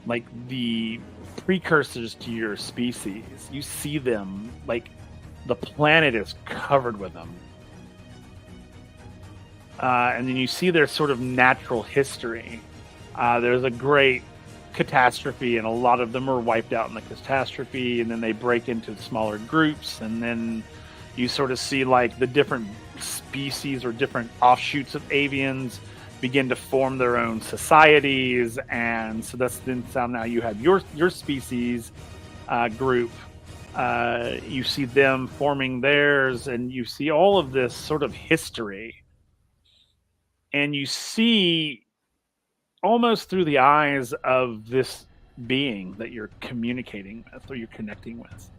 like the precursors to your species. You see them like the planet is covered with them. And then you see their sort of natural history. There's a great catastrophe, and a lot of them are wiped out in the catastrophe, and then they break into smaller groups, and then you sort of see like the different species or different offshoots of avians begin to form their own societies. And so now you have your species group. You see them forming theirs, and you see all of this sort of history. And you see almost through the eyes of this being that you're communicating with or you're connecting with.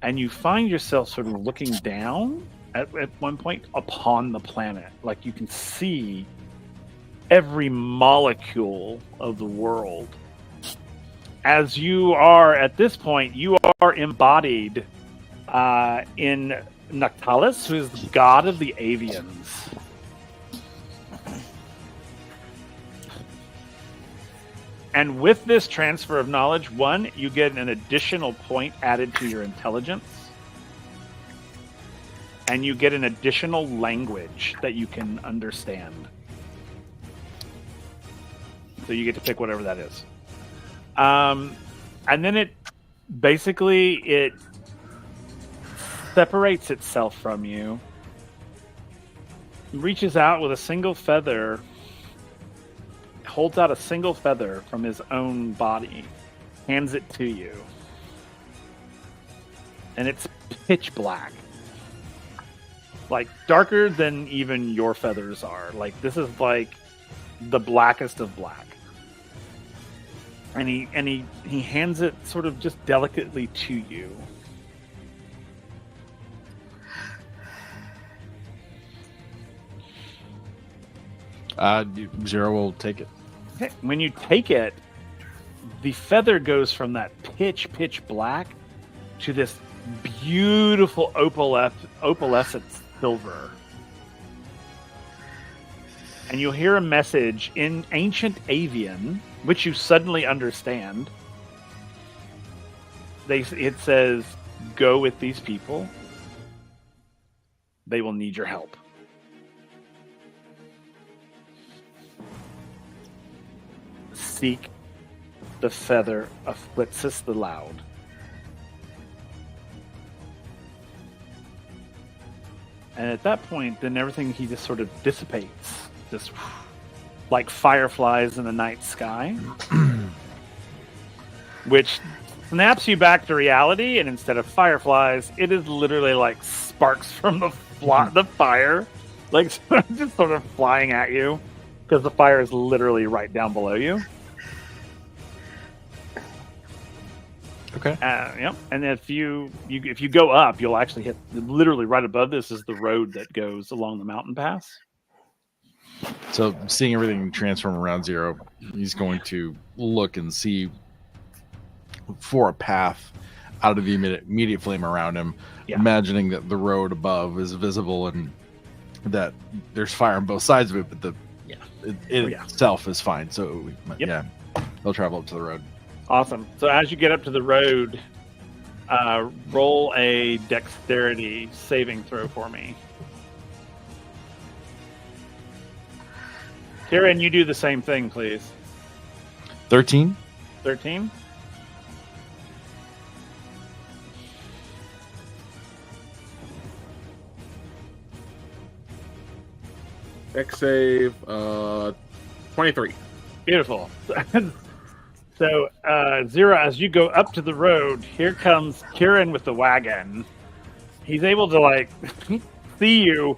And you find yourself sort of looking down at one point upon the planet. Like you can see every molecule of the world. As you are, at this point, you are embodied in Noctalis, who is the god of the avians. And with this transfer of knowledge, one, you get an additional point added to your intelligence. And you get an additional language that you can understand. So you get to pick whatever that is. And then it separates itself from you, reaches out with a single feather, holds out a single feather from his own body, hands it to you. And it's pitch black. Like darker than even your feathers are. Like this is like the blackest of black. And he hands it sort of just delicately to you. Zero will take it. Okay. When you take it, the feather goes from that pitch black to this beautiful opalescent silver. And you'll hear a message in ancient Avian, which you suddenly understand. It says, "Go with these people. They will need your help." Seek the feather of Blitzes the Loud. And at that point, then everything he just sort of dissipates, just like fireflies in the night sky, which snaps you back to reality. And instead of fireflies, it is literally like sparks from the fire, like just sort of flying at you, because the fire is literally right down below you. Okay. Yep. And if you go up, you'll actually hit literally right above this is the road that goes along the mountain pass. So seeing everything transform around Zero, he's going to look and see for a path out of the immediate flame around him, imagining that the road above is visible and that there's fire on both sides of it, but it itself is fine. So he'll travel up to the road. Awesome. So as you get up to the road, roll a dexterity saving throw for me. Kieran, you do the same thing, please. 13. 13? Dex save 23. Beautiful. So, Zero, as you go up to the road, here comes Kieran with the wagon. He's able to, see you,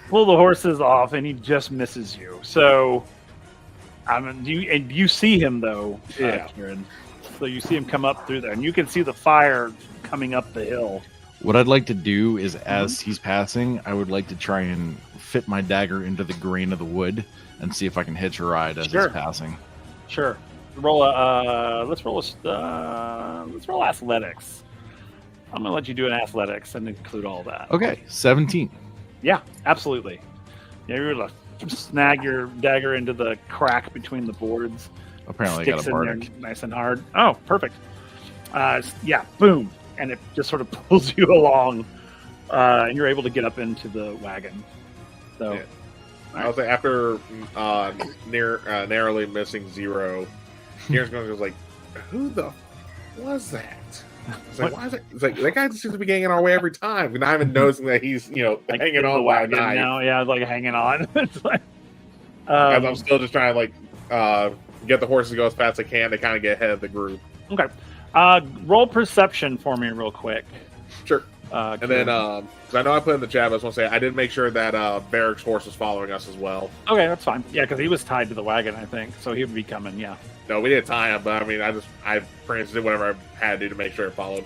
pull the horses off, and he just misses you. So, you see him, though, Kieran. So you see him come up through there, and you can see the fire coming up the hill. What I'd like to do is, as he's passing, I would like to try and fit my dagger into the grain of the wood and see if I can hitch a ride as he's passing. Sure. Let's roll athletics. I'm gonna let you do an athletics and include all that. Okay, 17. Yeah, absolutely. Yeah, you're able to snag your dagger into the crack between the boards. Apparently, sticks I got a in there bardic. nice and hard. Oh, perfect. Boom, and it just sort of pulls you along, and you're able to get up into the wagon. So, I was like, after narrowly missing Zero, Kieran's going to go like, "Who the was that?" It's like, why is it? It's like that guy just seems to be hanging our way every time, and not even noticing that he's hanging on the the wagon wagon now. Yeah, like hanging on. It's like, as I'm still just trying to get the horses to go as fast as I can to kind of get ahead of the group. Okay. Roll perception for me real quick. Sure. And then, because I know I put in the chat, I just want to say I did make sure that Varric's horse was following us as well. Okay, that's fine. Yeah, because he was tied to the wagon, I think, so he would be coming. Yeah. No, we didn't tie him, but I mean, I pretty much did whatever I had to do to make sure it followed.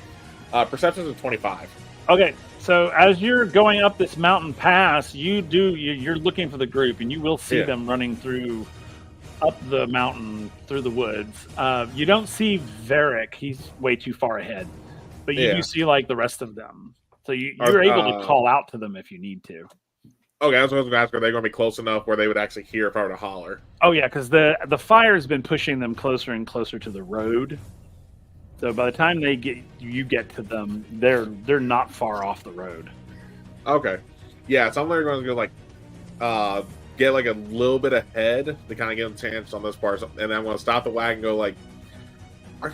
Perception is 25. Okay, so as you're going up this mountain pass, you're looking for the group, and you will see them running up the mountain through the woods. You don't see Varric; he's way too far ahead, but you do see the rest of them. So you're able to call out to them if you need to. Okay, I was going to ask, are they going to be close enough where they would actually hear if I were to holler? Oh yeah, because the fire's been pushing them closer and closer to the road. So by the time you get to them, they're not far off the road. Okay, yeah, so I'm going to go get a little bit ahead to kind of give them a chance on this part, and then I'm going to stop the wagon and go are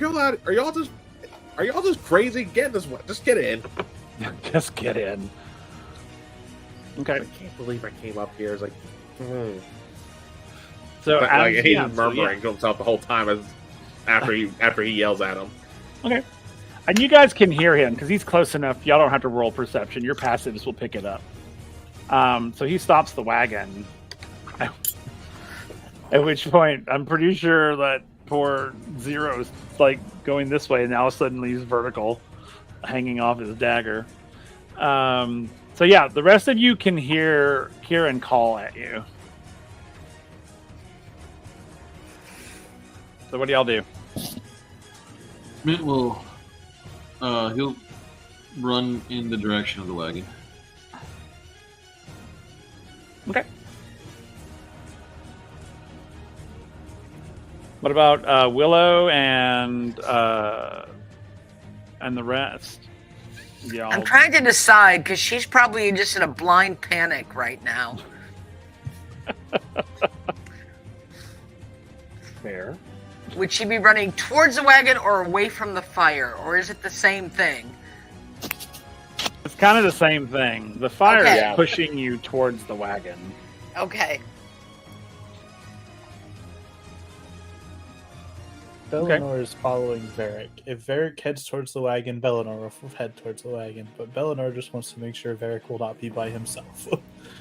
y'all just crazy? Get in this way, just get in. Just get in. Okay. I can't believe I came up here. It's like, So he's murmuring to himself the whole time after he yells at him. Okay. And you guys can hear him because he's close enough. Y'all don't have to roll perception. Your passives will pick it up. So he stops the wagon. At which point, I'm pretty sure that poor Zero's like going this way, and now suddenly he's vertical, hanging off his dagger. So yeah, the rest of you can hear Kieran call at you. So what do y'all do? Mint will he'll run in the direction of the wagon. Okay. What about Willow and the rest? Y'all... I'm trying to decide because she's probably just in a blind panic right now. Fair. Would she be running towards the wagon or away from the fire, or is it the same thing? It's kind of the same thing. The fire Okay. is pushing you towards the wagon. Okay. Bellinor is following Varric. If Varric heads towards the wagon, Bellinor will head towards the wagon. But Bellinor just wants to make sure Varric will not be by himself.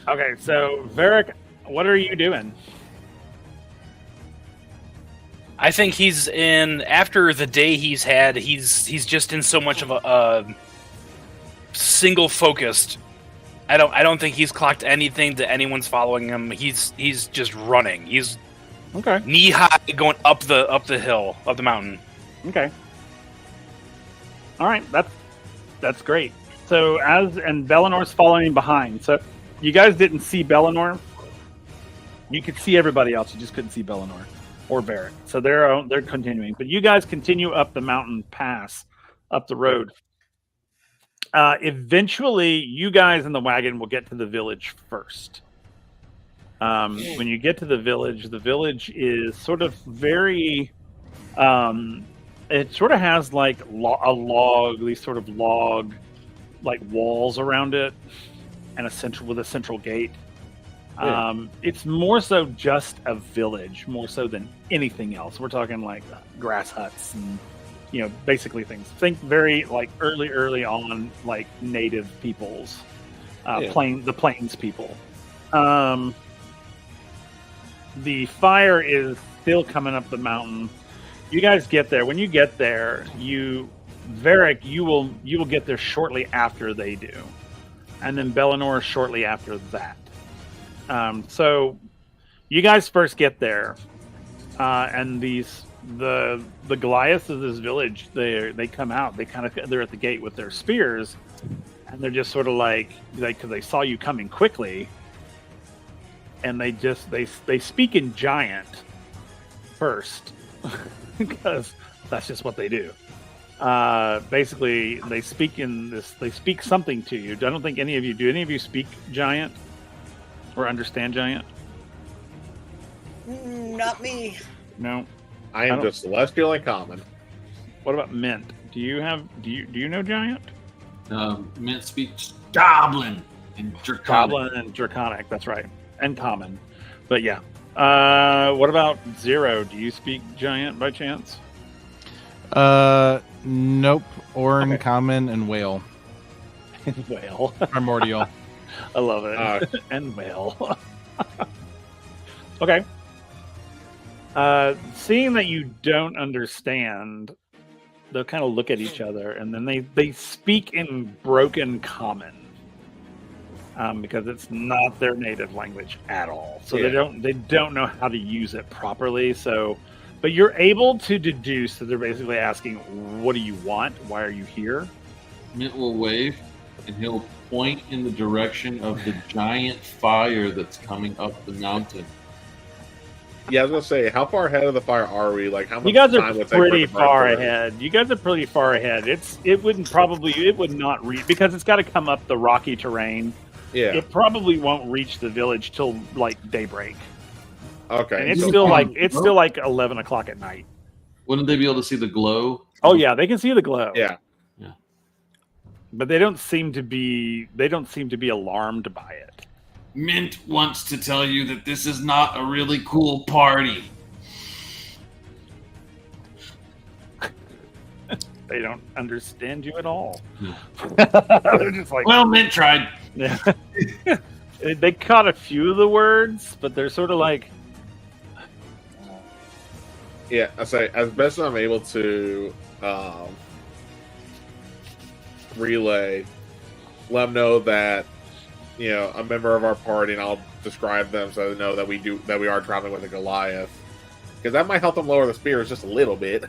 Okay, so Varric, what are you doing? I think he's in after the day he's had. He's just in so much of a single focused. I don't think he's clocked anything that anyone's following him. He's just running. He's Okay. knee high going up the hill, up the mountain. Okay. All right, that's great. So and Bellinor's following behind. So you guys didn't see Bellinor. You could see everybody else. You just couldn't see Bellinor or Varric. So they're continuing. But you guys continue up the mountain pass, up the road. Eventually, you guys in the wagon will get to the village first. When you get to the village is sort of very. It sort of has like these sort of log, like walls around it, and a central gate. It's more so just a village, more so than anything else. We're talking like grass huts and basically things. Think very like early on, like native peoples, the plains people. The fire is still coming up the mountain. You guys get there. When you get there, Varric, you will get there shortly after they do, and then Bellinor shortly after that. So you guys first get there, and the Goliaths of this village, they come out. They're at the gate with their spears, and they're just sort of like because they saw you coming quickly, and they speak in Giant first because that's just what they do. Basically, they speak something to you. I don't think any of you do. Any of you speak Giant or understand Giant? Not me. No. I am just celestial and common. What about Mint? Do you know Giant? Mint speaks Goblin and Draconic. Goblin and Draconic, that's right. And Common. But yeah. What about Zero? Do you speak Giant by chance? Nope. Orin, Common, and Whale. Whale. Primordial. I love it. And Whale. Okay. Seeing that you don't understand, they'll kind of look at each other, and then they speak in broken Common, because it's not their native language at all. So they don't know how to use it properly. So, but you're able to deduce that they're basically asking, "What do you want? Why are you here?" Mint will wave, and he'll point in the direction of the giant fire that's coming up the mountain. Yeah, I was gonna say, how far ahead of the fire are we? Like, how much You guys time are would it take pretty for it to burn far through? ahead. You guys are pretty far ahead. It would not reach because it's got to come up the rocky terrain. Yeah. It probably won't reach the village till like daybreak, Okay. and it's so- still like 11 o'clock at night. Wouldn't they be able to see the glow? Oh yeah, they can see the glow. Yeah. But they don't seem to be alarmed by it. Mint wants to tell you that this is not a really cool party. They don't understand you at all. Yeah. They're just like, Well, Mint tried. yeah. They caught a few of the words, but they're sort of like, Yeah, I say as best as I'm able to relay, let them know that a member of our party, and I'll describe them so they know that we are traveling with a Goliath, because that might help them lower the spears just a little bit.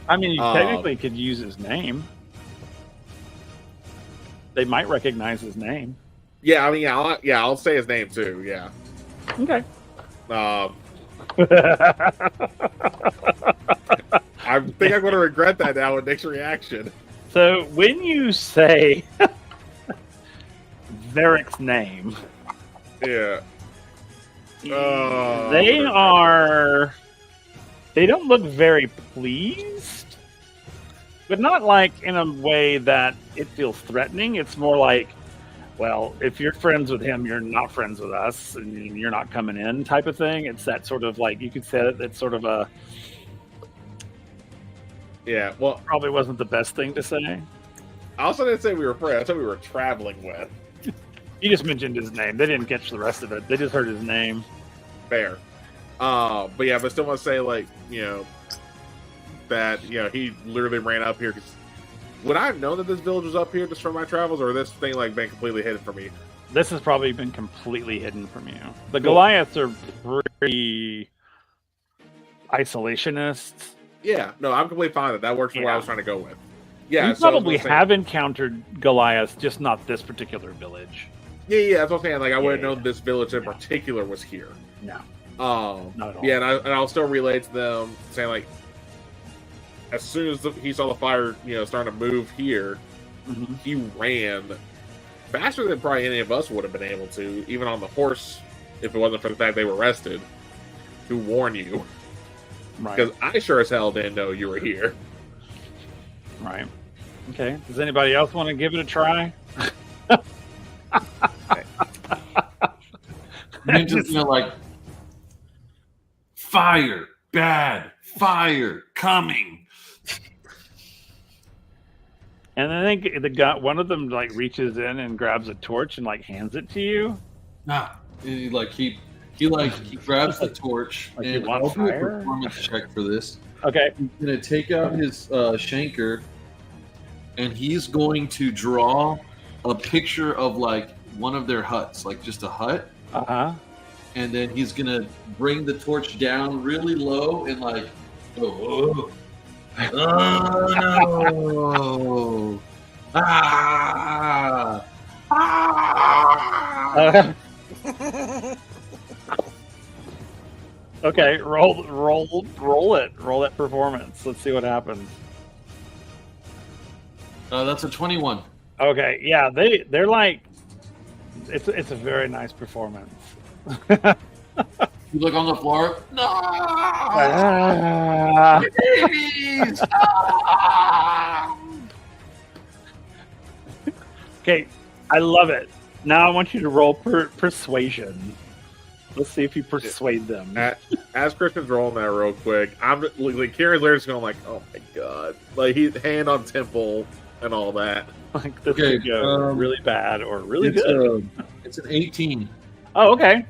I mean, you technically could use his name. They might recognize his name. Yeah, I mean, I'll say his name too. Yeah. Okay. I think I'm going to regret that now with Nick's reaction. So when you say Varric's name, Yeah. they don't look very pleased, but not like in a way that it feels threatening. It's more like, well, if you're friends with him, you're not friends with us, and you're not coming in type of thing. It's that sort of like, you could say that it's sort of a... Yeah, well... Probably wasn't the best thing to say. I also didn't say we were friends. I said we were traveling with. You just mentioned his name. They didn't catch the rest of it. They just heard his name. Fair. But yeah, but still want to say, like, that, he literally ran up here because... Would I have known that this village was up here just from my travels, or this thing like been completely hidden from me? This has probably been completely hidden from you. The Goliaths are pretty isolationists. Yeah, no, I'm completely fine with that. That works for what I was trying to go with. Yeah, you probably have encountered Goliaths, just not this particular village. Yeah, that's what I'm saying. Like, I wouldn't know this village in particular was here. No. Not at all. Yeah, and I'll still relate to them, saying, like, as soon as he saw the fire, starting to move here, he ran faster than probably any of us would have been able to, even on the horse, if it wasn't for the fact they were rested, to warn you. Right. Because I sure as hell didn't know you were here. Right. Okay. Does anybody else want to give it a try? Just like, fire, bad, fire, coming. And I think one of them like reaches in and grabs a torch and like hands it to you. He grabs the torch like and I'll do a performance check for this. Okay. He's gonna take out his shanker and he's going to draw a picture of like one of their huts, like just a hut. And then he's gonna bring the torch down really low and like, oh no! Okay, roll it. Roll that performance. Let's see what happens. That's a 21. Okay, yeah, they're like, it's a very nice performance. You look on the floor. No! Babies! Okay, I love it. Now I want you to roll persuasion. Let's see if you persuade them. As Christian's rolling that real quick, I'm like, Kieran's literally going like, oh my god, like he's hand on temple and all that. Like this could go really bad or really good. It's an 18. Oh, okay.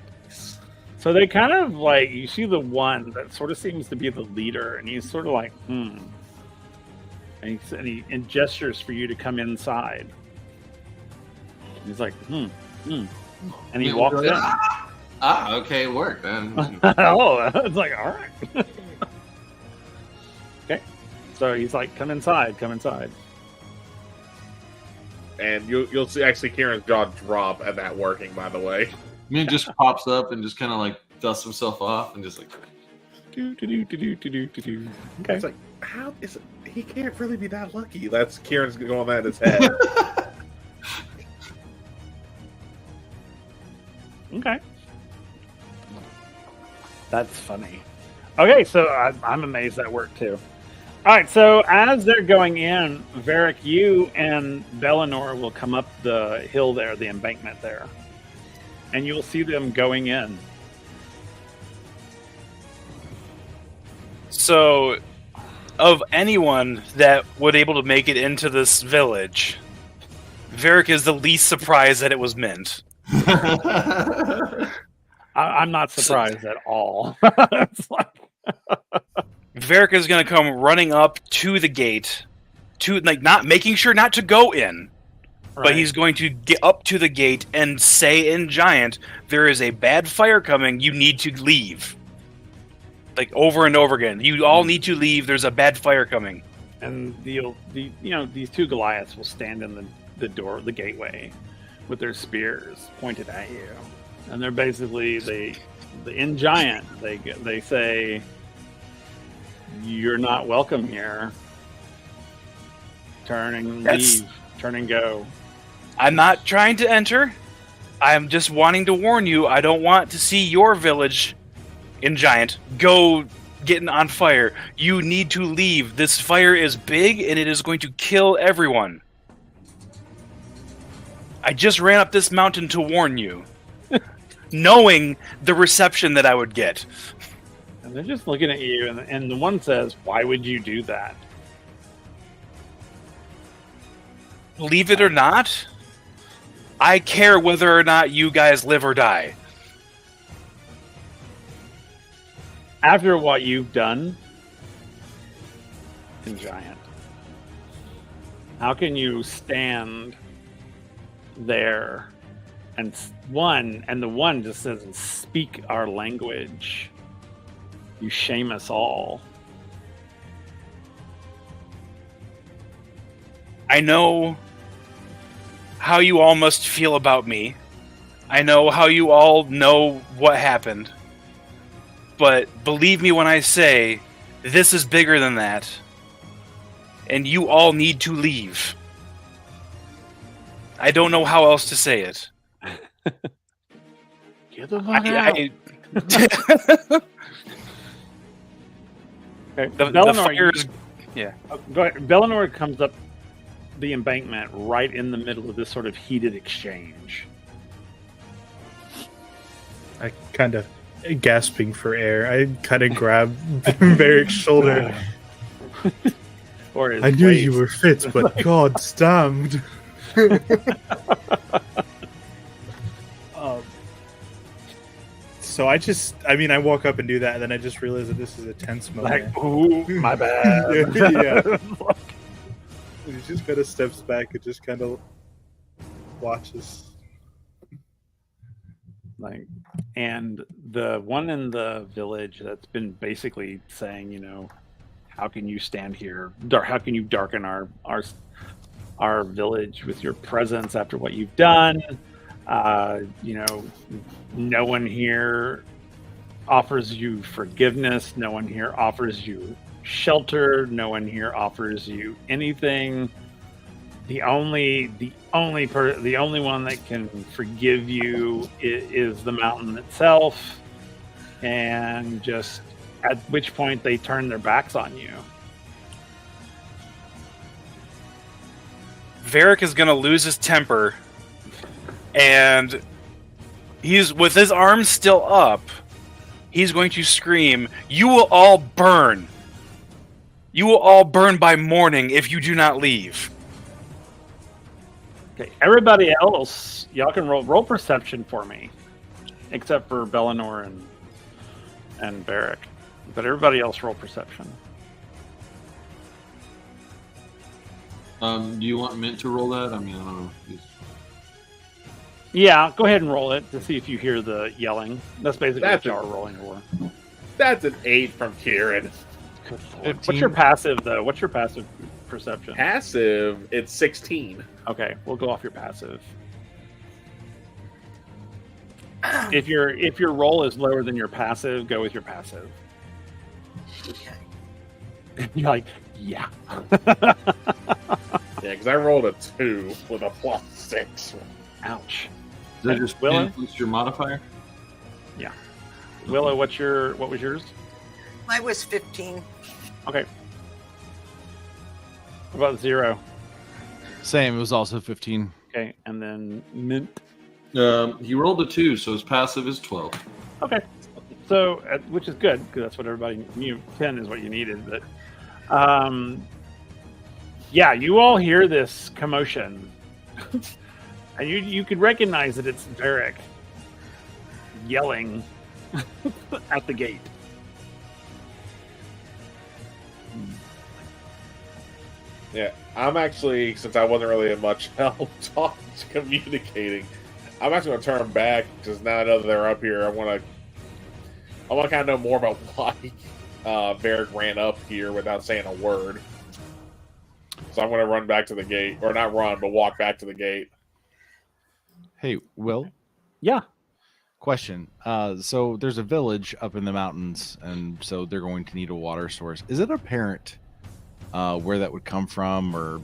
So they kind of like, you see the one that sort of seems to be the leader, and he's sort of like, And he gestures for you to come inside. He's like, And he walks in. Okay, it worked then. Oh, it's like, all right. Okay. So he's like, come inside. And you'll see actually Kieran's jaw drop at that working, by the way. He just pops up and just kind of like dusts himself off and just like. Okay. It's like, how is it? He can't really be that lucky. That's Kieran's going that in his head. Okay. That's funny. Okay, so I'm amazed that worked too. All right, so as they're going in, Varric, you and Bellinor will come up the hill there, the embankment there, and you'll see them going in. So, of anyone that would able to make it into this village, Varric is the least surprised that it was Mint. I'm not surprised at all. It's like, Varric is going to come running up to the gate, to like not making sure not to go in, but he's going to get up to the gate and say in Giant, "There is a bad fire coming. You need to leave." Like over and over again, you all need to leave. There's a bad fire coming. And these two Goliaths will stand in the door, the gateway, with their spears pointed at you, and they're basically in Giant. They say, "You're not welcome here. Turn and leave. Turn and go." I'm not trying to enter. I'm just wanting to warn you. I don't want to see your village in Giant go getting on fire. You need to leave. This fire is big and it is going to kill everyone. I just ran up this mountain to warn you, knowing the reception that I would get. And they're just looking at you, and the one says, "Why would you do that?" Leave it or not, I care whether or not you guys live or die. After what you've done in Giant, how can you stand there and the one just doesn't speak our language? You shame us all. I know how you all must feel about me. I know how you all know what happened. But believe me when I say, this is bigger than that. And you all need to leave. I don't know how else to say it. Get the fuck out. Okay. The fire is... Yeah. Go ahead. Bellinor comes up the embankment right in the middle of this sort of heated exchange. I kind of gasping for air. I kind of grab Varric's shoulder. Or his I knew waist. you were fit, but God damned. So I walk up and do that, and then I just realize that this is a tense moment. Like, ooh, my bad. Yeah. He just kind of steps back and just kind of watches. Like, and the one in the village that's been basically saying, how can you stand here? How can you darken our village with your presence after what you've done? No one here offers you forgiveness. No one here offers you shelter. No one here offers you anything. The only one that can forgive you is the mountain itself, and just at which point they turn their backs on you. Varric is going to lose his temper, and he's with his arms still up. He's going to scream, "You will all burn! You will all burn by morning if you do not leave." Okay, everybody else, y'all can roll perception for me, except for Bellinor and Varric. But everybody else roll perception. Do you want Mint to roll that? I mean, I don't know. Yeah, go ahead and roll it to see if you hear the yelling. That's basically what y'all are rolling for. That's an 8 from Kieran. What's your passive, though? What's your passive perception? Passive, it's 16. Okay, we'll go off your passive. If your roll is lower than your passive, go with your passive. You're like, yeah. Yeah, because I rolled a 2 with a +6. Ouch. Does that just Willow? influence your modifier? Yeah. Willow, what was yours? Mine was 15. Okay. What about 0? Same. It was also 15. Okay, and then Mint. He rolled a 2, so his passive is 12. Okay. So, which is good, because that's what everybody knew. 10 is what you needed. But, yeah, you all hear this commotion. And you could recognize that it's Varric yelling at the gate. Yeah, I'm actually, since I wasn't really of much help communicating, I'm actually going to turn back because now I know that they're up here. I want to kind of know more about why Varric ran up here without saying a word. So I'm going to run back to the gate, or not run, but walk back to the gate. Hey, Will. Yeah. Question. So there's a village up in the mountains, and so they're going to need a water source. Is it apparent where that would come from, or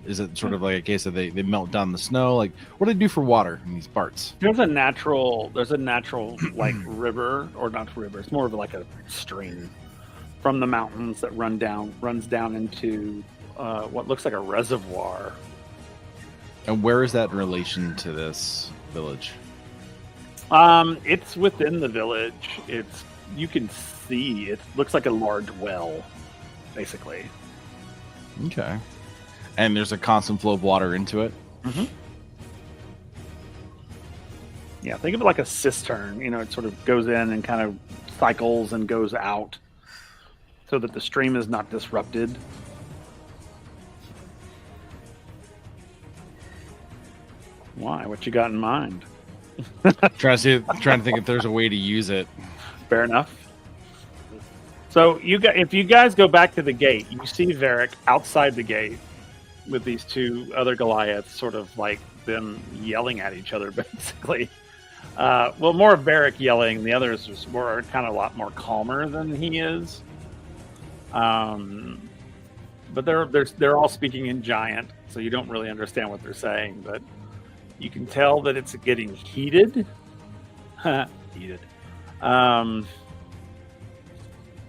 is it sort of like a case of they melt down the snow? Like, what do they do for water in these parts? There's a natural like river, or not river. It's more of like a stream from the mountains that runs down into what looks like a reservoir. And where is that in relation to this village? It's within the village. You can see it looks like a large well, basically. Okay. And there's a constant flow of water into it? Mm-hmm. Yeah, think of it like a cistern. It sort of goes in and kind of cycles and goes out so that the stream is not disrupted. Why? What you got in mind? trying to think if there's a way to use it. Fair enough. So if you guys go back to the gate, you see Varric outside the gate with these two other Goliaths, sort of like them yelling at each other, basically. Well, more of Varric yelling. The others were kind of a lot more calmer than he is. But they're all speaking in Giant, so you don't really understand what they're saying. But you can tell that it's getting heated. Heated.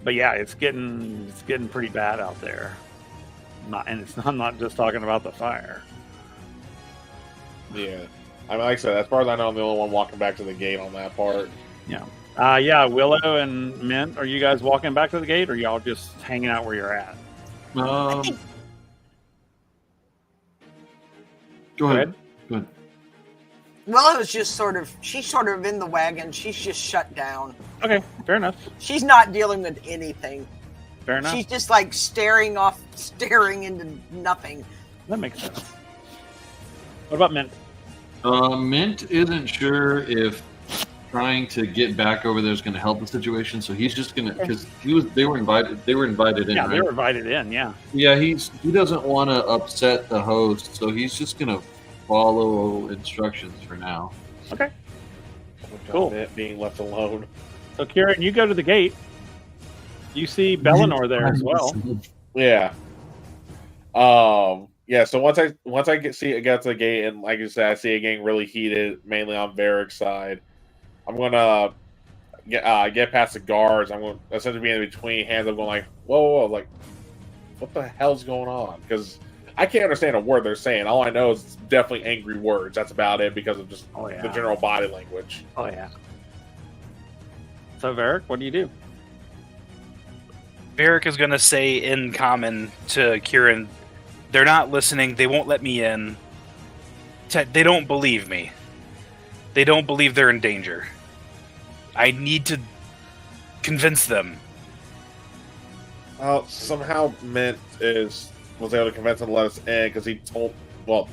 But yeah, it's getting pretty bad out there. I'm not just talking about the fire. Yeah. I mean, like I said, as far as I know, I'm the only one walking back to the gate on that part. Yeah. Yeah, Willow and Mint, are you guys walking back to the gate, or y'all just hanging out where you're at? Go ahead. Go ahead. Willow's just she's sort of in the wagon. She's just shut down. Okay, fair enough. She's not dealing with anything. Fair enough. She's just like staring into nothing. That makes sense. What about Mint? Mint isn't sure if trying to get back over there is going to help the situation, so he's just going to, because they were invited in. Yeah, right? they were invited in. Yeah. Yeah, he doesn't want to upset the host, so he's just going to follow instructions for now. Okay. Cool. Being left alone. So, Kieran, you go to the gate. You see Bellinor there as well. Yeah. Yeah. So once I get to the gate, and like you said, I see it getting really heated, mainly on Varric's side. I'm gonna get past the guards. I'm gonna essentially be in between hands. I'm going like, whoa, like, what the hell's going on? Because I can't understand a word they're saying. All I know is it's definitely angry words. That's about it, because of just the general body language. Oh yeah. So Varric, what do you do? Varric is going to say in common to Kieran, they're not listening. They won't let me in. They don't believe me. They don't believe they're in danger. I need to convince them. Somehow Mint was able to convince him to let us in because he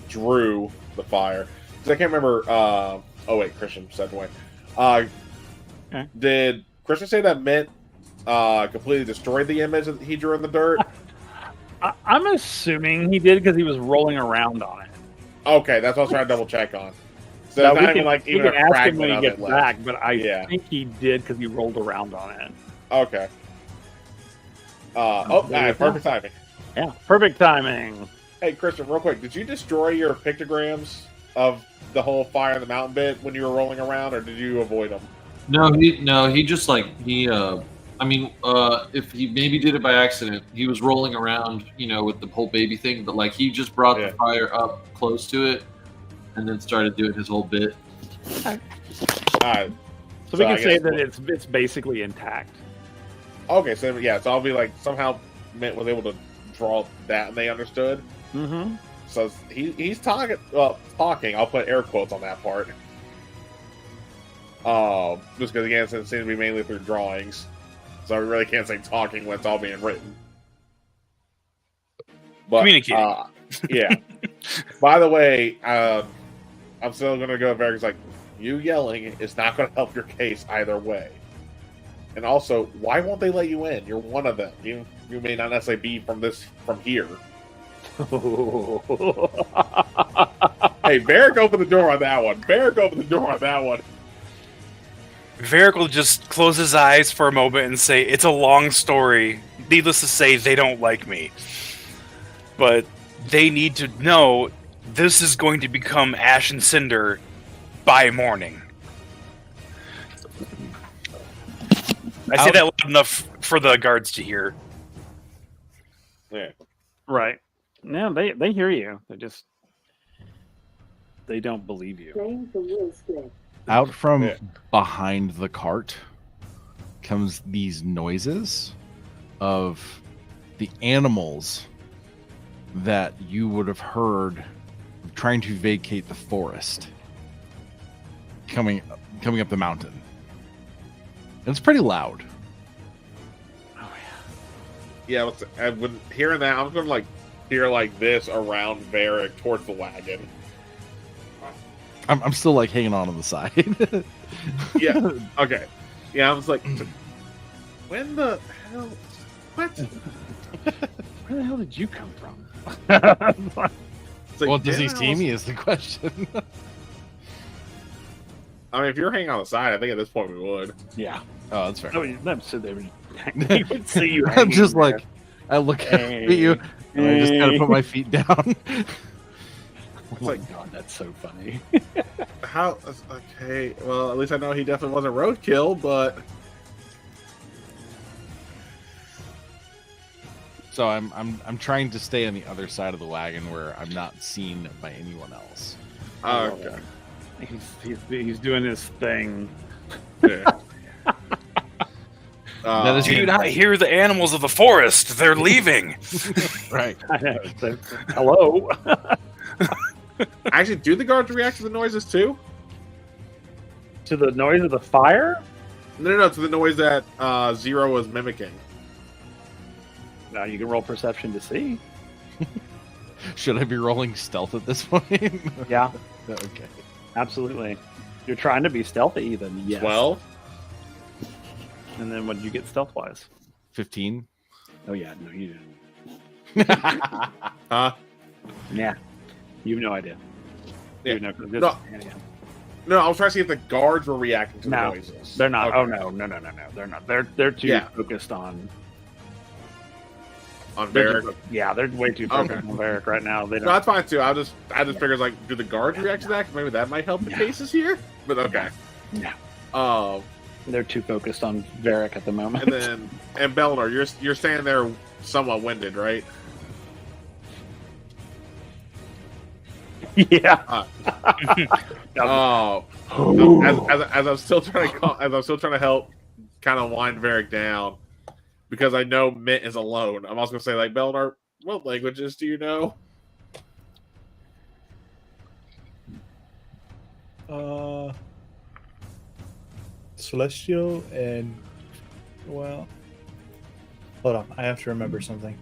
drew the fire. Because I can't remember. Oh wait, Christian stepped away. Okay. Did Christian say that Mint completely destroyed the image that he drew in the dirt? I'm assuming he did because he was rolling around on it. Okay, that's what I was trying to double check on. So Now, it's not we even can a ask him fragment when he of gets it left. back, but I think he did because he rolled around on it. Okay. Perfect timing. Yeah, perfect timing. Hey, Christian, real quick, did you destroy your pictograms of the whole fire in the mountain bit when you were rolling around, or did you avoid them? He just if he maybe did it by accident, he was rolling around, with the whole baby thing, but like he just brought the fire up close to it and then started doing his whole bit. All right. So we can say that it's basically intact. Okay, so I'll be like, somehow Mint was able to draw that and they understood. Mm-hmm. So he's talking. Well, talking. I'll put air quotes on that part. Just because again, it seems to be mainly through drawings, so we really can't say talking when it's all being written. But, Communicating. yeah. By the way, I'm still gonna go Varric. Like, you yelling is not gonna help your case either way. And also, why won't they let you in? You're one of them. You may not necessarily be from here. Hey, Varric, open the door on that one. Varric, open the door on that one. Varric will just close his eyes for a moment and say, "It's a long story. Needless to say, they don't like me. But they need to know this is going to become ash and cinder by morning." I say that loud enough for the guards to hear. Yeah. Right. No, they hear you. They don't believe you. Out from behind the cart comes these noises of the animals that you would have heard trying to vacate the forest coming up the mountain. And it's pretty loud. Yeah, when hearing that, I'm gonna hear this around Varric towards the wagon. I'm still hanging on the side. Yeah. Okay. Yeah, I was like, when the hell? What? Where the hell did you come from? It's like, Well, does he yeah, see me is the question. I mean, if you're hanging on the side, I think at this point we would. Yeah. Oh, that's fair. Oh, so they would see you. I'm just hanging I look at you, and I just gotta put my feet down. Oh my god, that's so funny. How? Okay. Well, at least I know he definitely wasn't roadkill, but So I'm trying to stay on the other side of the wagon where I'm not seen by anyone else. okay. He's doing his thing. Yeah. That is- Do you not hear the animals of the forest? They're leaving. Right. I know. So, hello. Actually, do the guards react to the noises too? To the noise of the fire? No, to the noise that Zero was mimicking. Now you can roll perception to see. Should I be rolling stealth at this point? Yeah, Okay. absolutely. You're trying to be stealthy, then yes. 12? And then what did you get stealth wise? 15. Oh yeah, no, you didn't. Huh? Yeah, you have no idea. Yeah. You have no, No. yeah. No, I was trying to see if the guards were reacting to No, the noises. They're not. Okay. Oh no, they're not. They're too Yeah. focused on. On They're Varric. yeah, they're way too focused Okay. on Varric right now. They No, don't. that's fine too. I just figured do the guards react to that? 'Cause maybe that might help the No. cases here. But okay. No. They're too focused on Varric at the moment. And Belnor, you're standing there somewhat winded, right? yeah. Oh, as I'm still trying to help, kind of wind Varric down, because I know Mint is alone. I'm also gonna say Belnor, what languages do you know? Celestial and well, hold on, I have to remember something.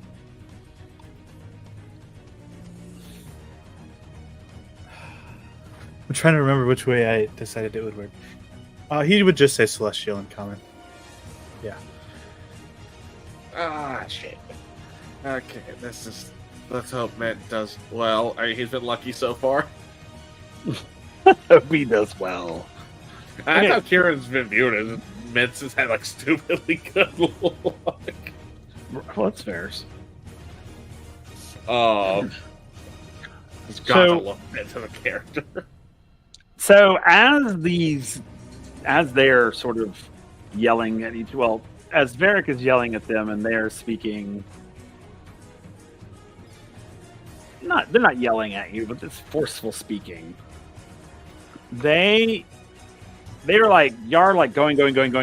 I'm trying to remember which way I decided it would work. He would just say celestial in common. Yeah. Ah, shit. Okay, let's hope Mint does well. I mean, he's been lucky so far. He does well. That's how Kieran's been viewed as Mint's has had stupidly good luck. Well, that's fair. It's got to love Mint as a character. So as they're sort of yelling at each, well, as Varric is yelling at them and they're speaking, they're not yelling at you, but it's forceful speaking. They're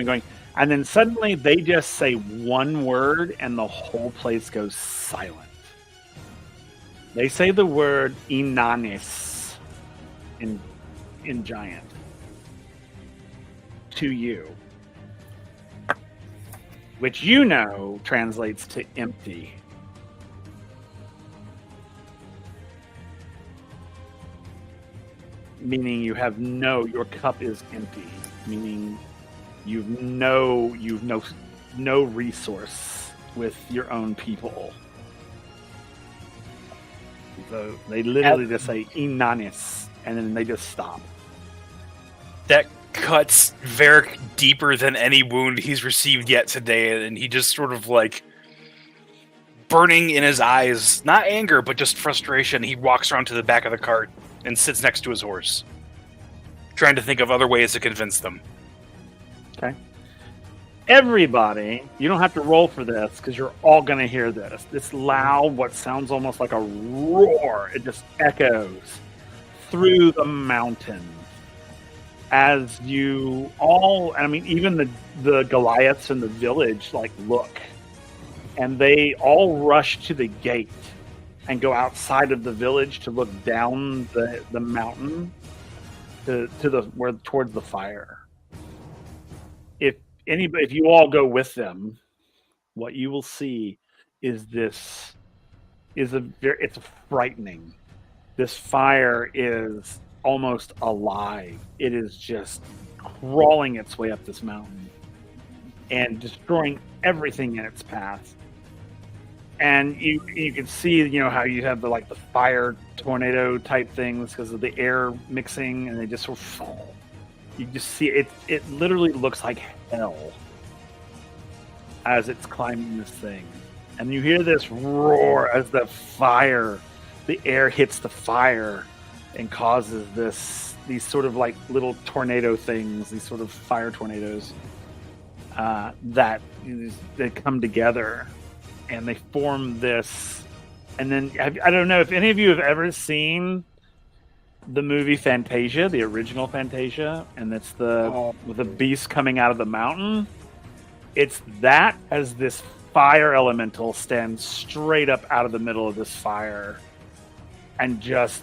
going, and then suddenly they just say one word and the whole place goes silent. They say the word Inanis in Giant to you, which translates to empty. meaning you have your cup is empty, meaning you've no resource with your own people. So they literally just say "Inanis," and then they just stop. That cuts Varric deeper than any wound he's received yet today, and he just sort of like burning in his eyes, not anger, but just frustration. He walks around to the back of the cart and sits next to his horse, trying to think of other ways to convince them. Okay. Everybody, you don't have to roll for this because you're all going to hear this. This loud, what sounds almost like a roar, it just echoes through the mountain. As you all, I mean, even the Goliaths in the village, like, look. And they all rush to the gate and go outside of the village to look down the mountain towards the fire. If you all go with them, what you will see is it's frightening. This fire is almost alive. It is just crawling its way up this mountain and destroying everything in its path. And you can see, how you have the fire tornado type things because of the air mixing, and they just sort of fall. You just see it. It literally looks like hell as it's climbing this thing, and you hear this roar as the air hits the fire, and causes these sort of like little tornado things, these sort of fire tornadoes that they come together, and they form this. And then I don't know if any of you have ever seen the movie Fantasia, the original Fantasia, and it's with the beast coming out of the mountain. It's that as this fire elemental stands straight up out of the middle of this fire and just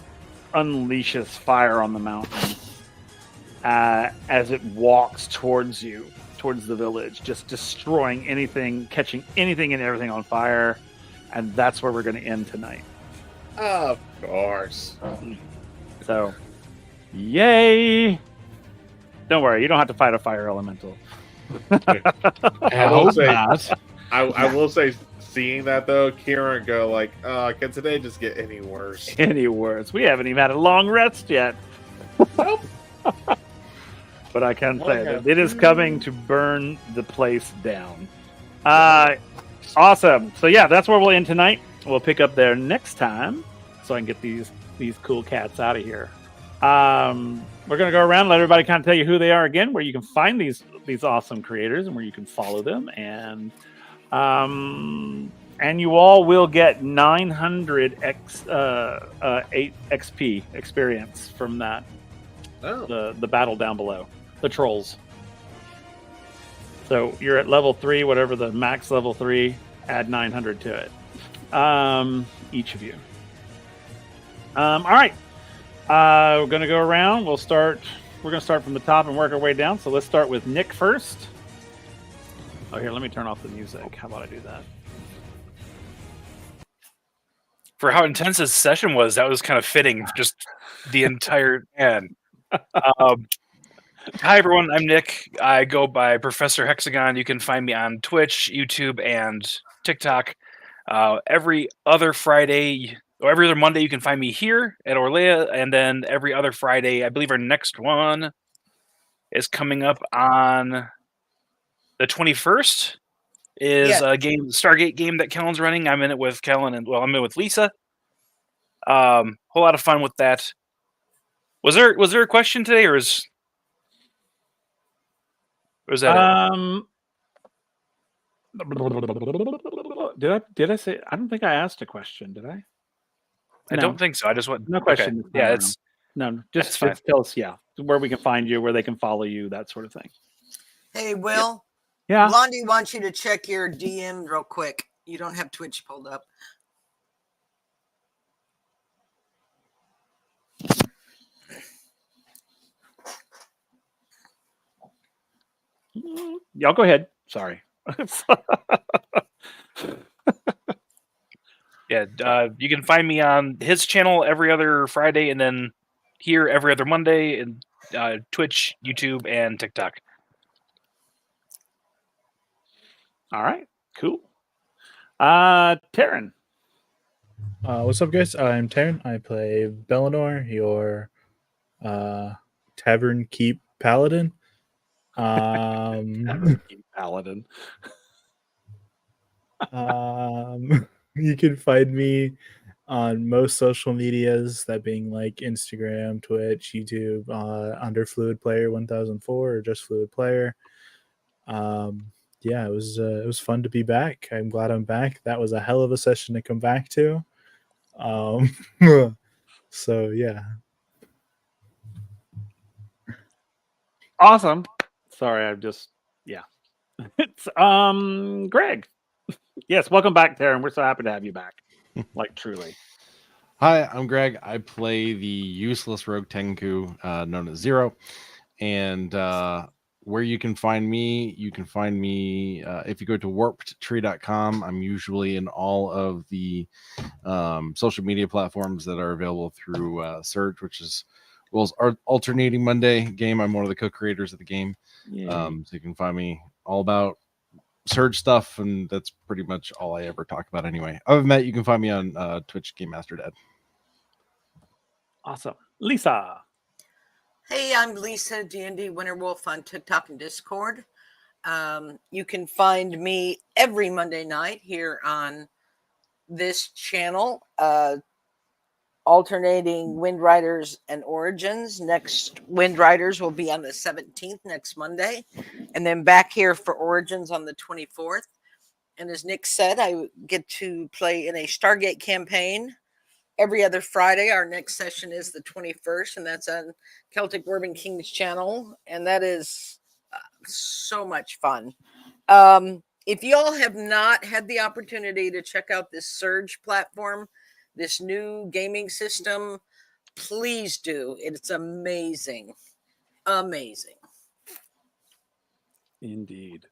unleashes fire on the mountain as it walks towards the village, just destroying anything, catching anything and everything on fire. And that's where we're going to end tonight. Of course. So, yay! Don't worry, you don't have to fight a fire elemental. I will say, I will say, seeing that though, Kieran go like, can today just get any worse? Any worse? We haven't even had a long rest yet. Nope. But I can say that it is coming to burn the place down. Awesome. So yeah, that's where we'll end tonight. We'll pick up there next time, so I can get these cool cats out of here. We're gonna go around, let everybody kind of tell you who they are again, where you can find these awesome creators, and where you can follow them, and you all will get 900 8 XP experience from that. Oh. The battle down below, the trolls. So you're at level 3, whatever the max level 3. Add 900 to it. Each of you. All right. We're gonna go around. We're gonna start from the top and work our way down. So let's start with Nick first. Oh, here, let me turn off the music. How about I do that? For how intense this session was, that was kind of fitting. Just the entire man. Hi everyone, I'm Nick. I go by Professor Hexagon. You can find me on Twitch, YouTube, and TikTok. Every other Friday or every other Monday, you can find me here at Orlea, and then every other Friday, I believe our next one is coming up on the 21st. Is a game, Stargate game that Kellen's running. I'm in it with Kellen, and I'm in it with Lisa. Whole lot of fun with that. Was there a question today, or was that it? Did I say? I don't think I asked a question. Did I? I don't think so. I just want no question. Okay. Yeah, it's just tell us. Yeah, where we can find you, where they can follow you, that sort of thing. Hey, Will. Yeah. Blondie wants you to check your DM real quick. You don't have Twitch pulled up. Y'all go ahead. Sorry. Yeah, you can find me on his channel every other Friday, and then here every other Monday in Twitch, YouTube, and TikTok. All right, cool. Taryn. What's up, guys? I'm Taryn. I play Bellinor, your Tavern Keep Paladin. Paladin. You can find me on most social medias, that being like Instagram, Twitch, YouTube, under Fluid Player 1004 or just Fluid Player. Yeah, it was fun to be back. I'm glad I'm back. That was a hell of a session to come back to. So yeah. Awesome. Sorry, I'm just it's Greg. Yes, welcome back, Taryn. We're so happy to have you back. Like truly. Hi, I'm Greg. I play the useless rogue Tenku, known as Zero. And where you can find me if you go to warpedtree.com. I'm usually in all of the social media platforms that are available through Surge, which is our alternating Monday game. I'm one of the co-creators of the game. So you can find me all about Surge stuff, and that's pretty much all I ever talk about anyway. Other than that, you can find me on Twitch, Game Master Dad. Awesome. Lisa. Hey, I'm Lisa, D&D Winterwolf on TikTok and Discord. You can find me every Monday night here on this channel, alternating Wind Riders and Origins. Next Wind Riders will be on the 17th, next Monday, and then back here for Origins on the 24th. And as Nick said, I get to play in a Stargate campaign every other Friday. Our next session is the 21st, and that's on Celtic Bourbon Kings channel, and that is so much fun. If y'all have not had the opportunity to check out this Surge platform, this new gaming system, please do. It's amazing. Amazing. Indeed.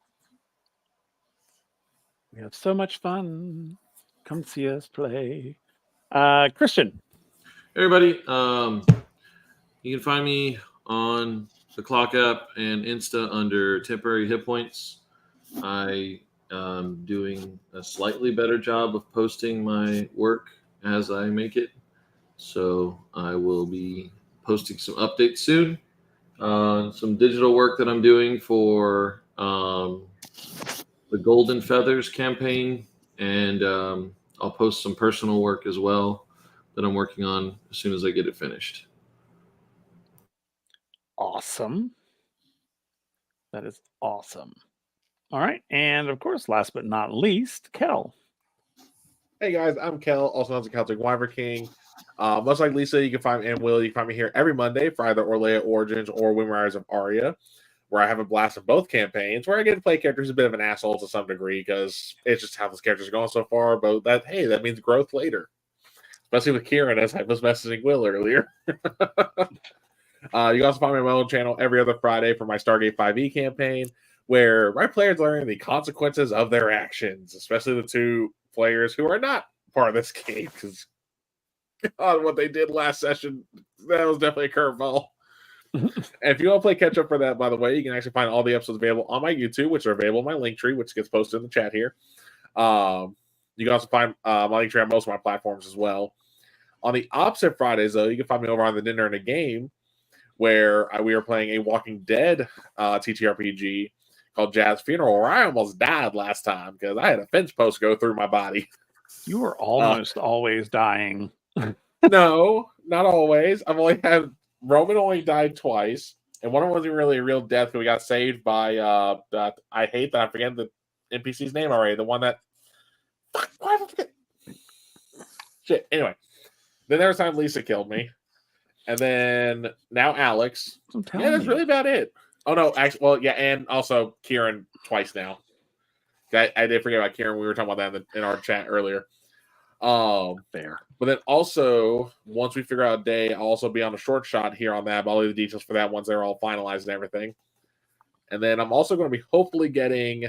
We have so much fun. Come see us play. Christian. Hey everybody, you can find me on the Clock app and Insta under Temporary Hit Points. I am doing a slightly better job of posting my work as I make it, so I will be posting some updates soon. Some digital work that I'm doing for the Golden Feathers campaign, and I'll post some personal work as well that I'm working on as soon as I get it finished. Awesome. That is awesome. All right. And of course, last but not least, Kel. Hey guys, I'm Kel, also known as the Celtic Wyvern King. Much like Lisa, you can find me, and Will, you can find me here every Monday for either Orlea Origins or Wind Riders of Aria, where I have a blast of both campaigns, where I get to play characters a bit of an asshole to some degree, because it's just how those characters are going so far, but that means growth later. Especially with Kieran, as I was messaging Will earlier. You can also find me on my own channel every other Friday for my Stargate 5e campaign, where my players learn the consequences of their actions, especially the two players who are not part of this game, because God, what they did last session, that was definitely a curveball. And if you want to play catch up for that, by the way, you can actually find all the episodes available on my YouTube, which are available in my link tree, which gets posted in the chat here. You can also find my link tree on most of my platforms as well. On the opposite Fridays, though, you can find me over on the Dinner and a Game, where we are playing a Walking Dead TTRPG called Jazz Funeral, where I almost died last time because I had a fence post go through my body. You were almost always dying. No, not always. I've only had Roman only died twice, and one of them wasn't really a real death because we got saved by that I hate that I forget the NPC's name already. The one that shit. Anyway, then there was time Lisa killed me, and then now Alex. Yeah, that's really about it. Oh no, actually, well, yeah, and also Kieran twice now. I did forget about Kieran. We were talking about that in our chat earlier. Fair. But then also, once we figure out a day, I'll also be on a short shot here on that. But I'll leave the details for that once they're all finalized and everything. And then I'm also going to be hopefully getting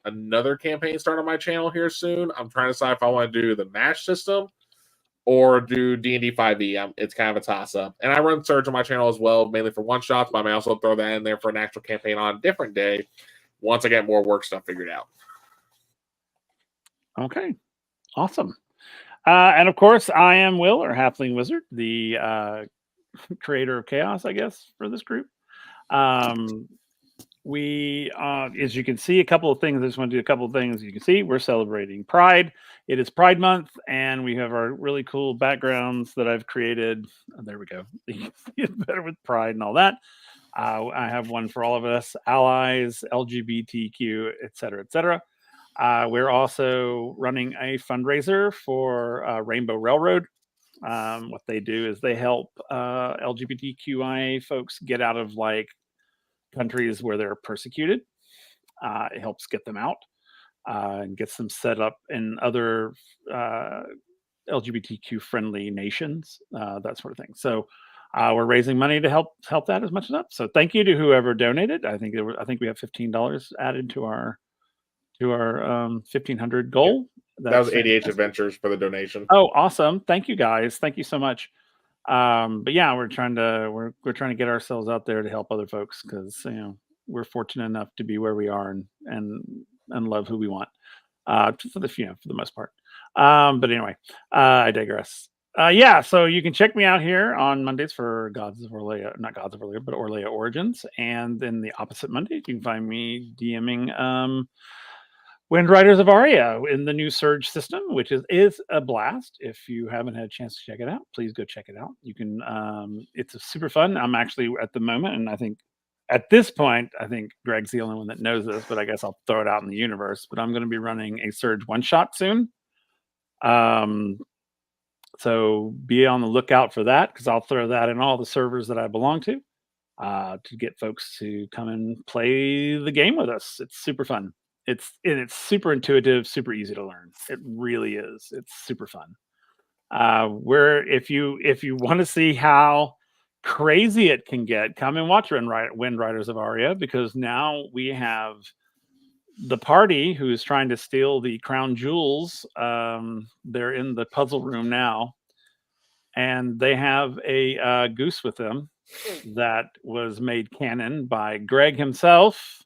another campaign start on my channel here soon. I'm trying to decide if I want to do the match system or do D&D 5e. It's kind of a toss-up. And I run Surge on my channel as well, mainly for one-shots, but I may also throw that in there for an actual campaign on a different day once I get more work stuff figured out. Okay, awesome. And of course, I am Will, or Halfling Wizard, the creator of Chaos, I guess, for this group. We, as you can see, a couple of things. I just want to do a couple of things. You can see we're celebrating Pride. It is Pride Month, and we have our really cool backgrounds that I've created. Oh, there we go. You can see it better with Pride and all that. I have one for all of us, allies, LGBTQ, et cetera, et cetera. We're also running a fundraiser for Rainbow Railroad. What they do is they help LGBTQIA folks get out of like countries where they're persecuted. It helps get them out and gets them set up in other LGBTQ friendly nations, that sort of thing. So we're raising money to help that as much as up. So thank you to whoever donated. I think we have $15 added to our 1,500 goal. That was 88 Adventures for the donation. Oh, awesome! Thank you guys. Thank you so much. But yeah, we're trying to get ourselves out there to help other folks because we're fortunate enough to be where we are and love who we want. For the most part. But anyway, I digress. Yeah, so you can check me out here on Mondays for not Gods of Orlea, but Orlea Origins, and then the opposite Monday you can find me DMing Wind Riders of Aria in the new Surge system, which is a blast. If you haven't had a chance to check it out, please go check it out. You can. It's super fun. I'm actually at the moment, and I think at this point, I think Greg's the only one that knows this, but I guess I'll throw it out in the universe. But I'm going to be running a Surge one-shot soon. So be on the lookout for that because I'll throw that in all the servers that I belong to get folks to come and play the game with us. It's super fun. It's super intuitive, super easy to learn. It really is. It's super fun. If you want to see how crazy it can get, come and watch Wind Riders of Aria because now we have the party who's trying to steal the crown jewels. They're in the puzzle room now, and they have a goose with them that was made canon by Greg himself.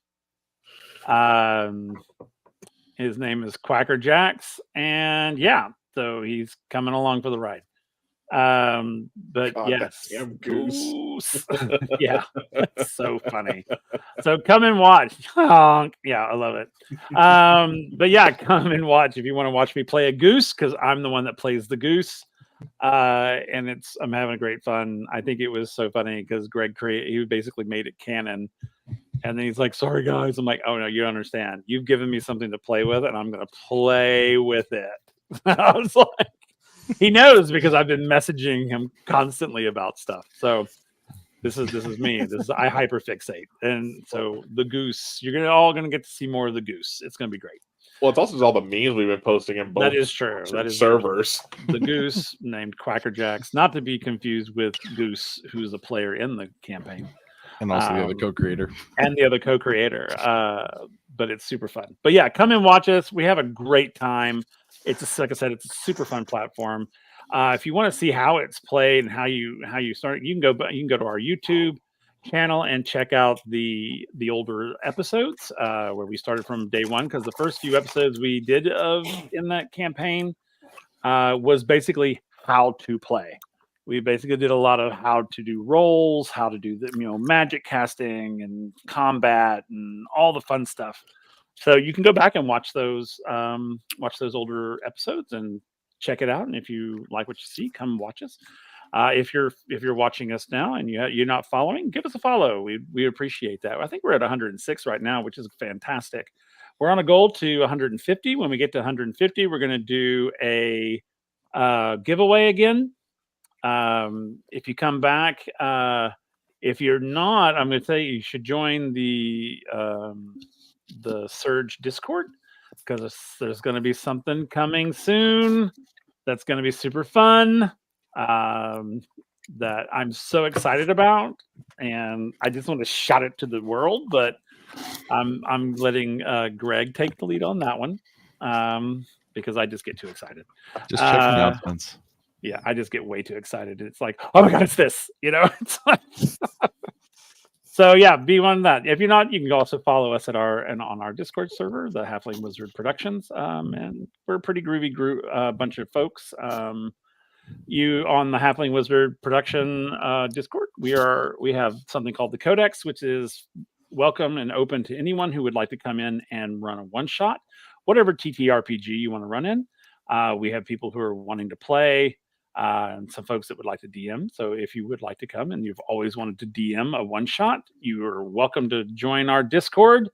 His name is Quacker Jacks, and yeah, so he's coming along for the ride. But God, yes, goose. Yeah, it's so funny. So come and watch. Yeah, I love it. But yeah, come and watch if you want to watch me play a goose because I'm the one that plays the goose. And I'm having a great fun. I think it was so funny because he basically made it canon. And then he's like, sorry, guys. I'm like, oh, no, you don't understand. You've given me something to play with, and I'm going to play with it. I was like, he knows because I've been messaging him constantly about stuff. So this is me. I hyperfixate. And so the goose, you're all going to get to see more of the goose. It's going to be great. Well, it's also all the memes we've been posting in both. That is true. That is servers. The goose named Quacker Jacks, not to be confused with Goose, who's a player in the campaign. And also the other co-creator. And the other co-creator. But it's super fun. But yeah, come and watch us. We have a great time. Like I said, it's a super fun platform. If you want to see how it's played and how you start, you can go to our YouTube channel and check out the older episodes where we started from day one because the first few episodes we did in that campaign was basically how to play. We basically did a lot of how to do rolls, how to do the magic casting and combat and all the fun stuff. So you can go back and watch those older episodes and check it out. And if you like what you see, come watch us. If you're watching us now and you're not following, give us a follow. We appreciate that. I think we're at 106 right now, which is fantastic. We're on a goal to 150. When we get to 150, we're going to do a giveaway again. If you come back, if you're not, I'm going to tell you should join the Surge Discord because there's going to be something coming soon that's going to be super fun. That I'm so excited about, and I just want to shout it to the world. But I'm letting Greg take the lead on that one because I just get too excited. Just check announcements. Yeah, I just get way too excited. It's like, oh my god, it's this, you know. It's like so yeah, be one of that. If you're not, you can also follow us at on our Discord server, the Halfling Wizard Productions, and we're a pretty groovy group, bunch of folks. You on the Halfling Wizard Production Discord, we have something called the Codex, which is welcome and open to anyone who would like to come in and run a one shot, whatever TTRPG you want to run in. We have people who are wanting to play. And some folks that would like to DM. So if you would like to come and you've always wanted to DM a one shot, you are welcome to join our Discord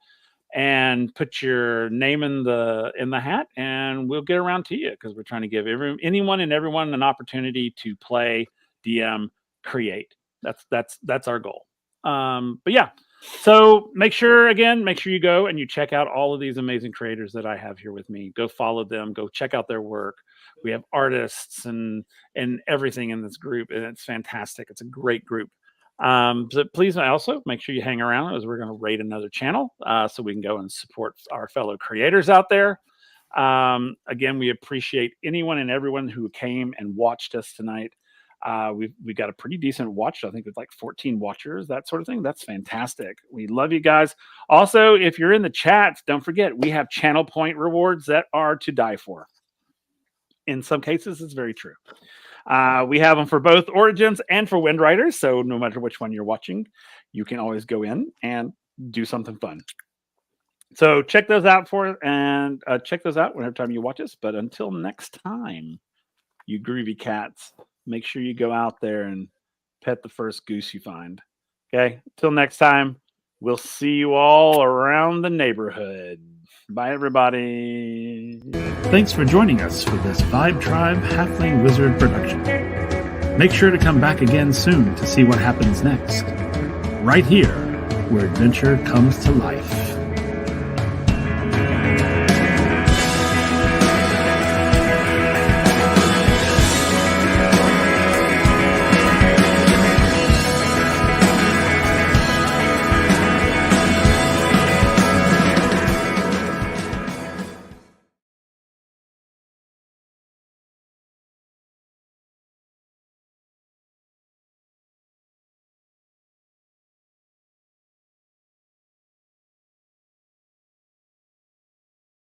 and put your name in the hat, and we'll get around to you because we're trying to give anyone and everyone an opportunity to play, DM, create. That's our goal. But yeah. So make sure you go and you check out all of these amazing creators that I have here with me. Go follow them. Go check out their work. We have artists and everything in this group, and it's fantastic. It's a great group. So please also make sure you hang around as we're going to raid another channel so we can go and support our fellow creators out there. Again, we appreciate anyone and everyone who came and watched us tonight. We got a pretty decent watch. I think it's like 14 watchers, that sort of thing. That's fantastic. We love you guys. Also, if you're in the chat, don't forget we have channel point rewards that are to die for. In some cases, it's very true. We have them for both Origins and for Wind Riders. So no matter which one you're watching, you can always go in and do something fun. So check those out check those out whenever time you watch us. But until next time, you groovy cats, make sure you go out there and pet the first goose you find. Okay. Till next time, we'll see you all around the neighborhood. Bye, everybody. Thanks for joining us for this Vibe Tribe Halfling Wizard production. Make sure to come back again soon to see what happens next. Right here, where adventure comes to life.